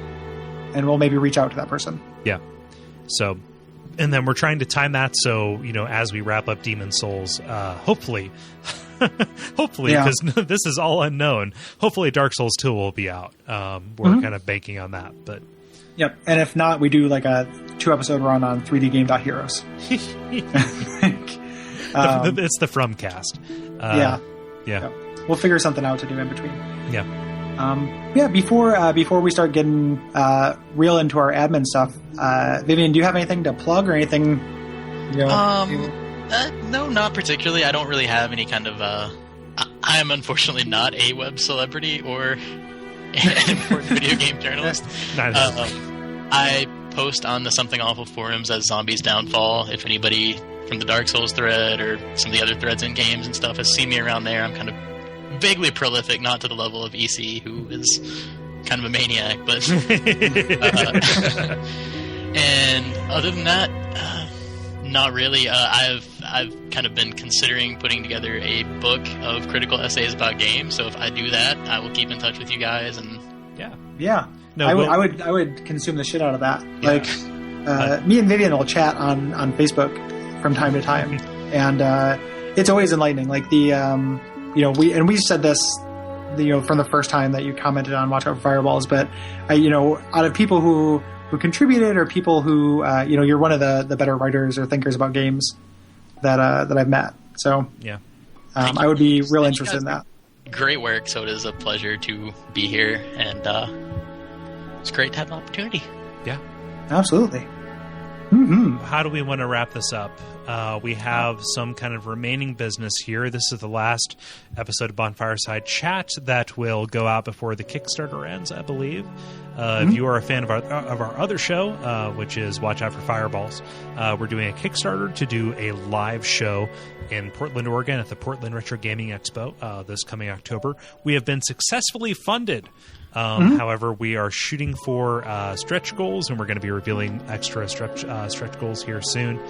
[SPEAKER 4] and we'll maybe reach out to that person.
[SPEAKER 1] Yeah. So, and then we're trying to time that so, as we wrap up Demon Souls, hopefully, because this is all unknown, hopefully Dark Souls 2 will be out. We're kind of banking on that, but...
[SPEAKER 4] Yep, and if not, we do a 2-episode run on 3dgame.heroes.
[SPEAKER 1] It's the Fromcast.
[SPEAKER 4] Yeah.
[SPEAKER 1] Yeah.
[SPEAKER 4] We'll figure something out to do in between.
[SPEAKER 1] Yeah.
[SPEAKER 4] Before we start getting real into our admin stuff, Vivienne, do you have anything to plug or anything?
[SPEAKER 5] No, not particularly. I don't really have any kind of. I am unfortunately not a web celebrity or an important video game journalist. I post on the Something Awful forums as Zombies Downfall. If anybody from the Dark Souls thread or some of the other threads in games and stuff has seen me around there, I'm kind of vaguely prolific, not to the level of EC, who is kind of a maniac, but and other than that, not really. I've kind of been considering putting together a book of critical essays about games, so if I do that, I will keep in touch with you guys. And
[SPEAKER 4] yeah. No, I would consume the shit out of that. Yeah. Me and Vivienne will chat on Facebook from time to time, and it's always enlightening. We said this, from the first time that you commented on Watch Out for Fireballs, but out of people who contributed or people who you're one of the better writers or thinkers about games that I've met. So
[SPEAKER 1] yeah,
[SPEAKER 4] I would be real interested in that.
[SPEAKER 5] Great work. So it is a pleasure to be here, and it's great to have an opportunity.
[SPEAKER 1] Yeah,
[SPEAKER 4] absolutely.
[SPEAKER 1] Mm-hmm. How do we want to wrap this up? We have some kind of remaining business here. This is the last episode of Bonfireside Chat that will go out before the Kickstarter ends, I believe. If you are a fan of our other show, which is Watch Out for Fireballs, we're doing a Kickstarter to do a live show in Portland, Oregon at the Portland Retro Gaming Expo this coming October. We have been successfully funded However, we are shooting for stretch goals, and we're going to be revealing extra stretch goals here soon.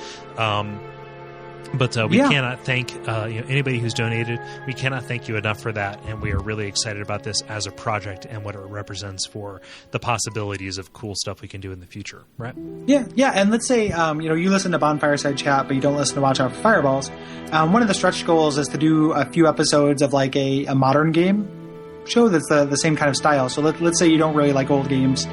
[SPEAKER 1] But we cannot thank anybody who's donated. We cannot thank you enough for that, and we are really excited about this as a project and what it represents for the possibilities of cool stuff we can do in the future, right?
[SPEAKER 4] Yeah. And let's say you listen to Bonfireside Chat, but you don't listen to Watch Out for Fireballs. One of the stretch goals is to do a few episodes of like a modern game show that's the same kind of style. So let's say you don't really like old games.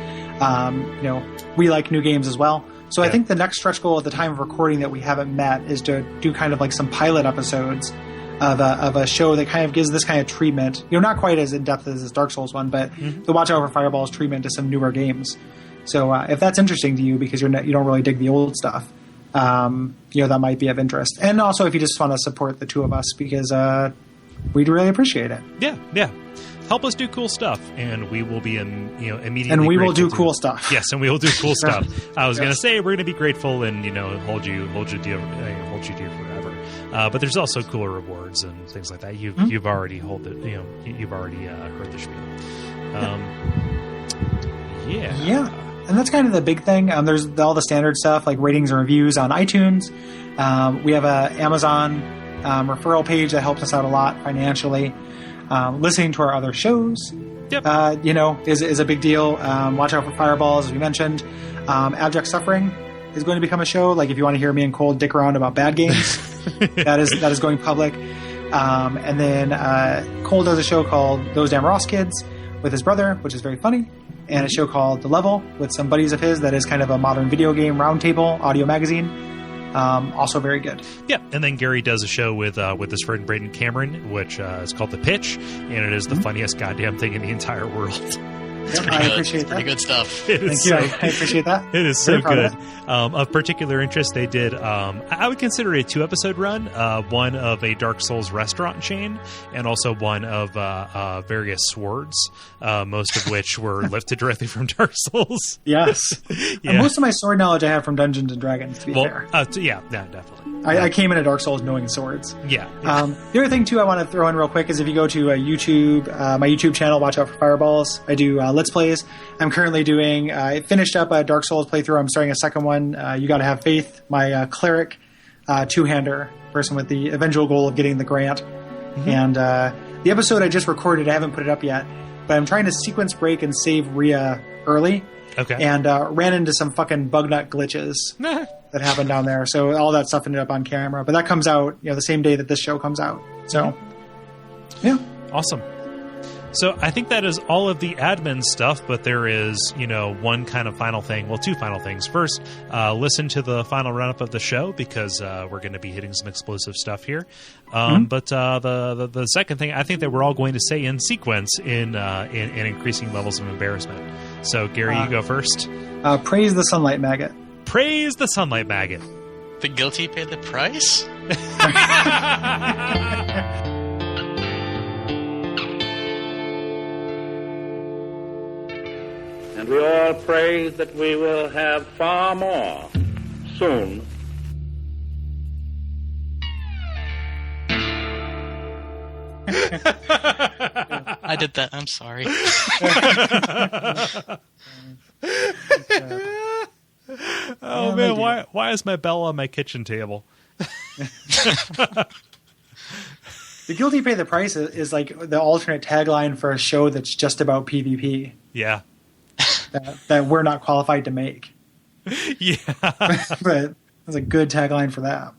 [SPEAKER 4] We like new games as well. So I think the next stretch goal at the time of recording that we haven't met is to do kind of like some pilot episodes of a show that kind of gives this kind of treatment. Not quite as in depth as this Dark Souls one, but the Watch Out for Fireballs treatment to some newer games. So if that's interesting to you because you don't really dig the old stuff, that might be of interest. And also if you just want to support the two of us because we'd really appreciate it.
[SPEAKER 1] Yeah. Help us do cool stuff, and we will be immediately.
[SPEAKER 4] And we will do cool stuff.
[SPEAKER 1] Yes, and we will do cool stuff. I was going to say we're going to be grateful and hold you dear forever. But there's also cooler rewards and things like that. You've already heard the spiel.
[SPEAKER 4] Yeah. And that's kind of the big thing. There's all the standard stuff like ratings and reviews on iTunes. We have a Amazon referral page that helps us out a lot financially. Listening to our other shows, is a big deal. Watch Out for Fireballs, as we mentioned. Abject Suffering is going to become a show. Like if you want to hear me and Kole dick around about bad games, that is going public. And then Kole does a show called Those Damn Ross Kids with his brother, which is very funny. And a show called The Level with some buddies of his that is kind of a modern video game roundtable audio magazine. Also very good.
[SPEAKER 1] Yeah, and then Gary does a show with his friend Braden Cameron, which is called The Pitch, and it is the funniest goddamn thing in the entire world.
[SPEAKER 4] I appreciate that.
[SPEAKER 5] Pretty good stuff.
[SPEAKER 4] Thank you. I appreciate that.
[SPEAKER 1] It is so good. Of particular interest, they did, I would consider a 2-episode run, one of a Dark Souls restaurant chain, and also one of various swords, most of which were lifted directly from Dark Souls.
[SPEAKER 4] Yes. And most of my sword knowledge I have from Dungeons & Dragons, to be fair.
[SPEAKER 1] Yeah, definitely.
[SPEAKER 4] I came into Dark Souls knowing swords.
[SPEAKER 1] Yeah.
[SPEAKER 4] The other thing, too, I want to throw in real quick is if you go to YouTube, my YouTube channel, Watch Out for Fireballs, I do Let's Plays. I'm currently doing, I finished up a Dark Souls playthrough. I'm starting a second one. You Gotta Have Faith, my cleric, two-hander person with the eventual goal of getting the grant. And the episode I just recorded, I haven't put it up yet, but I'm trying to sequence break and save Rhea early.
[SPEAKER 1] Okay.
[SPEAKER 4] And ran into some fucking bug nut glitches that happened down there. So all that stuff ended up on camera. But that comes out, the same day that this show comes out. So, yeah.
[SPEAKER 1] Awesome. So I think that is all of the admin stuff, but there is, one kind of final thing. Well, two final things. First, listen to the final run-up of the show because we're going to be hitting some explosive stuff here. But the second thing, I think that we're all going to say in sequence in increasing levels of embarrassment. So, Gary, you go first.
[SPEAKER 4] Praise the sunlight maggot.
[SPEAKER 1] Praise the sunlight maggot.
[SPEAKER 5] The guilty pay the price?
[SPEAKER 2] And we all pray that we will have far more soon.
[SPEAKER 5] I did that. I'm sorry.
[SPEAKER 1] Oh, man. Why is my bell on my kitchen table?
[SPEAKER 4] The guilty pay the price is like the alternate tagline for a show that's just about PvP.
[SPEAKER 1] Yeah.
[SPEAKER 4] That we're not qualified to make.
[SPEAKER 1] Yeah.
[SPEAKER 4] But that's a good tagline for that.